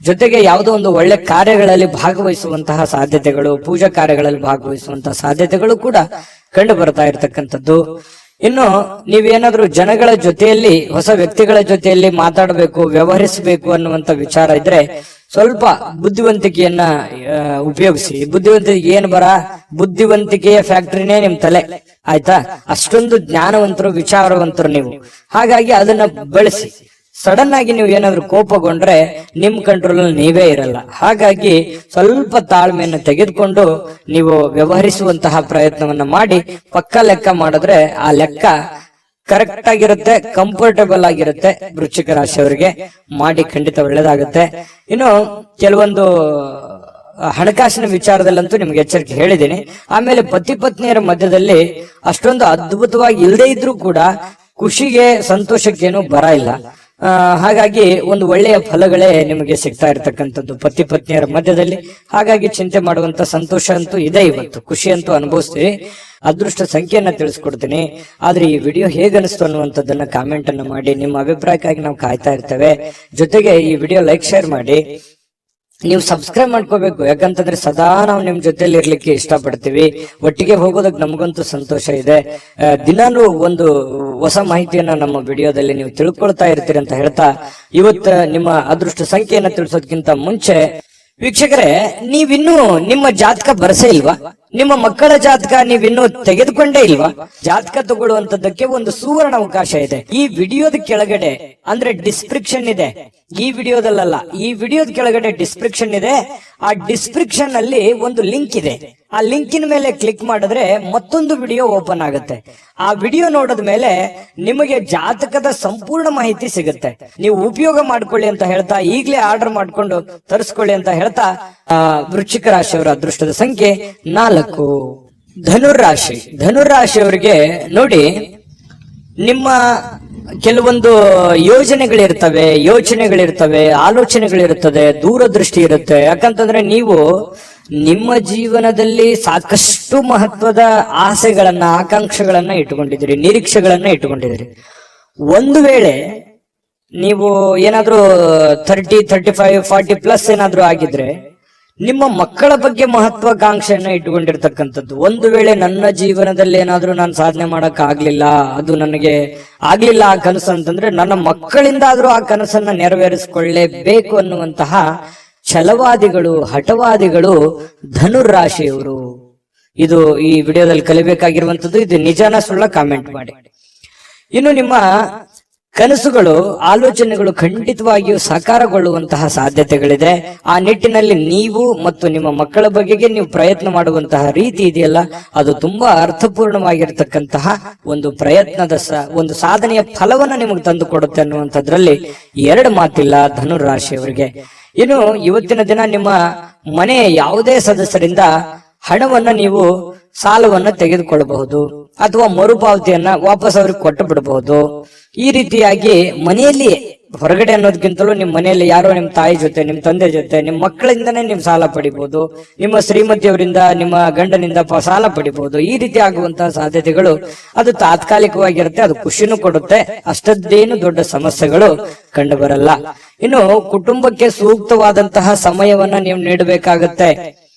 ಜೊತೆಗೆ ಯಾವುದೋ ಒಂದು ಒಳ್ಳೆ ಕಾರ್ಯಗಳಲ್ಲಿ ಭಾಗವಹಿಸುವಂತಹ ಸಾಧ್ಯತೆಗಳು, ಪೂಜಾ ಕಾರ್ಯಗಳಲ್ಲಿ ಭಾಗವಹಿಸುವಂತಹ ಸಾಧ್ಯತೆಗಳು ಕೂಡ ಕಂಡು ಬರ್ತಾ ಇರತಕ್ಕಂಥದ್ದು. ಇನ್ನು ನೀವೇನಾದ್ರೂ ಜನಗಳ ಜೊತೆಯಲ್ಲಿ, ಹೊಸ ವ್ಯಕ್ತಿಗಳ ಜೊತೆಯಲ್ಲಿ ಮಾತಾಡಬೇಕು, ವ್ಯವಹರಿಸಬೇಕು ಅನ್ನುವಂತ ವಿಚಾರ ಇದ್ರೆ ಸ್ವಲ್ಪ ಬುದ್ಧಿವಂತಿಕೆಯನ್ನ ಉಪಯೋಗಿಸಿ. ಬುದ್ಧಿವಂತಿಕೆಯ ಫ್ಯಾಕ್ಟರಿನೇ ನಿಮ್ ತಲೆ, ಆಯ್ತಾ? ಅಷ್ಟೊಂದು ಜ್ಞಾನವಂತರು, ವಿಚಾರವಂತರು ನೀವು. ಹಾಗಾಗಿ ಅದನ್ನ ಬಳಸಿ. ಸಡನ್ ಆಗಿ ನೀವು ಏನಾದ್ರೂ ಕೋಪಗೊಂಡ್ರೆ ನಿಮ್ ಕಂಟ್ರೋಲ್ ಅಲ್ಲಿ ನೀವೇ ಇರಲ್ಲ. ಹಾಗಾಗಿ ಸ್ವಲ್ಪ ತಾಳ್ಮೆಯನ್ನು ತೆಗೆದುಕೊಂಡು ನೀವು ವ್ಯವಹರಿಸುವಂತಹ ಪ್ರಯತ್ನವನ್ನ ಮಾಡಿ. ಪಕ್ಕ ಲೆಕ್ಕ ಮಾಡಿದ್ರೆ ಆ ಲೆಕ್ಕ ಕರೆಕ್ಟ್ ಆಗಿರುತ್ತೆ, ಕಂಫರ್ಟಬಲ್ ಆಗಿರುತ್ತೆ. ವೃಶ್ಚಿಕ ರಾಶಿಯವರಿಗೆ ಮಾಡಿ, ಖಂಡಿತ ಒಳ್ಳೇದಾಗುತ್ತೆ. ಇನ್ನು ಕೆಲವೊಂದು ಹಣಕಾಸಿನ ವಿಚಾರದಲ್ಲಂತೂ ನಿಮ್ಗೆ ಎಚ್ಚರಿಕೆ ಹೇಳಿದ್ದೀನಿ. ಆಮೇಲೆ ಪತಿ ಪತ್ನಿಯರ ಮಧ್ಯದಲ್ಲಿ ಅಷ್ಟೊಂದು ಅದ್ಭುತವಾಗಿ ಇಲ್ಲದೆ ಇದ್ರೂ ಕೂಡ ಖುಷಿಗೆ, ಸಂತೋಷಕ್ಕೇನು ಬರ ಇಲ್ಲ. ಹಾಗಾಗಿ ಒಂದು ಒಳ್ಳೆಯ ಫಲಗಳೇ ನಿಮಗೆ ಸಿಗ್ತಾ ಇರ್ತಕ್ಕಂಥದ್ದು ಪತಿ ಪತ್ನಿಯರ ಮಧ್ಯದಲ್ಲಿ. ಹಾಗಾಗಿ ಚಿಂತೆ ಮಾಡುವಂತ ಸಂತೋಷ ಅಂತೂ ಇದೆ. ಇವತ್ತು ಖುಷಿ ಅಂತೂ ಅನುಭವಿಸ್ತೀವಿ. ಅದೃಷ್ಟ ಸಂಖ್ಯೆಯನ್ನ ತಿಳಿಸ್ಕೊಡ್ತೀನಿ. ಆದ್ರೆ ಈ ವಿಡಿಯೋ ಹೇಗನಿಸ್ತು ಅನ್ನುವಂಥದ್ದನ್ನ ಕಾಮೆಂಟ್ ಅನ್ನ ಮಾಡಿ. ನಿಮ್ಮ ಅಭಿಪ್ರಾಯಕ್ಕಾಗಿ ನಾವು ಕಾಯ್ತಾ ಇರ್ತೇವೆ. ಜೊತೆಗೆ ಈ ವಿಡಿಯೋ ಲೈಕ್, ಶೇರ್ ಮಾಡಿ. ನೀವು ಸಬ್ಸ್ಕ್ರೈಬ್ ಮಾಡ್ಕೋಬೇಕು. ಯಾಕಂತಂದ್ರೆ ಸದಾ ನಾವು ನಿಮ್ ಜೊತೆಲಿ ಇರ್ಲಿಕ್ಕೆ ಇಷ್ಟಪಡ್ತೀವಿ. ಒಟ್ಟಿಗೆ ಹೋಗೋದಕ್ಕೆ ನಮಗಂತೂ ಸಂತೋಷ ಇದೆ. ದಿನಾನು ಒಂದು ಹೊಸ ಮಾಹಿತಿಯನ್ನ ನಮ್ಮ ವಿಡಿಯೋದಲ್ಲಿ ನೀವು ತಿಳ್ಕೊಳ್ತಾ ಇರ್ತೀರಿ ಅಂತ ಹೇಳ್ತಾ, ಇವತ್ತು ನಿಮ್ಮ ಅದೃಷ್ಟ ಸಂಖ್ಯೆಯನ್ನ ತಿಳಿಸೋದಕ್ಕಿಂತ ಮುಂಚೆ ವೀಕ್ಷಕರೇ, ನೀವಿನ್ನೂ ನಿಮ್ಮ ಜಾತಕ ಬರಸೇ ಇಲ್ವಾ? ನಿಮ್ಮ ಮಕ್ಕಳ ಜಾತಕ ನೀವಿನ್ನೂ ತೆಗೆದುಕೊಂಡೇ ಇಲ್ವಾ? ಜಾತಕ ತಗೊಳ್ಳುವಂತದ್ದಕ್ಕೆ ಒಂದು ಸುವರ್ಣ ಅವಕಾಶ ಇದೆ. ಈ ವಿಡಿಯೋದ ಕೆಳಗಡೆ, ಅಂದ್ರೆ ಡಿಸ್ಕ್ರಿಪ್ಷನ್ ಇದೆ. ಈ ವಿಡಿಯೋದಲ್ಲ, ಈ ವಿಡಿಯೋದ ಕೆಳಗಡೆ ಡಿಸ್ಕ್ರಿಪ್ಷನ್ ಇದೆ. ಆ ಡಿಸ್ಕ್ರಿಪ್ಷನ್ ಅಲ್ಲಿ ಒಂದು ಲಿಂಕ್ ಇದೆ. ಆ ಲಿಂಕಿನ ಮೇಲೆ ಕ್ಲಿಕ್ ಮಾಡಿದ್ರೆ ಮತ್ತೊಂದು ವಿಡಿಯೋ ಓಪನ್ ಆಗುತ್ತೆ. ಆ ವಿಡಿಯೋ ನೋಡಿದ ಮೇಲೆ ನಿಮಗೆ ಜಾತಕದ ಸಂಪೂರ್ಣ ಮಾಹಿತಿ ಸಿಗುತ್ತೆ. ನೀವು ಉಪಯೋಗ ಮಾಡ್ಕೊಳ್ಳಿ ಅಂತ ಹೇಳ್ತಾ, ಈಗಲೇ ಆರ್ಡರ್ ಮಾಡ್ಕೊಂಡು ತರಿಸ್ಕೊಳ್ಳಿ ಅಂತ ಹೇಳ್ತಾ, ವೃಶ್ಚಿಕ ರಾಶಿಯವರ ಅದೃಷ್ಟದ ಸಂಖ್ಯೆ 4. ಧನುರಾಶಿಯವರಿಗೆ ನೋಡಿ, ನಿಮ್ಮ ಕೆಲವೊಂದು ಯೋಚನೆಗಳಿರ್ತವೆ, ಆಲೋಚನೆಗಳಿರ್ತದೆ, ದೂರದೃಷ್ಟಿ ಇರುತ್ತೆ. ಯಾಕಂತಂದ್ರೆ ನೀವು ನಿಮ್ಮ ಜೀವನದಲ್ಲಿ ಸಾಕಷ್ಟು ಮಹತ್ವದ ಆಸೆಗಳನ್ನ, ಆಕಾಂಕ್ಷೆಗಳನ್ನ ಇಟ್ಟುಕೊಂಡಿದ್ದೀರಿ, ನಿರೀಕ್ಷೆಗಳನ್ನ ಇಟ್ಟುಕೊಂಡಿದ್ದೀರಿ. ಒಂದು ವೇಳೆ ನೀವು ಏನಾದ್ರೂ 30, 35, 40 ಪ್ಲಸ್ ಏನಾದ್ರೂ ಆಗಿದ್ರೆ ನಿಮ್ಮ ಮಕ್ಕಳ ಬಗ್ಗೆ ಮಹತ್ವಾಕಾಂಕ್ಷೆಯನ್ನ ಇಟ್ಟುಕೊಂಡಿರ್ತಕ್ಕಂಥದ್ದು. ಒಂದು ವೇಳೆ ನನ್ನ ಜೀವನದಲ್ಲಿ ಏನಾದ್ರೂ ನಾನು ಸಾಧನೆ ಮಾಡಕ್ ಆಗ್ಲಿಲ್ಲ, ಅದು ನನಗೆ ಆಗ್ಲಿಲ್ಲ ಆ ಕನಸು ಅಂತಂದ್ರೆ, ನನ್ನ ಮಕ್ಕಳಿಂದ ಆದ್ರೂ ಆ ಕನಸನ್ನ ನೆರವೇರಿಸಿಕೊಳ್ಳಲೇಬೇಕು ಅನ್ನುವಂತಹ ಛಲವಾದಿಗಳು, ಹಠವಾದಿಗಳು ಧನುರಾಶಿಯವರು. ಇದು ಈ ವಿಡಿಯೋದಲ್ಲಿ ಕಲಿಬೇಕಾಗಿರುವಂತದ್ದು. ಇದು ನಿಜಾನ ಸುಳ್ಳ ಕಾಮೆಂಟ್ ಮಾಡಿ. ಇನ್ನು ನಿಮ್ಮ ಕನಸುಗಳು, ಆಲೋಚನೆಗಳು ಖಂಡಿತವಾಗಿಯೂ ಸಾಕಾರಗೊಳ್ಳುವಂತಹ ಸಾಧ್ಯತೆಗಳಿದೆ. ಆ ನಿಟ್ಟಿನಲ್ಲಿ ನೀವು ಮತ್ತು ನಿಮ್ಮ ಮಕ್ಕಳ ಬಗೆಗೆ ನೀವು ಪ್ರಯತ್ನ ಮಾಡುವಂತಹ ರೀತಿ ಇದೆಯಲ್ಲ, ಅದು ತುಂಬಾ ಅರ್ಥಪೂರ್ಣವಾಗಿರ್ತಕ್ಕಂತಹ ಒಂದು ಪ್ರಯತ್ನದ ಒಂದು ಸಾಧನೆಯ ಫಲವನ್ನ ನಿಮಗೆ ತಂದು ಕೊಡುತ್ತೆ ಅನ್ನುವಂಥದ್ರಲ್ಲಿ ಎರಡು ಮಾತಿಲ್ಲ ಧನುರಾಶಿಯವರಿಗೆ. ಇನ್ನು ಇವತ್ತಿನ ದಿನ ನಿಮ್ಮ ಮನೆಯ ಯಾವುದೇ ಸದಸ್ಯರಿಂದ ಹಣವನ್ನ ನೀವು ಸಾಲವನ್ನ ತೆಗೆದುಕೊಳ್ಳಬಹುದು ಅಥವಾ ಮರುಪಾವತಿಯನ್ನ ವಾಪಸ್ ಅವ್ರಿಗೆ ಕೊಟ್ಟು ಬಿಡಬಹುದು. ಈ ರೀತಿಯಾಗಿ ಮನೆಯಲ್ಲಿ ಹೊರಗಡೆ ಅನ್ನೋದಕ್ಕಿಂತಲೂ ನಿಮ್ ಮನೆಯಲ್ಲಿ ಯಾರೋ ನಿಮ್ ತಾಯಿ ಜೊತೆ, ನಿಮ್ ತಂದೆ ಜೊತೆ, ನಿಮ್ ಮಕ್ಕಳಿಂದನೇ ನಿಮ್ ಸಾಲ ಪಡಿಬಹುದು, ನಿಮ್ಮ ಶ್ರೀಮತಿಯವರಿಂದ, ನಿಮ್ಮ ಗಂಡನಿಂದ ಸಾಲ ಪಡಿಬಹುದು. ಈ ರೀತಿ ಆಗುವಂತಹ ಸಾಧ್ಯತೆಗಳು ಅದು ತಾತ್ಕಾಲಿಕವಾಗಿರುತ್ತೆ. ಅದು ಖುಷಿನೂ ಕೊಡುತ್ತೆ, ಅಷ್ಟದ್ದೇನು ದೊಡ್ಡ ಸಮಸ್ಯೆಗಳು ಕಂಡು ಬರಲ್ಲ. ಇನ್ನು ಕುಟುಂಬಕ್ಕೆ ಸೂಕ್ತವಾದಂತಹ ಸಮಯವನ್ನ ನೀವು ನೀಡಬೇಕಾಗತ್ತೆ.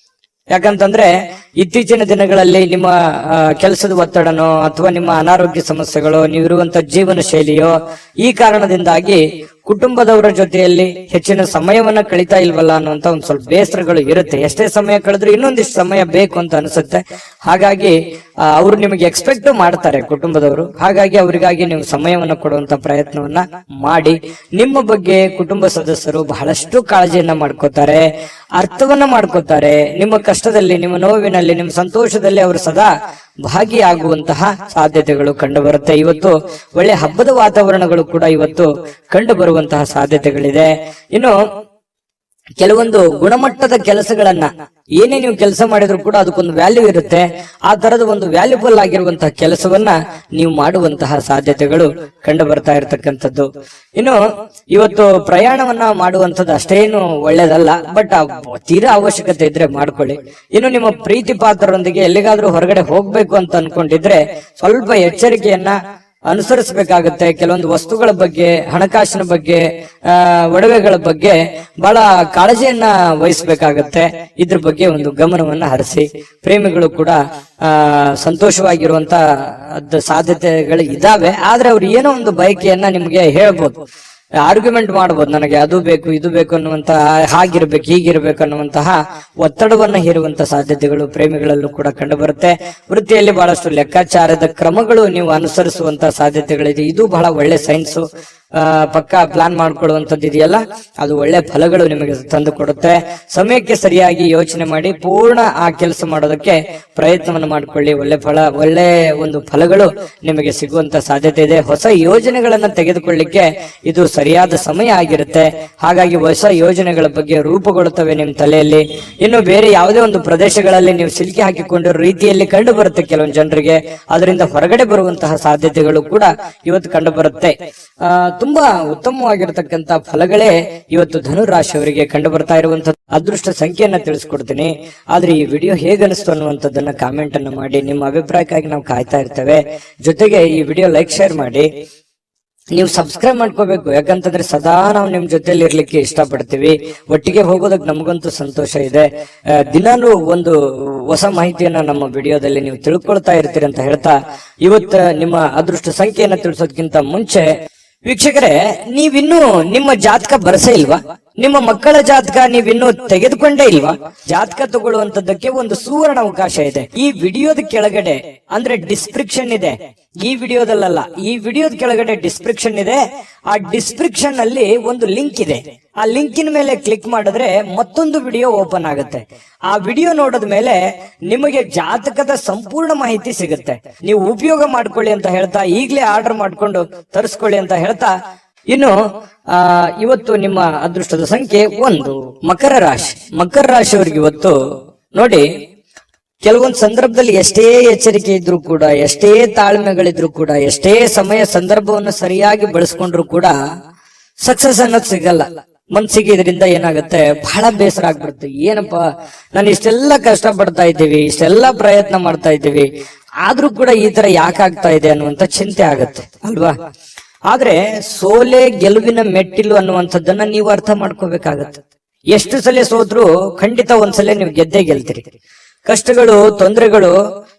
ಯಾಕಂತಂದ್ರೆ ಇತ್ತೀಚಿನ ದಿನಗಳಲ್ಲಿ ನಿಮ್ಮ ಕೆಲಸದ ಒತ್ತಡನೋ ಅಥವಾ ನಿಮ್ಮ ಅನಾರೋಗ್ಯ ಸಮಸ್ಯೆಗಳು, ನೀವಿರುವಂತ ಜೀವನ ಶೈಲಿಯೋ, ಈ ಕಾರಣದಿಂದಾಗಿ ಕುಟುಂಬದವರ ಜೊತೆಯಲ್ಲಿ ಹೆಚ್ಚಿನ ಸಮಯವನ್ನ ಕಳೀತಾ ಇಲ್ವಲ್ಲ ಅನ್ನುವಂತ ಒಂದ್ ಸ್ವಲ್ಪ ಬೇಸರಗಳು ಇರುತ್ತೆ. ಎಷ್ಟೇ ಸಮಯ ಕಳೆದ್ರು ಇನ್ನೊಂದಿಷ್ಟು ಸಮಯ ಬೇಕು ಅಂತ ಅನಿಸುತ್ತೆ. ಹಾಗಾಗಿ ಅವರು ನಿಮಗೆ ಎಕ್ಸ್ಪೆಕ್ಟ್ ಮಾಡ್ತಾರೆ ಕುಟುಂಬದವರು. ಹಾಗಾಗಿ ಅವರಿಗಾಗಿ ನೀವು ಸಮಯವನ್ನ ಕೊಡುವಂತ ಪ್ರಯತ್ನವನ್ನ ಮಾಡಿ. ನಿಮ್ಮ ಬಗ್ಗೆ ಕುಟುಂಬ ಸದಸ್ಯರು ಬಹಳಷ್ಟು ಕಾಳಜಿಯನ್ನ ಮಾಡ್ಕೋತಾರೆ, ಅರ್ಥವನ್ನ ಮಾಡ್ಕೋತಾರೆ. ನಿಮ್ಮ ಕಷ್ಟದಲ್ಲಿ, ನಿಮ್ಮ ನೋವಿನಲ್ಲಿ, ನಿಮ್ಮ ಸಂತೋಷದಲ್ಲಿ ಅವರು ಸದಾ ಭಾಗಿಯಾಗುವಂತಹ ಸಾಧ್ಯತೆಗಳು ಕಂಡು ಬರುತ್ತೆ. ಇವತ್ತು ಒಳ್ಳೆ ಹಬ್ಬದ ವಾತಾವರಣಗಳು ಕೂಡ ಇವತ್ತು ಕಂಡು ಬರುವಂತಹ ಸಾಧ್ಯತೆಗಳಿದೆ. ಇನ್ನು ಕೆಲವೊಂದು ಗುಣಮಟ್ಟದ ಕೆಲಸಗಳನ್ನ, ಏನೇ ನೀವು ಕೆಲಸ ಮಾಡಿದ್ರು ಕೂಡ ಅದಕ್ಕೊಂದು ವ್ಯಾಲ್ಯೂ ಇರುತ್ತೆ. ಆ ತರದ ಒಂದು ವ್ಯಾಲ್ಯೂಬಲ್ ಆಗಿರುವಂತಹ ಕೆಲಸವನ್ನ ನೀವು ಮಾಡುವಂತಹ ಸಾಧ್ಯತೆಗಳು ಕಂಡು ಬರ್ತಾ ಇರತಕ್ಕಂಥದ್ದು. ಇನ್ನು ಇವತ್ತು ಪ್ರಯಾಣವನ್ನ ಮಾಡುವಂಥದ್ದು ಅಷ್ಟೇನು ಒಳ್ಳೇದಲ್ಲ, ಬಟ್ ತೀರಾ ಅವಶ್ಯಕತೆ ಇದ್ರೆ ಮಾಡ್ಕೊಳ್ಳಿ. ಇನ್ನು ನಿಮ್ಮ ಪ್ರೀತಿ ಪಾತ್ರರೊಂದಿಗೆ ಎಲ್ಲಿಗಾದ್ರೂ ಹೊರಗಡೆ ಹೋಗ್ಬೇಕು ಅಂತ ಅನ್ಕೊಂಡಿದ್ರೆ ಸ್ವಲ್ಪ ಎಚ್ಚರಿಕೆಯನ್ನ ಅನುಸರಿಸಬೇಕಾಗುತ್ತೆ. ಕೆಲವೊಂದು ವಸ್ತುಗಳ ಬಗ್ಗೆ, ಹಣಕಾಸಿನ ಬಗ್ಗೆ, ಒಡವೆಗಳ ಬಗ್ಗೆ ಬಹಳ ಕಾಳಜಿಯನ್ನ ವಹಿಸಬೇಕಾಗತ್ತೆ. ಇದ್ರ ಬಗ್ಗೆ ಒಂದು ಗಮನವನ್ನ ಹರಿಸಿ. ಪ್ರೇಮಿಗಳು ಕೂಡ ಸಂತೋಷವಾಗಿರುವಂತ ಸಾಧ್ಯತೆಗಳು ಇದಾವೆ. ಆದ್ರೆ ಅವ್ರು ಏನೋ ಒಂದು ಬಯಕೆಯನ್ನ ನಿಮ್ಗೆ ಹೇಳ್ಬೋದು, ಆರ್ಗ್ಯುಮೆಂಟ್ ಮಾಡಬಹುದು, ನನಗೆ ಅದು ಬೇಕು ಇದು ಬೇಕು ಅನ್ನುವಂತಹ, ಹಾಗಿರ್ಬೇಕು ಹೀಗಿರ್ಬೇಕು ಅನ್ನುವಂತಹ ಒತ್ತಡವನ್ನ ಹೇರುವಂತಹ ಸಾಧ್ಯತೆಗಳು ಪ್ರೇಮಿಗಳಲ್ಲೂ ಕೂಡ ಕಂಡು ಬರುತ್ತೆ. ವೃತ್ತಿಯಲ್ಲಿ ಬಹಳಷ್ಟು ಲೆಕ್ಕಾಚಾರದ ಕ್ರಮಗಳು ನೀವು ಅನುಸರಿಸುವಂತಹ ಸಾಧ್ಯತೆಗಳಿದೆ. ಇದು ಬಹಳ ಒಳ್ಳೆ ಸೈನ್ಸ್. ಪಕ್ಕಾ ಪ್ಲಾನ್ ಮಾಡ್ಕೊಳ್ಳುವಂಥದ್ದು ಇದೆಯಲ್ಲ, ಅದು ಒಳ್ಳೆ ಫಲಗಳು ನಿಮಗೆ ತಂದು ಕೊಡುತ್ತೆ. ಸಮಯಕ್ಕೆ ಸರಿಯಾಗಿ ಯೋಚನೆ ಮಾಡಿ ಪೂರ್ಣ ಆ ಕೆಲಸ ಮಾಡೋದಕ್ಕೆ ಪ್ರಯತ್ನವನ್ನು ಮಾಡಿಕೊಳ್ಳಿ. ಒಳ್ಳೆ ಒಂದು ಫಲಗಳು ನಿಮಗೆ ಸಿಗುವಂತ ಸಾಧ್ಯತೆ ಇದೆ. ಹೊಸ ಯೋಜನೆಗಳನ್ನ ತೆಗೆದುಕೊಳ್ಳಿಕ್ಕೆ ಇದು ಸರಿಯಾದ ಸಮಯ ಆಗಿರುತ್ತೆ. ಹಾಗಾಗಿ ಹೊಸ ಯೋಜನೆಗಳ ಬಗ್ಗೆ ರೂಪುಗೊಳ್ಳುತ್ತವೆ ನಿಮ್ಮ ತಲೆಯಲ್ಲಿ. ಇನ್ನು ಬೇರೆ ಯಾವುದೇ ಒಂದು ಪ್ರದೇಶಗಳಲ್ಲಿ ನೀವು ಸಿಲುಕಿ ಹಾಕಿಕೊಂಡಿರೋ ರೀತಿಯಲ್ಲಿ ಕಂಡು ಬರುತ್ತೆ ಕೆಲವೊಂದು ಜನರಿಗೆ. ಅದರಿಂದ ಹೊರಗಡೆ ಬರುವಂತಹ ಸಾಧ್ಯತೆಗಳು ಕೂಡ ಇವತ್ತು ಕಂಡು ಬರುತ್ತೆ. ತುಂಬಾ ಉತ್ತಮವಾಗಿರತಕ್ಕಂತ ಫಲಗಳೇ ಇವತ್ತು ಧನು ರಾಶಿಯವರಿಗೆ ಕಂಡು ಬರ್ತಾ ಇರುವಂತಹ ಅದೃಷ್ಟ ಸಂಖ್ಯೆಯನ್ನ ತಿಳಿಸ್ಕೊಡ್ತೀನಿ. ಆದ್ರೆ ಈ ವಿಡಿಯೋ ಹೇಗನಿಸ್ತು ಅನ್ನುವಂಥದ್ದನ್ನ ಕಾಮೆಂಟ್ ಅನ್ನು ಮಾಡಿ. ನಿಮ್ಮ ಅಭಿಪ್ರಾಯಕ್ಕಾಗಿ ನಾವು ಕಾಯ್ತಾ ಇರ್ತೇವೆ. ಜೊತೆಗೆ ಈ ವಿಡಿಯೋ ಲೈಕ್, ಶೇರ್ ಮಾಡಿ. ನೀವು ಸಬ್ಸ್ಕ್ರೈಬ್ ಮಾಡ್ಕೋಬೇಕು, ಯಾಕಂತಂದ್ರೆ ಸದಾ ನಾವು ನಿಮ್ ಜೊತೆಲಿ ಇರ್ಲಿಕ್ಕೆ ಇಷ್ಟಪಡ್ತೀವಿ. ಒಟ್ಟಿಗೆ ಹೋಗೋದಕ್ಕೆ ನಮಗಂತೂ ಸಂತೋಷ ಇದೆ. ದಿನಾನು ಒಂದು ಹೊಸ ಮಾಹಿತಿಯನ್ನ ನಮ್ಮ ವಿಡಿಯೋದಲ್ಲಿ ನೀವು ತಿಳ್ಕೊಳ್ತಾ ಇರ್ತೀರಿ ಅಂತ ಹೇಳ್ತಾ, ಇವತ್ತು ನಿಮ್ಮ ಅದೃಷ್ಟ ಸಂಖ್ಯೆಯನ್ನ ತಿಳಿಸೋದಕ್ಕಿಂತ ಮುಂಚೆ ವೀಕ್ಷಕರೇ, ನೀವಿನ್ನೂ ನಿಮ್ಮ ಜಾತಕ ಬರಸೇ ಇಲ್ವಾ? ನಿಮ್ಮ ಮಕ್ಕಳ ಜಾತಕ ನೀವಿನ್ನೂ ತೆಗೆದುಕೊಂಡೇ ಇಲ್ವಾ? ಜಾತಕ ತಗೊಳ್ಳುವಂತದ್ದಕ್ಕೆ ಒಂದು ಸುವರ್ಣ ಅವಕಾಶ ಇದೆ. ಈ ವಿಡಿಯೋದ ಕೆಳಗಡೆ, ಅಂದ್ರೆ ಡಿಸ್ಕ್ರಿಪ್ಷನ್ ಇದೆ, ಈ ವಿಡಿಯೋದಲ್ಲ, ಈ ವಿಡಿಯೋದ ಕೆಳಗಡೆ ಡಿಸ್ಕ್ರಿಪ್ಷನ್ ಇದೆ. ಆ ಡಿಸ್ಕ್ರಿಪ್ಷನ್ ಅಲ್ಲಿ ಒಂದು ಲಿಂಕ್ ಇದೆ. ಆ ಲಿಂಕಿನ ಮೇಲೆ ಕ್ಲಿಕ್ ಮಾಡಿದ್ರೆ ಮತ್ತೊಂದು ವಿಡಿಯೋ ಓಪನ್ ಆಗುತ್ತೆ. ಆ ವಿಡಿಯೋ ನೋಡಿದ ಮೇಲೆ ನಿಮಗೆ ಜಾತಕದ ಸಂಪೂರ್ಣ ಮಾಹಿತಿ ಸಿಗುತ್ತೆ. ನೀವು ಉಪಯೋಗ ಮಾಡ್ಕೊಳ್ಳಿ ಅಂತ ಹೇಳ್ತಾ, ಈಗಲೇ ಆರ್ಡರ್ ಮಾಡ್ಕೊಂಡು ತರಿಸ್ಕೊಳ್ಳಿ ಅಂತ ಹೇಳ್ತಾ, ಇನ್ನು ಇವತ್ತು ನಿಮ್ಮ ಅದೃಷ್ಟದ ಸಂಖ್ಯೆ 1 ಮಕರ ರಾಶಿ. ಮಕರ ರಾಶಿಯವರಿಗೆ ಇವತ್ತು ನೋಡಿ, ಕೆಲವೊಂದು ಸಂದರ್ಭದಲ್ಲಿ ಎಷ್ಟೇ ಎಚ್ಚರಿಕೆ ಇದ್ರೂ ಕೂಡ, ಎಷ್ಟೇ ತಾಳ್ಮೆಗಳಿದ್ರು ಕೂಡ, ಎಷ್ಟೇ ಸಮಯ ಸಂದರ್ಭವನ್ನು ಸರಿಯಾಗಿ ಬಳಸ್ಕೊಂಡ್ರು ಕೂಡ ಸಕ್ಸಸ್ ಅನ್ನೋದು ಸಿಗಲ್ಲ. ಮನ್ಸಿಗೆ ಇದರಿಂದ ಏನಾಗುತ್ತೆ, ಬಹಳ ಬೇಸರ ಆಗ್ಬಿಡುತ್ತೆ. ಏನಪ್ಪಾ, ನಾನು ಇಷ್ಟೆಲ್ಲ ಕಷ್ಟ ಪಡ್ತಾ ಇದ್ದೀವಿ, ಇಷ್ಟೆಲ್ಲ ಪ್ರಯತ್ನ ಮಾಡ್ತಾ ಇದ್ದೀವಿ, ಆದ್ರೂ ಕೂಡ ಈ ತರ ಯಾಕಾಗ್ತಾ ಇದೆ ಅನ್ನುವಂತ ಚಿಂತೆ ಆಗತ್ತೆ ಅಲ್ವಾ? ಆದ್ರೆ ಸೋಲೆ ಗೆಲುವಿನ ಮೆಟ್ಟಿಲು ಅನ್ನುವಂಥದ್ದನ್ನ ನೀವು ಅರ್ಥ ಮಾಡ್ಕೋಬೇಕಾಗತ್ತೆ. ಎಷ್ಟು ಸಲ ಸೋತ್ರು ಖಂಡಿತ ಒಂದ್ಸಲ ನೀವು ಗೆದ್ದೇ ಗೆಲ್ತೀರಿ. ಕಷ್ಟಗಳು, ತೊಂದರೆಗಳು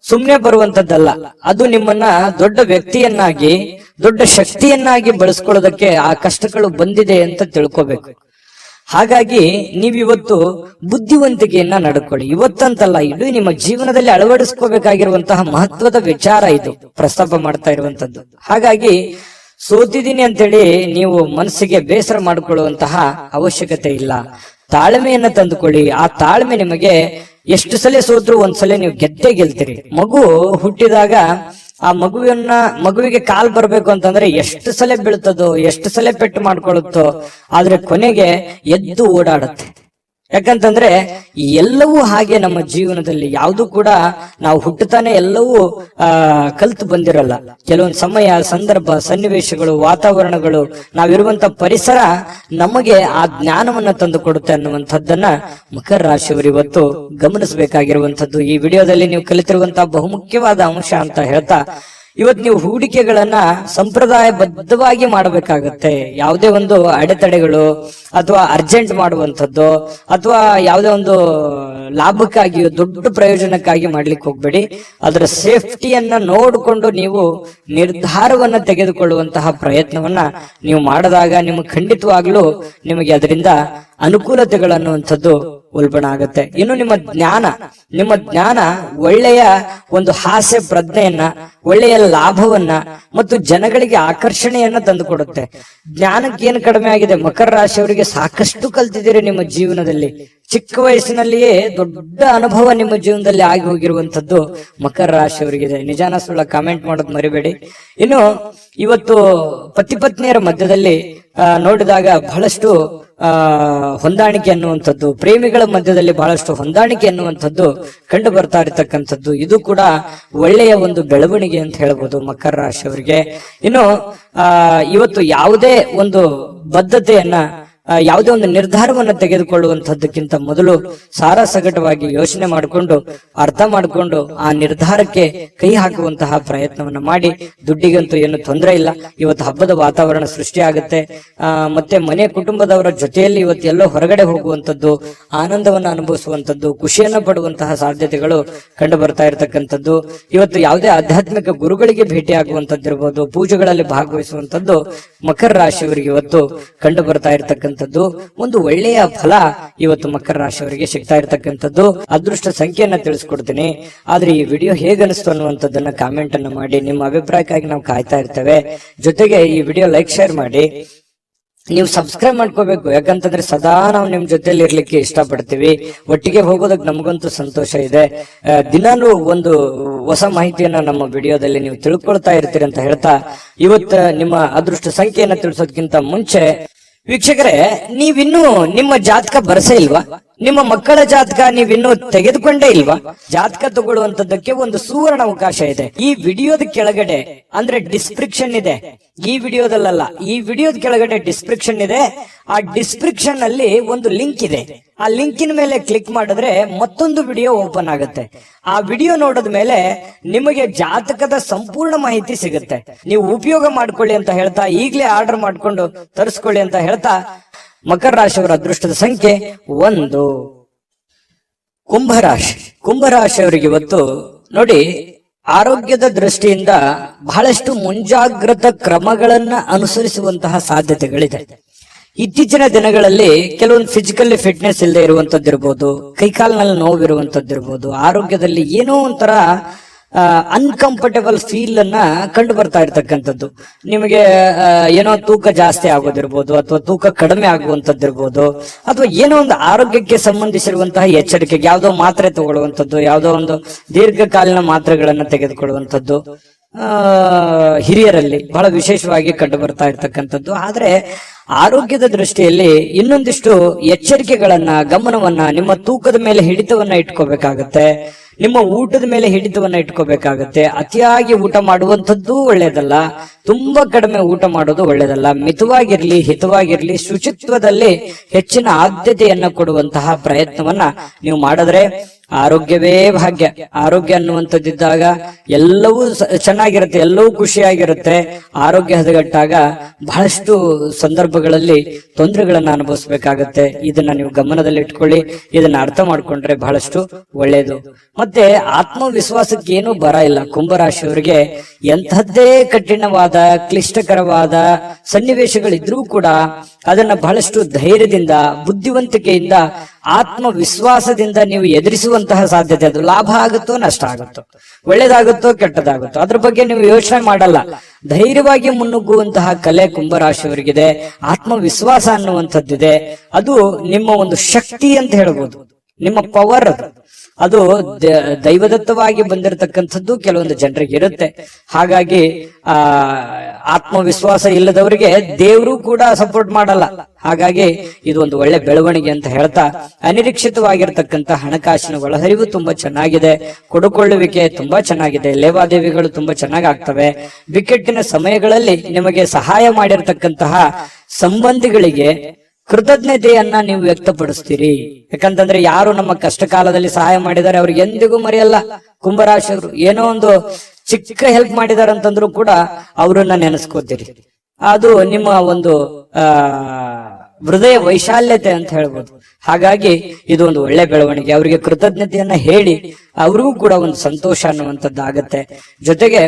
ಸುಮ್ನೆ ಬರುವಂತದ್ದಲ್ಲ. ಅದು ನಿಮ್ಮನ್ನ ದೊಡ್ಡ ವ್ಯಕ್ತಿಯನ್ನಾಗಿ, ದೊಡ್ಡ ಶಕ್ತಿಯನ್ನಾಗಿ ಬಳಸ್ಕೊಳ್ಳೋದಕ್ಕೆ ಆ ಕಷ್ಟಗಳು ಬಂದಿದೆ ಅಂತ ತಿಳ್ಕೋಬೇಕು. ಹಾಗಾಗಿ ನೀವಿವತ್ತು ಬುದ್ಧಿವಂತಿಕೆಯನ್ನ ನಡ್ಕೊಳ್ಳಿ. ಇವತ್ತಂತಲ್ಲ, ಇಡೀ ನಿಮ್ಮ ಜೀವನದಲ್ಲಿ ಅಳವಡಿಸ್ಕೋಬೇಕಾಗಿರುವಂತಹ ಮಹತ್ವದ ವಿಚಾರ ಇದು ಪ್ರಸ್ತಾಪ ಮಾಡ್ತಾ ಇರುವಂತದ್ದು. ಹಾಗಾಗಿ ಸೋತಿದ್ದೀನಿ ಅಂತೇಳಿ ನೀವು ಮನಸ್ಸಿಗೆ ಬೇಸರ ಮಾಡಿಕೊಳ್ಳುವಂತಹ ಅವಶ್ಯಕತೆ ಇಲ್ಲ. ತಾಳ್ಮೆಯನ್ನ ತಂದುಕೊಳ್ಳಿ. ಆ ತಾಳ್ಮೆ ನಿಮಗೆ ಎಷ್ಟು ಸಲ ಸೋತ್ರು ಒಂದ್ಸಲ ನೀವು ಗೆದ್ದೇ ಗೆಲ್ತೀರಿ. ಮಗು ಹುಟ್ಟಿದಾಗ ಆ ಮಗುವಿಗೆ ಕಾಲ್ ಬರ್ಬೇಕು ಅಂತಂದ್ರೆ ಎಷ್ಟು ಸಲ ಬೀಳ್ತದೋ, ಎಷ್ಟು ಸಲ ಪೆಟ್ಟು ಮಾಡ್ಕೊಳ್ಳುತ್ತೋ, ಆದ್ರೆ ಕೊನೆಗೆ ಎದ್ದು ಓಡಾಡುತ್ತೆ. ಯಾಕಂತಂದ್ರೆ ಎಲ್ಲವೂ ಹಾಗೆ ನಮ್ಮ ಜೀವನದಲ್ಲಿ ಯಾವುದು ಕೂಡ ನಾವು ಹುಟ್ಟುತ್ತಾನೆ ಎಲ್ಲವೂ ಕಲ್ತು ಬಂದಿರಲ್ಲ. ಕೆಲವೊಂದು ಸಮಯ, ಸಂದರ್ಭ, ಸನ್ನಿವೇಶಗಳು, ವಾತಾವರಣಗಳು, ನಾವಿರುವಂತ ಪರಿಸರ ನಮಗೆ ಆ ಜ್ಞಾನವನ್ನ ತಂದು ಕೊಡುತ್ತೆ ಅನ್ನುವಂಥದ್ದನ್ನ ಮಕರ ರಾಶಿಯವರು ಇವತ್ತು ಗಮನಿಸಬೇಕಾಗಿರುವಂತದ್ದು. ಈ ವಿಡಿಯೋದಲ್ಲಿ ನೀವು ಕಲಿತಿರುವಂತಹ ಬಹುಮುಖ್ಯವಾದ ಅಂಶ ಅಂತ ಹೇಳ್ತಾ, ಇವತ್ತು ನೀವು ಹೂಡಿಕೆಗಳನ್ನ ಸಂಪ್ರದಾಯಬದ್ಧವಾಗಿ ಮಾಡಬೇಕಾಗತ್ತೆ. ಯಾವುದೇ ಒಂದು ಅಡೆತಡೆಗಳು ಅಥವಾ ಅರ್ಜೆಂಟ್ ಮಾಡುವಂಥದ್ದು ಅಥವಾ ಯಾವುದೇ ಒಂದು ಲಾಭಕ್ಕಾಗಿ, ದೊಡ್ಡ ಪ್ರಯೋಜನಕ್ಕಾಗಿ ಮಾಡ್ಲಿಕ್ಕೆ ಹೋಗ್ಬೇಡಿ. ಅದರ ಸೇಫ್ಟಿಯನ್ನ ನೋಡಿಕೊಂಡು ನೀವು ನಿರ್ಧಾರವನ್ನ ತೆಗೆದುಕೊಳ್ಳುವಂತಹ ಪ್ರಯತ್ನವನ್ನ ನೀವು ಮಾಡಿದಾಗ ನಿಮಗೆ ಖಂಡಿತವಾಗ್ಲೂ ನಿಮಗೆ ಅದರಿಂದ ಅನುಕೂಲತೆಗಳನ್ನುವಂಥದ್ದು ಉಲ್ಬಣ ಆಗುತ್ತೆ. ಇನ್ನು ನಿಮ್ಮ ಜ್ಞಾನ ಒಳ್ಳೆಯ ಒಂದು ಹಾಸ್ಯ ಪ್ರಜ್ಞೆಯನ್ನ, ಒಳ್ಳೆಯ ಲಾಭವನ್ನ ಮತ್ತು ಜನಗಳಿಗೆ ಆಕರ್ಷಣೆಯನ್ನ ತಂದುಕೊಡುತ್ತೆ. ಜ್ಞಾನಕ್ಕೆ ಏನು ಕಡಿಮೆ ಆಗಿದೆ? ಮಕರ ರಾಶಿಯವರಿಗೆ ಸಾಕಷ್ಟು ಕಲ್ತಿದ್ದೀರಿ ನಿಮ್ಮ ಜೀವನದಲ್ಲಿ. ಚಿಕ್ಕ ವಯಸ್ಸಿನಲ್ಲಿಯೇ ದೊಡ್ಡ ಅನುಭವ ನಿಮ್ಮ ಜೀವನದಲ್ಲಿ ಆಗಿ ಹೋಗಿರುವಂತದ್ದು ಮಕರ ರಾಶಿಯವರಿಗಿದೆ. ನಿಜಾನ ಸುಳ್ಳ ಕಾಮೆಂಟ್ ಮಾಡೋದು ಮರಿಬೇಡಿ. ಇನ್ನು ಇವತ್ತು ಪತಿ ಪತ್ನಿಯರ ಮಧ್ಯದಲ್ಲಿ ನೋಡಿದಾಗ ಬಹಳಷ್ಟು ಹೊಂದಾಣಿಕೆ ಅನ್ನುವಂಥದ್ದು, ಪ್ರೇಮಿಗಳ ಮಧ್ಯದಲ್ಲಿ ಬಹಳಷ್ಟು ಹೊಂದಾಣಿಕೆ ಅನ್ನುವಂಥದ್ದು ಕಂಡು ಬರ್ತಾ ಇರತಕ್ಕಂಥದ್ದು. ಇದು ಕೂಡ ಒಳ್ಳೆಯ ಒಂದು ಬೆಳವಣಿಗೆ ಅಂತ ಹೇಳ್ಬೋದು ಮಕರ ರಾಶಿಯವರಿಗೆ. ಇನ್ನು ಇವತ್ತು ಯಾವುದೇ ಒಂದು ಬದ್ಧತೆಯನ್ನ, ಯಾವುದೇ ಒಂದು ನಿರ್ಧಾರವನ್ನು ತೆಗೆದುಕೊಳ್ಳುವಂತಹದ್ದಕ್ಕಿಂತ ಮೊದಲು ಸಾರಾಸಗಟವಾಗಿ ಯೋಚನೆ ಮಾಡಿಕೊಂಡು, ಅರ್ಥ ಮಾಡಿಕೊಂಡು ಆ ನಿರ್ಧಾರಕ್ಕೆ ಕೈ ಹಾಕುವಂತಹ ಪ್ರಯತ್ನವನ್ನ ಮಾಡಿ. ದುಡ್ಡಿಗಂತೂ ಏನು ತೊಂದರೆ ಇಲ್ಲ. ಇವತ್ತು ಹಬ್ಬದ ವಾತಾವರಣ ಸೃಷ್ಟಿಯಾಗುತ್ತೆ. ಮತ್ತೆ ಮನೆ ಕುಟುಂಬದವರ ಜೊತೆಯಲ್ಲಿ ಇವತ್ತು ಎಲ್ಲೋ ಹೊರಗಡೆ ಹೋಗುವಂತದ್ದು, ಆನಂದವನ್ನ ಅನುಭವಿಸುವಂತದ್ದು, ಖುಷಿಯನ್ನ ಪಡುವಂತಹ ಸಾಧ್ಯತೆಗಳು ಕಂಡು ಬರ್ತಾ ಇರತಕ್ಕಂಥದ್ದು. ಇವತ್ತು ಯಾವುದೇ ಆಧ್ಯಾತ್ಮಿಕ ಗುರುಗಳಿಗೆ ಭೇಟಿ ಆಗುವಂತದ್ದಿರ್ಬೋದು, ಪೂಜೆಗಳಲ್ಲಿ ಭಾಗವಹಿಸುವಂತದ್ದು ಮಕರ ರಾಶಿಯವರಿಗೆ ಇವತ್ತು ಕಂಡು ಬರ್ತಾ ಇರತಕ್ಕಂಥ ಒಂದು ಒಳ್ಳೆಯ ಫಲ ಇವತ್ತು ಮಕರ ರಾಶಿಯವರಿಗೆ ಸಿಗ್ತಾ ಇರತಕ್ಕಂಥದ್ದು. ಅದೃಷ್ಟ ಸಂಖ್ಯೆಯನ್ನ ತಿಳಿಸ್ಕೊಡ್ತೀನಿ. ಆದ್ರೆ ಈ ವಿಡಿಯೋ ಹೇಗನಿಸ್ತು ಅನ್ನುವಂಥದ್ದನ್ನ ಕಾಮೆಂಟ್ ಅನ್ನ ಮಾಡಿ. ನಿಮ್ಮ ಅಭಿಪ್ರಾಯಕ್ಕಾಗಿ ನಾವು ಕಾಯ್ತಾ ಇರ್ತೇವೆ. ಜೊತೆಗೆ ಈ ವಿಡಿಯೋ ಲೈಕ್, ಶೇರ್ ಮಾಡಿ. ನೀವು ಸಬ್ಸ್ಕ್ರೈಬ್ ಮಾಡ್ಕೋಬೇಕು. ಯಾಕಂತಂದ್ರೆ ಸದಾ ನಾವು ನಿಮ್ ಜೊತೆಲಿ ಇರ್ಲಿಕ್ಕೆ ಇಷ್ಟಪಡ್ತೀವಿ. ಒಟ್ಟಿಗೆ ಹೋಗೋದಕ್ಕೆ ನಮಗಂತೂ ಸಂತೋಷ ಇದೆ. ದಿನಾನು ಒಂದು ಹೊಸ ಮಾಹಿತಿಯನ್ನ ನಮ್ಮ ವಿಡಿಯೋದಲ್ಲಿ ನೀವು ತಿಳ್ಕೊಳ್ತಾ ಇರ್ತೀರಿ ಅಂತ ಹೇಳ್ತಾ, ಇವತ್ತು ನಿಮ್ಮ ಅದೃಷ್ಟ ಸಂಖ್ಯೆಯನ್ನ ತಿಳಿಸೋದಕ್ಕಿಂತ ಮುಂಚೆ ವೀಕ್ಷಕರೇ, ನೀವಿನ್ನೂ ನಿಮ್ಮ ಜಾತಕ ಬರಸೇ ಇಲ್ವಾ? ನಿಮ್ಮ ಮಕ್ಕಳ ಜಾತಕ ನೀವಿನ್ನೂ ತೆಗೆದುಕೊಂಡೇ ಇಲ್ವಾ? ಜಾತಕ ತಗೊಳ್ಳುವಂತದ್ದಕ್ಕೆ ಒಂದು ಸುವರ್ಣ ಅವಕಾಶ ಇದೆ. ಈ ವಿಡಿಯೋದ ಕೆಳಗಡೆ ಅಂದ್ರೆ ಡಿಸ್ಕ್ರಿಪ್ಷನ್ ಇದೆ. ಈ ವಿಡಿಯೋದಲ್ಲ, ಈ ವಿಡಿಯೋದ ಕೆಳಗಡೆ ಡಿಸ್ಕ್ರಿಪ್ಷನ್ ಇದೆ. ಆ ಡಿಸ್ಕ್ರಿಪ್ಷನ್ ಅಲ್ಲಿ ಒಂದು ಲಿಂಕ್ ಇದೆ. ಆ ಲಿಂಕಿನ ಮೇಲೆ ಕ್ಲಿಕ್ ಮಾಡಿದ್ರೆ ಮತ್ತೊಂದು ವಿಡಿಯೋ ಓಪನ್ ಆಗುತ್ತೆ. ಆ ವಿಡಿಯೋ ನೋಡಿದ ಮೇಲೆ ನಿಮಗೆ ಜಾತಕದ ಸಂಪೂರ್ಣ ಮಾಹಿತಿ ಸಿಗುತ್ತೆ. ನೀವು ಉಪಯೋಗ ಮಾಡ್ಕೊಳ್ಳಿ ಅಂತ ಹೇಳ್ತಾ, ಈಗಲೇ ಆರ್ಡರ್ ಮಾಡ್ಕೊಂಡು ತರಿಸ್ಕೊಳ್ಳಿ ಅಂತ ಹೇಳ್ತಾ, ಮಕರ ರಾಶಿಯವರ ಅದೃಷ್ಟದ ಸಂಖ್ಯೆ 1. ಕುಂಭರಾಶಿಯವರಿಗೆ ಇವತ್ತು ನೋಡಿ, ಆರೋಗ್ಯದ ದೃಷ್ಟಿಯಿಂದ ಬಹಳಷ್ಟು ಮುಂಜಾಗ್ರತಾ ಕ್ರಮಗಳನ್ನ ಅನುಸರಿಸುವಂತಹ ಸಾಧ್ಯತೆಗಳಿದೆ. ಇತ್ತೀಚಿನ ದಿನಗಳಲ್ಲಿ ಕೆಲವೊಂದು ಫಿಸಿಕಲ್ ಫಿಟ್ನೆಸ್ ಇಲ್ಲದೆ ಇರುವಂತದ್ದಿರ್ಬೋದು, ಕೈಕಾಲಿನಲ್ಲಿ ನೋವಿರುವಂತದ್ದಿರ್ಬೋದು, ಆರೋಗ್ಯದಲ್ಲಿ ಏನೋ ಒಂಥರ ಅನ್ಕಂಫರ್ಟೇಬಲ್ ಫೀಲ್ ಅನ್ನ ಕಂಡು ಬರ್ತಾ ಇರ್ತಕ್ಕಂಥದ್ದು. ನಿಮಗೆ ಏನೋ ತೂಕ ಜಾಸ್ತಿ ಆಗೋದಿರ್ಬೋದು, ಅಥವಾ ತೂಕ ಕಡಿಮೆ ಆಗುವಂತದ್ದಿರ್ಬೋದು, ಅಥವಾ ಏನೋ ಒಂದು ಆರೋಗ್ಯಕ್ಕೆ ಸಂಬಂಧಿಸಿರುವಂತಹ ಎಚ್ಚರಿಕೆಗೆ ಯಾವುದೋ ಮಾತ್ರೆ ತಗೊಳ್ಳುವಂಥದ್ದು, ಯಾವುದೋ ಒಂದು ದೀರ್ಘಕಾಲೀನ ಮಾತ್ರೆಗಳನ್ನ ತೆಗೆದುಕೊಳ್ಳುವಂಥದ್ದು ಹಿರಿಯರಲ್ಲಿ ಬಹಳ ವಿಶೇಷವಾಗಿ ಕಂಡು ಬರ್ತಾ ಇರ್ತಕ್ಕಂಥದ್ದು. ಆದ್ರೆ ಆರೋಗ್ಯದ ದೃಷ್ಟಿಯಲ್ಲಿ ಇನ್ನೊಂದಿಷ್ಟು ಎಚ್ಚರಿಕೆಗಳನ್ನ, ಗಮನವನ್ನ, ನಿಮ್ಮ ತೂಕದ ಮೇಲೆ ಹಿಡಿತವನ್ನ ಇಟ್ಕೋಬೇಕಾಗತ್ತೆ. ನಿಮ್ಮ ಊಟದ ಮೇಲೆ ಹಿಡಿತವನ್ನ ಇಟ್ಕೋಬೇಕಾಗತ್ತೆ. ಅತಿಯಾಗಿ ಊಟ ಮಾಡುವಂಥದ್ದು ಒಳ್ಳೇದಲ್ಲ, ತುಂಬಾ ಕಡಿಮೆ ಊಟ ಮಾಡೋದು ಒಳ್ಳೇದಲ್ಲ. ಮಿತವಾಗಿರ್ಲಿ, ಹಿತವಾಗಿರ್ಲಿ, ಶುಚಿತ್ವದಲ್ಲಿ ಹೆಚ್ಚಿನ ಆದ್ಯತೆಯನ್ನ ಕೊಡುವಂತಹ ಪ್ರಯತ್ನವನ್ನ ನೀವು ಮಾಡಿದ್ರೆ ಆರೋಗ್ಯವೇ ಭಾಗ್ಯ. ಆರೋಗ್ಯ ಅನ್ನುವಂಥದ್ದಿದ್ದಾಗ ಎಲ್ಲವೂ ಚೆನ್ನಾಗಿರುತ್ತೆ, ಎಲ್ಲವೂ ಖುಷಿಯಾಗಿರುತ್ತೆ. ಆರೋಗ್ಯ ಹದಗೆಟ್ಟಾಗ ಬಹಳಷ್ಟು ಸಂದರ್ಭಗಳಲ್ಲಿ ತೊಂದರೆಗಳನ್ನ ಅನುಭವಿಸ್ಬೇಕಾಗತ್ತೆ. ಇದನ್ನ ನೀವು ಗಮನದಲ್ಲಿ ಇಟ್ಕೊಳ್ಳಿ. ಇದನ್ನ ಅರ್ಥ ಮಾಡ್ಕೊಂಡ್ರೆ ಬಹಳಷ್ಟು ಒಳ್ಳೇದು. ಮತ್ತೆ ಆತ್ಮವಿಶ್ವಾಸಕ್ಕೆ ಏನೂ ಬರ ಇಲ್ಲ. ಕುಂಭರಾಶಿಯವರಿಗೆ ಎಂಥದ್ದೇ ಕಠಿಣವಾದ, ಕ್ಲಿಷ್ಟಕರವಾದ ಸನ್ನಿವೇಶಗಳಿದ್ರೂ ಕೂಡ ಅದನ್ನ ಬಹಳಷ್ಟು ಧೈರ್ಯದಿಂದ, ಬುದ್ಧಿವಂತಿಕೆಯಿಂದ, ಆತ್ಮವಿಶ್ವಾಸದಿಂದ ನೀವು ಎದುರಿಸುವಂತಹ ಸಾಧ್ಯತೆ. ಅದು ಲಾಭ ಆಗುತ್ತೋ ನಷ್ಟ ಆಗುತ್ತೋ, ಒಳ್ಳೇದಾಗುತ್ತೋ ಕೆಟ್ಟದಾಗುತ್ತೋ, ಅದ್ರ ಬಗ್ಗೆ ನೀವು ಯೋಚನೆ ಮಾಡಲ್ಲ. ಧೈರ್ಯವಾಗಿ ಮುನ್ನುಗ್ಗುವಂತಹ ಕಲೆ ಕುಂಭರಾಶಿಯವರಿಗಿದೆ. ಆತ್ಮವಿಶ್ವಾಸ ಅನ್ನುವಂಥದ್ದಿದೆ. ಅದು ನಿಮ್ಮ ಒಂದು ಶಕ್ತಿ ಅಂತ ಹೇಳ್ಬೋದು, ನಿಮ್ಮ ಪವರ್. ಅದು ದೈವದತ್ತವಾಗಿ ಬಂದಿರತಕ್ಕಂಥದ್ದು ಕೆಲವೊಂದು ಜನರಿಗೆ ಇರುತ್ತೆ. ಹಾಗಾಗಿ ಆತ್ಮವಿಶ್ವಾಸ ಇಲ್ಲದವರಿಗೆ ದೇವರು ಕೂಡ ಸಪೋರ್ಟ್ ಮಾಡಲ್ಲ. ಹಾಗಾಗಿ ಇದು ಒಂದು ಒಳ್ಳೆ ಬೆಳವಣಿಗೆ ಅಂತ ಹೇಳ್ತಾ, ಅನಿರೀಕ್ಷಿತವಾಗಿರ್ತಕ್ಕಂಥ ಹಣಕಾಸಿನ ಒಳಹರಿವು ತುಂಬಾ ಚೆನ್ನಾಗಿದೆ, ಕೊಡುಕೊಳ್ಳುವಿಕೆ ತುಂಬಾ ಚೆನ್ನಾಗಿದೆ, ಲೇವಾದೇವಿಗಳು ತುಂಬಾ ಚೆನ್ನಾಗಿ ಆಗ್ತವೆ. ಬಿಕ್ಕಟ್ಟಿನ ಸಮಯಗಳಲ್ಲಿ ನಿಮಗೆ ಸಹಾಯ ಮಾಡಿರ್ತಕ್ಕಂತಹ ಸಂಬಂಧಿಗಳಿಗೆ ಕೃತಜ್ಞತೆಯನ್ನ ನೀವು ವ್ಯಕ್ತಪಡಿಸ್ತೀರಿ. ಯಾಕಂತಂದ್ರೆ ಯಾರು ನಮ್ಮ ಕಷ್ಟ ಕಾಲದಲ್ಲಿ ಸಹಾಯ ಮಾಡಿದ್ದಾರೆ ಅವ್ರಿಗೆ ಎಂದಿಗೂ ಮರೆಯಲ್ಲ. ಕುಂಭರಾಶಿಯವರು ಏನೋ ಒಂದು ಚಿಕ್ಕ ಹೆಲ್ಪ್ ಮಾಡಿದಾರೆ ಅಂತಂದ್ರೂ ಕೂಡ ಅವರನ್ನ ನೆನೆಸ್ಕೋತೀರಿ. ಅದು ನಿಮ್ಮ ಒಂದು ಹೃದಯ ವೈಶಾಲ್ಯತೆ ಅಂತ ಹೇಳ್ಬೋದು. ಹಾಗಾಗಿ ಇದು ಒಂದು ಒಳ್ಳೆ ಬೆಳವಣಿಗೆ. ಅವರಿಗೆ ಕೃತಜ್ಞತೆಯನ್ನ ಹೇಳಿ ಅವ್ರಿಗೂ ಕೂಡ ಒಂದು ಸಂತೋಷ ಅನ್ನುವಂಥದ್ದಾಗತ್ತೆ. ಜೊತೆಗೆ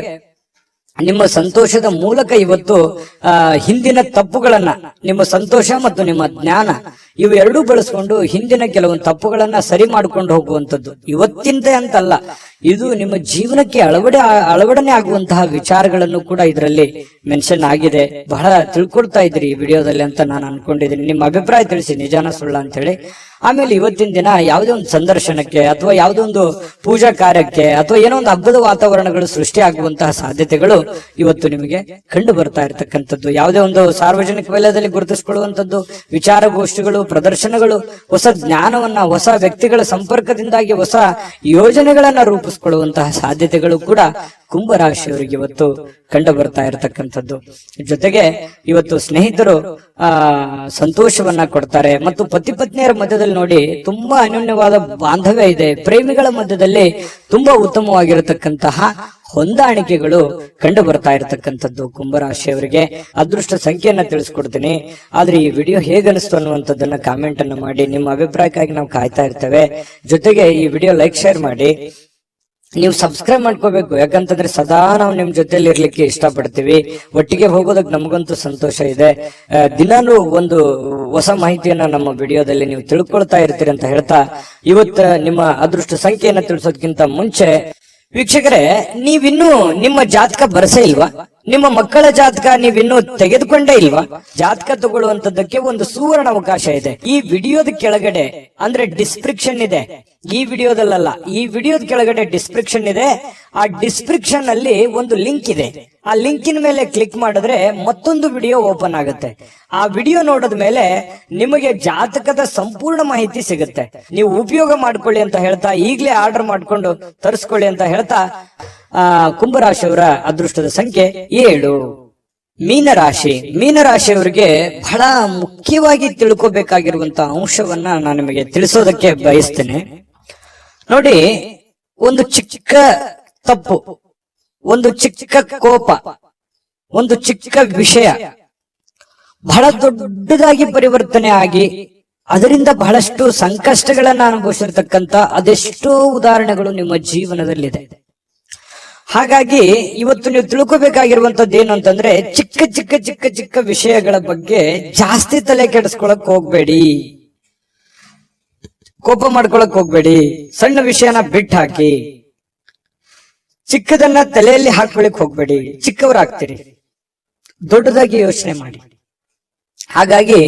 ನಿಮ್ಮ ಸಂತೋಷದ ಮೂಲಕ ಇವತ್ತು ಹಿಂದಿನ ತಪ್ಪುಗಳನ್ನ, ನಿಮ್ಮ ಸಂತೋಷ ಮತ್ತು ನಿಮ್ಮ ಜ್ಞಾನ ಇವು ಎರಡೂ ಬಳಸ್ಕೊಂಡು ಹಿಂದಿನ ಕೆಲವೊಂದು ತಪ್ಪುಗಳನ್ನ ಸರಿ ಮಾಡ್ಕೊಂಡು ಹೋಗುವಂಥದ್ದು. ಇವತ್ತಿಂತೆ ಅಂತಲ್ಲ, ಇದು ನಿಮ್ಮ ಜೀವನಕ್ಕೆ ಅಳವಡನೆ ಆಗುವಂತಹ ವಿಚಾರಗಳನ್ನು ಕೂಡ ಇದರಲ್ಲಿ ಮೆನ್ಷನ್ ಆಗಿದೆ. ಬಹಳ ತಿಳ್ಕೊಳ್ತಾ ಇದ್ರಿ ಈ ವಿಡಿಯೋದಲ್ಲಿ ಅಂತ ನಾನು ಅನ್ಕೊಂಡಿದ್ದೀನಿ. ನಿಮ್ಮ ಅಭಿಪ್ರಾಯ ತಿಳಿಸಿ, ನಿಜಾನ ಸುಳ್ಳ ಅಂತ ಹೇಳಿ. ಆಮೇಲೆ ಇವತ್ತಿನ ದಿನ ಯಾವುದೇ ಒಂದು ಸಂದರ್ಶನಕ್ಕೆ ಅಥವಾ ಯಾವುದೋ ಒಂದು ಪೂಜಾ ಕಾರ್ಯಕ್ಕೆ ಅಥವಾ ಏನೋ ಒಂದು ಹಬ್ಬದ ವಾತಾವರಣಗಳು ಸೃಷ್ಟಿ ಆಗುವಂತಹ ಸಾಧ್ಯತೆಗಳು ಇವತ್ತು ನಿಮಗೆ ಕಂಡು ಬರ್ತಾ ಇರತಕ್ಕಂಥದ್ದು. ಯಾವುದೇ ಒಂದು ಸಾರ್ವಜನಿಕ ವಲಯದಲ್ಲಿ ಗುರುತಿಸಿಕೊಳ್ಳುವಂಥದ್ದು, ವಿಚಾರಗೋಷ್ಠಿಗಳು, ಪ್ರದರ್ಶನಗಳು, ಹೊಸ ಜ್ಞಾನವನ್ನ, ಹೊಸ ವ್ಯಕ್ತಿಗಳ ಸಂಪರ್ಕದಿಂದಾಗಿ ಹೊಸ ಯೋಜನೆಗಳನ್ನ ರೂಪಿಸಿಕೊಳ್ಳುವಂತಹ ಸಾಧ್ಯತೆಗಳು ಕೂಡ ಕುಂಭರಾಶಿಯವರಿಗೆ ಇವತ್ತು ಕಂಡು ಬರ್ತಾ ಇರತಕ್ಕಂಥದ್ದು. ಜೊತೆಗೆ ಇವತ್ತು ಸ್ನೇಹಿತರು ಸಂತೋಷವನ್ನ ಕೊಡ್ತಾರೆ ಮತ್ತು ಪತಿ ಪತ್ನಿಯರ ಮಧ್ಯದಲ್ಲಿ ನೋಡಿ ತುಂಬಾ ಅನ್ಯೋನ್ಯವಾದ ಬಾಂಧವ್ಯ ಇದೆ. ಪ್ರೇಮಿಗಳ ಮಧ್ಯದಲ್ಲಿ ತುಂಬಾ ಉತ್ತಮವಾಗಿರತಕ್ಕಂತಹ ಹೊಂದಾಣಿಕೆಗಳು ಕಂಡು ಬರ್ತಾ ಇರತಕ್ಕಂಥದ್ದು ಕುಂಭರಾಶಿಯವರಿಗೆ. ಅದೃಷ್ಟ ಸಂಖ್ಯೆಯನ್ನ ತಿಳಿಸ್ಕೊಡ್ತೀನಿ. ಆದ್ರೆ ಈ ವಿಡಿಯೋ ಹೇಗನಿಸ್ತು ಅನ್ನುವಂಥದ್ದನ್ನ ಕಾಮೆಂಟ್ ಅನ್ನು ಮಾಡಿ. ನಿಮ್ಮ ಅಭಿಪ್ರಾಯಕ್ಕಾಗಿ ನಾವು ಕಾಯ್ತಾ ಇರ್ತೇವೆ. ಜೊತೆಗೆ ಈ ವಿಡಿಯೋ ಲೈಕ್, ಶೇರ್ ಮಾಡಿ. ನೀವು ಸಬ್ಸ್ಕ್ರೈಬ್ ಮಾಡ್ಕೋಬೇಕು. ಯಾಕಂತಂದ್ರೆ ಸದಾ ನಾವು ನಿಮ್ ಜೊತೆಲಿ ಇರ್ಲಿಕ್ಕೆ ಇಷ್ಟಪಡ್ತೀವಿ. ಒಟ್ಟಿಗೆ ಹೋಗೋದಕ್ಕೆ ನಮಗಂತೂ ಸಂತೋಷ ಇದೆ. ದಿನಾನು ಒಂದು ಹೊಸ ಮಾಹಿತಿಯನ್ನ ನಮ್ಮ ವಿಡಿಯೋದಲ್ಲಿ ನೀವು ತಿಳ್ಕೊಳ್ತಾ ಇರ್ತೀರಿ ಅಂತ ಹೇಳ್ತಾ, ಇವತ್ತು ನಿಮ್ಮ ಅದೃಷ್ಟ ಸಂಖ್ಯೆಯನ್ನ ತಿಳಿಸೋದಕ್ಕಿಂತ ಮುಂಚೆ ವೀಕ್ಷಕರೇ, ನೀವಿನ್ನೂ ನಿಮ್ಮ ಜಾತಕ ಬರಸೇ ಇಲ್ವಾ? ನಿಮ್ಮ ಮಕ್ಕಳ ಜಾತಕ ನೀವಿನ್ನೂ ತೆಗೆದುಕೊಂಡೇ ಇಲ್ವಾ? ಜಾತಕ ತಗೊಳ್ಳುವಂತದ್ದಕ್ಕೆ ಒಂದು ಸುವರ್ಣ ಅವಕಾಶ ಇದೆ. ಈ ವಿಡಿಯೋದ ಕೆಳಗಡೆ ಅಂದ್ರೆ ಡಿಸ್ಕ್ರಿಪ್ಷನ್ ಇದೆ. ಈ ವಿಡಿಯೋದಲ್ಲ, ಈ ವಿಡಿಯೋದ ಕೆಳಗಡೆ ಡಿಸ್ಕ್ರಿಪ್ಷನ್ ಇದೆ. ಆ ಡಿಸ್ಕ್ರಿಪ್ಷನ್ ಅಲ್ಲಿ ಒಂದು ಲಿಂಕ್ ಇದೆ. ಆ ಲಿಂಕಿನ ಮೇಲೆ ಕ್ಲಿಕ್ ಮಾಡಿದ್ರೆ ಮತ್ತೊಂದು ವಿಡಿಯೋ ಓಪನ್ ಆಗುತ್ತೆ. ಆ ವಿಡಿಯೋ ನೋಡಿದ ಮೇಲೆ ನಿಮಗೆ ಜಾತಕದ ಸಂಪೂರ್ಣ ಮಾಹಿತಿ ಸಿಗುತ್ತೆ. ನೀವು ಉಪಯೋಗ ಮಾಡ್ಕೊಳ್ಳಿ ಅಂತ ಹೇಳ್ತಾ, ಈಗಲೇ ಆರ್ಡರ್ ಮಾಡ್ಕೊಂಡು ತರಿಸ್ಕೊಳ್ಳಿ ಅಂತ ಹೇಳ್ತಾ, ಕುಂಭರಾಶಿಯವರ ಅದೃಷ್ಟದ ಸಂಖ್ಯೆ 7. ಮೀನರಾಶಿ. ಮೀನರಾಶಿಯವರಿಗೆ ಬಹಳ ಮುಖ್ಯವಾಗಿ ತಿಳ್ಕೋಬೇಕಾಗಿರುವಂತಹ ಅಂಶವನ್ನ ನಾನು ನಿಮಗೆ ತಿಳಿಸೋದಕ್ಕೆ ಬಯಸ್ತೇನೆ. ನೋಡಿ, ಒಂದು ಚಿಕ್ಕ ತಪ್ಪು, ಒಂದು ಚಿಕ್ಕ ಕೋಪ, ಒಂದು ಚಿಕ್ಕ ವಿಷಯ ಬಹಳ ದೊಡ್ಡದಾಗಿ ಪರಿವರ್ತನೆ ಆಗಿ ಅದರಿಂದ ಬಹಳಷ್ಟು ಸಂಕಷ್ಟಗಳನ್ನ ಅನುಭವಿಸಿರ್ತಕ್ಕಂಥ ಅದೆಷ್ಟೋ ಉದಾಹರಣೆಗಳು ನಿಮ್ಮ ಜೀವನದಲ್ಲಿದೆ. ಹಾಗಾಗಿ ಇವತ್ತು ನೀವು ತಿಳ್ಕೋಬೇಕಾಗಿರುವಂತದ್ದು ಏನು ಅಂತಂದ್ರೆ, ಚಿಕ್ಕ ಚಿಕ್ಕ ಚಿಕ್ಕ ಚಿಕ್ಕ ವಿಷಯಗಳ ಬಗ್ಗೆ ಜಾಸ್ತಿ ತಲೆ ಕೆಡಿಸ್ಕೊಳಕ್ ಹೋಗ್ಬೇಡಿ, ಕೋಪ ಮಾಡ್ಕೊಳಕ್ ಹೋಗ್ಬೇಡಿ. ಸಣ್ಣ ವಿಷಯನ ಬಿಟ್ಟು ಹಾಕಿ, ಚಿಕ್ಕದನ್ನ ತಲೆಯಲ್ಲಿ ಹಾಕೊಳಕ್ ಹೋಗ್ಬೇಡಿ. ಚಿಕ್ಕವರಾಗ್ತೀರಿ, ದೊಡ್ಡದಾಗಿ ಯೋಚನೆ ಮಾಡಿ. ಹಾಗಾಗಿ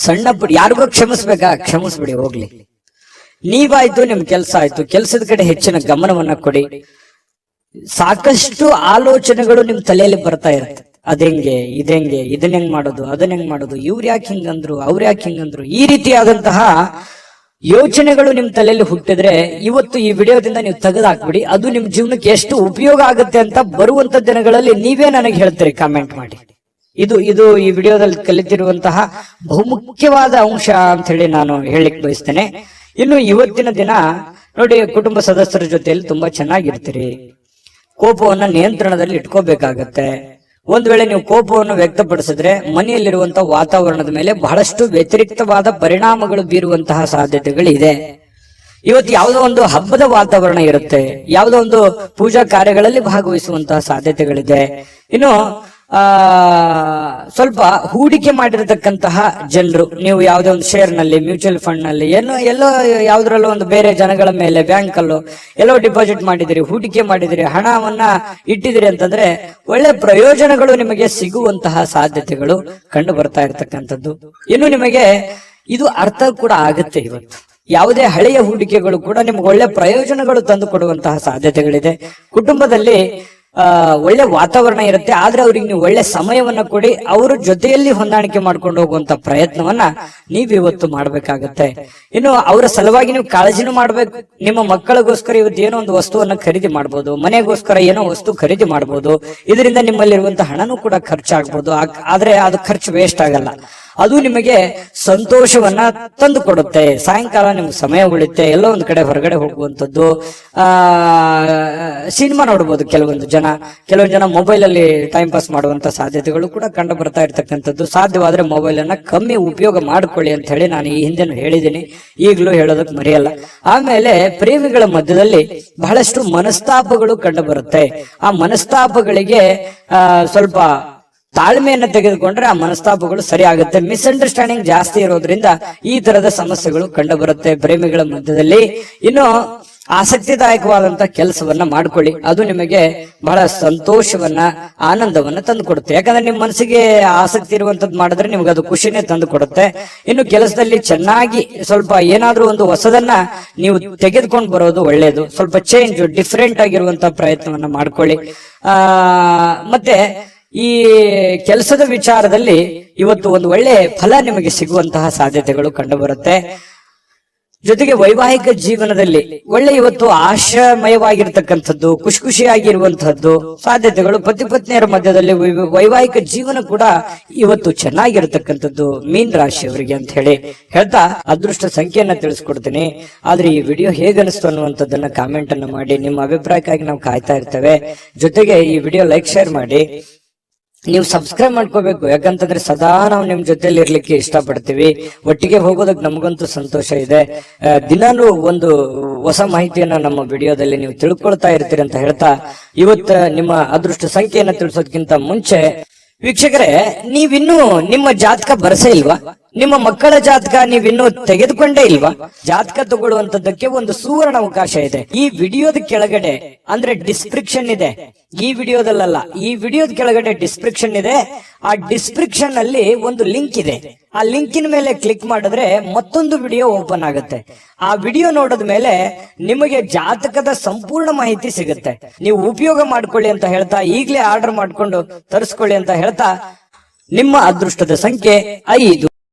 ಸಣ್ಣ ಯಾರಿಗೋ ಕ್ಷಮಿಸ್ಬೇಕಾ, ಕ್ಷಮಿಸ್ಬಿಡಿ, ಹೋಗ್ಲಿ. ನೀವಾಯ್ತು, ನಿಮ್ ಕೆಲಸ ಆಯ್ತು, ಕೆಲಸದ ಕಡೆ ಹೆಚ್ಚಿನ ಗಮನವನ್ನ ಕೊಡಿ. ಸಾಕಷ್ಟು ಆಲೋಚನೆಗಳು ನಿಮ್ ತಲೆಯಲ್ಲಿ ಬರ್ತಾ ಇರುತ್ತೆ. ಅದೆಂಗೆ, ಇದೆಂಗೆ, ಇದನ್ನ ಹೆಂಗ್ ಮಾಡೋದು, ಅದನ್ನ ಹೆಂಗ್ ಮಾಡೋದು, ಇವ್ರು ಯಾಕೆ ಹಿಂಗಂದ್ರು, ಅವ್ರು ಯಾಕೆ ಹಿಂಗಂದ್ರು, ಈ ರೀತಿಯಾದಂತಹ ಯೋಚನೆಗಳು ನಿಮ್ ತಲೆಯಲ್ಲಿ ಹುಟ್ಟಿದ್ರೆ ಇವತ್ತು ಈ ವಿಡಿಯೋದಿಂದ ನೀವು ತೆಗೆದಾಕ್ಬಿಡಿ. ಅದು ನಿಮ್ ಜೀವನಕ್ಕೆ ಎಷ್ಟು ಉಪಯೋಗ ಆಗುತ್ತೆ ಅಂತ ಬರುವಂತ ದಿನಗಳಲ್ಲಿ ನೀವೇ ನನಗೆ ಹೇಳ್ತೀರಿ, ಕಾಮೆಂಟ್ ಮಾಡಿ. ಇದು ಈ ವಿಡಿಯೋದಲ್ಲಿ ಕಲಿತಿರುವಂತಹ ಬಹುಮುಖ್ಯವಾದ ಅಂಶ ಅಂತ ಹೇಳಿ ನಾನು ಹೇಳಲಿಕ್ಕೆ ಬಯಸ್ತೇನೆ. ಇನ್ನು ಇವತ್ತಿನ ದಿನ ನೋಡಿ, ಕುಟುಂಬ ಸದಸ್ಯರ ಜೊತೆಯಲ್ಲಿ ತುಂಬಾ ಚೆನ್ನಾಗಿರ್ತೀರಿ. ಕೋಪವನ್ನ ನಿಯಂತ್ರಣದಲ್ಲಿ ಇಟ್ಕೋಬೇಕಾಗತ್ತೆ. ಒಂದ್ ವೇಳೆ ನೀವು ಕೋಪವನ್ನು ವ್ಯಕ್ತಪಡಿಸಿದ್ರೆ ಮನೆಯಲ್ಲಿರುವಂತಹ ವಾತಾವರಣದ ಮೇಲೆ ಬಹಳಷ್ಟು ವ್ಯತಿರಿಕ್ತವಾದ ಪರಿಣಾಮಗಳು ಬೀರುವಂತಹ ಸಾಧ್ಯತೆಗಳಿದೆ. ಇವತ್ತು ಯಾವುದೋ ಒಂದು ಹಬ್ಬದ ವಾತಾವರಣ ಇರುತ್ತೆ, ಯಾವುದೋ ಒಂದು ಪೂಜಾ ಕಾರ್ಯಗಳಲ್ಲಿ ಭಾಗವಹಿಸುವಂತಹ ಸಾಧ್ಯತೆಗಳಿದೆ. ಇನ್ನು ಸ್ವಲ್ಪ ಹೂಡಿಕೆ ಮಾಡಿರತಕ್ಕಂತಹ ಜನರು, ನೀವು ಯಾವುದೇ ಒಂದು ಶೇರ್ ನಲ್ಲಿ, ಮ್ಯೂಚುವಲ್ ಫಂಡ್ ನಲ್ಲಿ, ಎಲ್ಲೋ ಯಾವ್ದ್ರಲ್ಲೋ ಒಂದು ಬೇರೆ ಜನಗಳ ಮೇಲೆ, ಬ್ಯಾಂಕ್ ಅಲ್ಲೋ ಎಲ್ಲೋ ಡಿಪಾಸಿಟ್ ಮಾಡಿದಿರಿ, ಹೂಡಿಕೆ ಮಾಡಿದಿರಿ, ಹಣವನ್ನ ಇಟ್ಟಿದಿರಿ ಅಂತಂದ್ರೆ ಒಳ್ಳೆ ಪ್ರಯೋಜನಗಳು ನಿಮಗೆ ಸಿಗುವಂತಹ ಸಾಧ್ಯತೆಗಳು ಕಂಡು ಬರ್ತಾ ಇರತಕ್ಕಂಥದ್ದು. ಇನ್ನು ನಿಮಗೆ ಇದು ಅರ್ಥ ಕೂಡ ಆಗುತ್ತೆ. ಇವತ್ತು ಯಾವುದೇ ಹಳೆಯ ಹೂಡಿಕೆಗಳು ಕೂಡ ನಿಮ್ಗೆ ಒಳ್ಳೆ ಪ್ರಯೋಜನಗಳು ತಂದು ಕೊಡುವಂತಹ ಸಾಧ್ಯತೆಗಳಿದೆ. ಕುಟುಂಬದಲ್ಲಿ ಒಳ್ಳೆ ವಾತಾವರಣ ಇರುತ್ತೆ, ಆದ್ರೆ ಅವ್ರಿಗೆ ನೀವು ಒಳ್ಳೆ ಸಮಯವನ್ನ ಕೊಡಿ, ಅವರ ಜೊತೆಯಲ್ಲಿ ಹೊಂದಾಣಿಕೆ ಮಾಡ್ಕೊಂಡು ಹೋಗುವಂತ ಪ್ರಯತ್ನವನ್ನ ನೀವು ಇವತ್ತು ಮಾಡ್ಬೇಕಾಗತ್ತೆ. ಇನ್ನು ಅವರ ಸಲುವಾಗಿ ನೀವು ಕಾಳಜಿನೂ ಮಾಡ್ಬೇಕು. ನಿಮ್ಮ ಮಕ್ಕಳಿಗೋಸ್ಕರ ಇವತ್ತು ಏನೋ ಒಂದು ವಸ್ತುವನ್ನ ಖರೀದಿ ಮಾಡ್ಬೋದು, ಮನೆಗೋಸ್ಕರ ಏನೋ ವಸ್ತು ಖರೀದಿ ಮಾಡ್ಬೋದು. ಇದರಿಂದ ನಿಮ್ಮಲ್ಲಿರುವಂತಹ ಹಣನೂ ಕೂಡ ಖರ್ಚಾಗ್ಬೋದು. ಆದ್ರೆ ಅದು ಖರ್ಚು ವೇಸ್ಟ್ ಆಗಲ್ಲ, ಅದು ನಿಮಗೆ ಸಂತೋಷವನ್ನ ತಂದು ಕೊಡುತ್ತೆ. ಸಾಯಂಕಾಲ ನಿಮ್ಗೆ ಸಮಯ ಉಳಿತೆ, ಎಲ್ಲೋ ಒಂದ್ ಕಡೆ ಹೊರಗಡೆ ಹೋಗುವಂಥದ್ದು, ಸಿನಿಮಾ ನೋಡ್ಬೋದು. ಕೆಲವೊಂದು ಜನ ಮೊಬೈಲ್ ಅಲ್ಲಿ ಟೈಮ್ ಪಾಸ್ ಮಾಡುವಂತ ಸಾಧ್ಯತೆಗಳು ಕೂಡ ಕಂಡು ಬರ್ತಾ ಇರ್ತಕ್ಕಂಥದ್ದು. ಸಾಧ್ಯವಾದ್ರೆ ಮೊಬೈಲ್ ಅನ್ನ ಕಮ್ಮಿ ಉಪಯೋಗ ಮಾಡ್ಕೊಳ್ಳಿ ಅಂತ ಹೇಳಿ ನಾನು ಈ ಹಿಂದೆನೂ ಹೇಳಿದ್ದೀನಿ, ಈಗಲೂ ಹೇಳೋದಕ್ಕೆ ಮರೆಯಲ್ಲ. ಆಮೇಲೆ ಪ್ರೇಮಿಗಳ ಮಧ್ಯದಲ್ಲಿ ಬಹಳಷ್ಟು ಮನಸ್ತಾಪಗಳು ಕಂಡು ಬರುತ್ತೆ. ಆ ಮನಸ್ತಾಪಗಳಿಗೆ ಸ್ವಲ್ಪ ತಾಳ್ಮೆಯನ್ನು ತೆಗೆದುಕೊಂಡ್ರೆ ಆ ಮನಸ್ತಾಪಗಳು ಸರಿ ಆಗುತ್ತೆ. ಮಿಸ್ಅಂಡರ್ಸ್ಟ್ಯಾಂಡಿಂಗ್ ಜಾಸ್ತಿ ಇರೋದ್ರಿಂದ ಈ ತರದ ಸಮಸ್ಯೆಗಳು ಕಂಡು ಬರುತ್ತೆ ಪ್ರೇಮಿಗಳ ಮಧ್ಯದಲ್ಲಿ. ಇನ್ನು ಆಸಕ್ತಿದಾಯಕವಾದಂತ ಕೆಲಸವನ್ನ ಮಾಡ್ಕೊಳ್ಳಿ, ಅದು ನಿಮಗೆ ಬಹಳ ಸಂತೋಷವನ್ನ ಆನಂದವನ್ನ ತಂದು ಕೊಡುತ್ತೆ. ಯಾಕಂದ್ರೆ ನಿಮ್ಮ ಮನಸ್ಸಿಗೆ ಆಸಕ್ತಿ ಇರುವಂತದ್ದು ಮಾಡಿದ್ರೆ ನಿಮ್ಗೆ ಅದು ಖುಷಿನೇ ತಂದು ಕೊಡುತ್ತೆ. ಇನ್ನು ಕೆಲಸದಲ್ಲಿ ಚೆನ್ನಾಗಿ ಸ್ವಲ್ಪ ಏನಾದ್ರೂ ಒಂದು ಹೊಸದನ್ನ ನೀವು ತೆಗೆದುಕೊಂಡು ಬರೋದು ಒಳ್ಳೇದು. ಸ್ವಲ್ಪ ಚೇಂಜ್, ಡಿಫ್ರೆಂಟ್ ಆಗಿರುವಂತ ಪ್ರಯತ್ನವನ್ನ ಮಾಡ್ಕೊಳ್ಳಿ. ಮತ್ತೆ ಈ ಕೆಲಸದ ವಿಚಾರದಲ್ಲಿ ಇವತ್ತು ಒಂದು ಒಳ್ಳೆ ಫಲ ನಿಮಗೆ ಸಿಗುವಂತಹ ಸಾಧ್ಯತೆಗಳು ಕಂಡು ಬರುತ್ತೆ. ಜೊತೆಗೆ ವೈವಾಹಿಕ ಜೀವನದಲ್ಲಿ ಒಳ್ಳೆ ಇವತ್ತು ಆಶಾಮಯವಾಗಿರ್ತಕ್ಕಂಥದ್ದು, ಖುಷಿಯಾಗಿರುವಂತಹದ್ದು ಸಾಧ್ಯತೆಗಳು. ಪತಿ ಪತ್ನಿಯರ ಮಧ್ಯದಲ್ಲಿ ವೈವಾಹಿಕ ಜೀವನ ಕೂಡ ಇವತ್ತು ಚೆನ್ನಾಗಿರ್ತಕ್ಕಂಥದ್ದು ಮೀನ್ ರಾಶಿಯವರಿಗೆ ಅಂತ ಹೇಳಿ ಹೇಳ್ತಾ ಅದೃಷ್ಟ ಸಂಖ್ಯೆಯನ್ನ ತಿಳಿಸ್ಕೊಡ್ತೀನಿ. ಆದ್ರೆ ಈ ವಿಡಿಯೋ ಹೇಗನಿಸ್ತು ಅನ್ನುವಂಥದ್ದನ್ನ ಕಾಮೆಂಟ್ ಅನ್ನು ಮಾಡಿ, ನಿಮ್ಮ ಅಭಿಪ್ರಾಯಕ್ಕಾಗಿ ನಾವು ಕಾಯ್ತಾ ಇರ್ತೇವೆ. ಜೊತೆಗೆ ಈ ವಿಡಿಯೋ ಲೈಕ್, ಶೇರ್ ಮಾಡಿ. ನೀವು ಸಬ್ಸ್ಕ್ರೈಬ್ ಮಾಡ್ಕೋಬೇಕು, ಯಾಕಂತಂದ್ರೆ ಸದಾ ನಾವು ನಿಮ್ ಜೊತೆಲಿ ಇರ್ಲಿಕ್ಕೆ ಇಷ್ಟಪಡ್ತೀವಿ. ಒಟ್ಟಿಗೆ ಹೋಗೋದಕ್ಕೆ ನಮಗಂತೂ ಸಂತೋಷ ಇದೆ. ದಿನಾನು ಒಂದು ಹೊಸ ಮಾಹಿತಿಯನ್ನ ನಮ್ಮ ವಿಡಿಯೋದಲ್ಲಿ ನೀವು ತಿಳ್ಕೊಳ್ತಾ ಇರ್ತೀರಿ ಅಂತ ಹೇಳ್ತಾ, ಇವತ್ತು ನಿಮ್ಮ ಅದೃಷ್ಟ ಸಂಖ್ಯೆಯನ್ನ ತಿಳಿಸೋದಕ್ಕಿಂತ ಮುಂಚೆ ವೀಕ್ಷಕರೇ, ನೀವಿನ್ನೂ ನಿಮ್ಮ ಜಾತಕ ಬರಸೇ ಇಲ್ವಾ? ನಿಮ್ಮ ಮಕ್ಕಳ ಜಾತಕ ನೀವಿನ್ನೂ ತೆಗೆದುಕೊಂಡೇ ಇಲ್ವಾ? ಜಾತಕ ತಗೊಳ್ಳುವಂತದ್ದಕ್ಕೆ ಒಂದು ಸುವರ್ಣ ಅವಕಾಶ ಇದೆ. ಈ ವಿಡಿಯೋದ ಕೆಳಗಡೆ ಅಂದ್ರೆ ಡಿಸ್ಕ್ರಿಪ್ಷನ್ ಇದೆ, ಈ ವಿಡಿಯೋದಲ್ಲ, ಈ ವಿಡಿಯೋದ ಕೆಳಗಡೆ ಡಿಸ್ಕ್ರಿಪ್ಷನ್ ಇದೆ. ಆ ಡಿಸ್ಕ್ರಿಪ್ಷನ್ ಅಲ್ಲಿ ಒಂದು ಲಿಂಕ್ ಇದೆ. ಆ ಲಿಂಕಿನ ಮೇಲೆ ಕ್ಲಿಕ್ ಮಾಡಿದ್ರೆ ಮತ್ತೊಂದು ವಿಡಿಯೋ ಓಪನ್ ಆಗುತ್ತೆ. ಆ ವಿಡಿಯೋ ನೋಡಿದ ಮೇಲೆ ನಿಮಗೆ ಜಾತಕದ ಸಂಪೂರ್ಣ ಮಾಹಿತಿ ಸಿಗುತ್ತೆ. ನೀವು ಉಪಯೋಗ ಮಾಡ್ಕೊಳ್ಳಿ ಅಂತ ಹೇಳ್ತಾ, ಈಗಲೇ ಆರ್ಡರ್ ಮಾಡ್ಕೊಂಡು ತರಿಸ್ಕೊಳ್ಳಿ ಅಂತ ಹೇಳ್ತಾ, ನಿಮ್ಮ ಅದೃಷ್ಟದ ಸಂಖ್ಯೆ 5.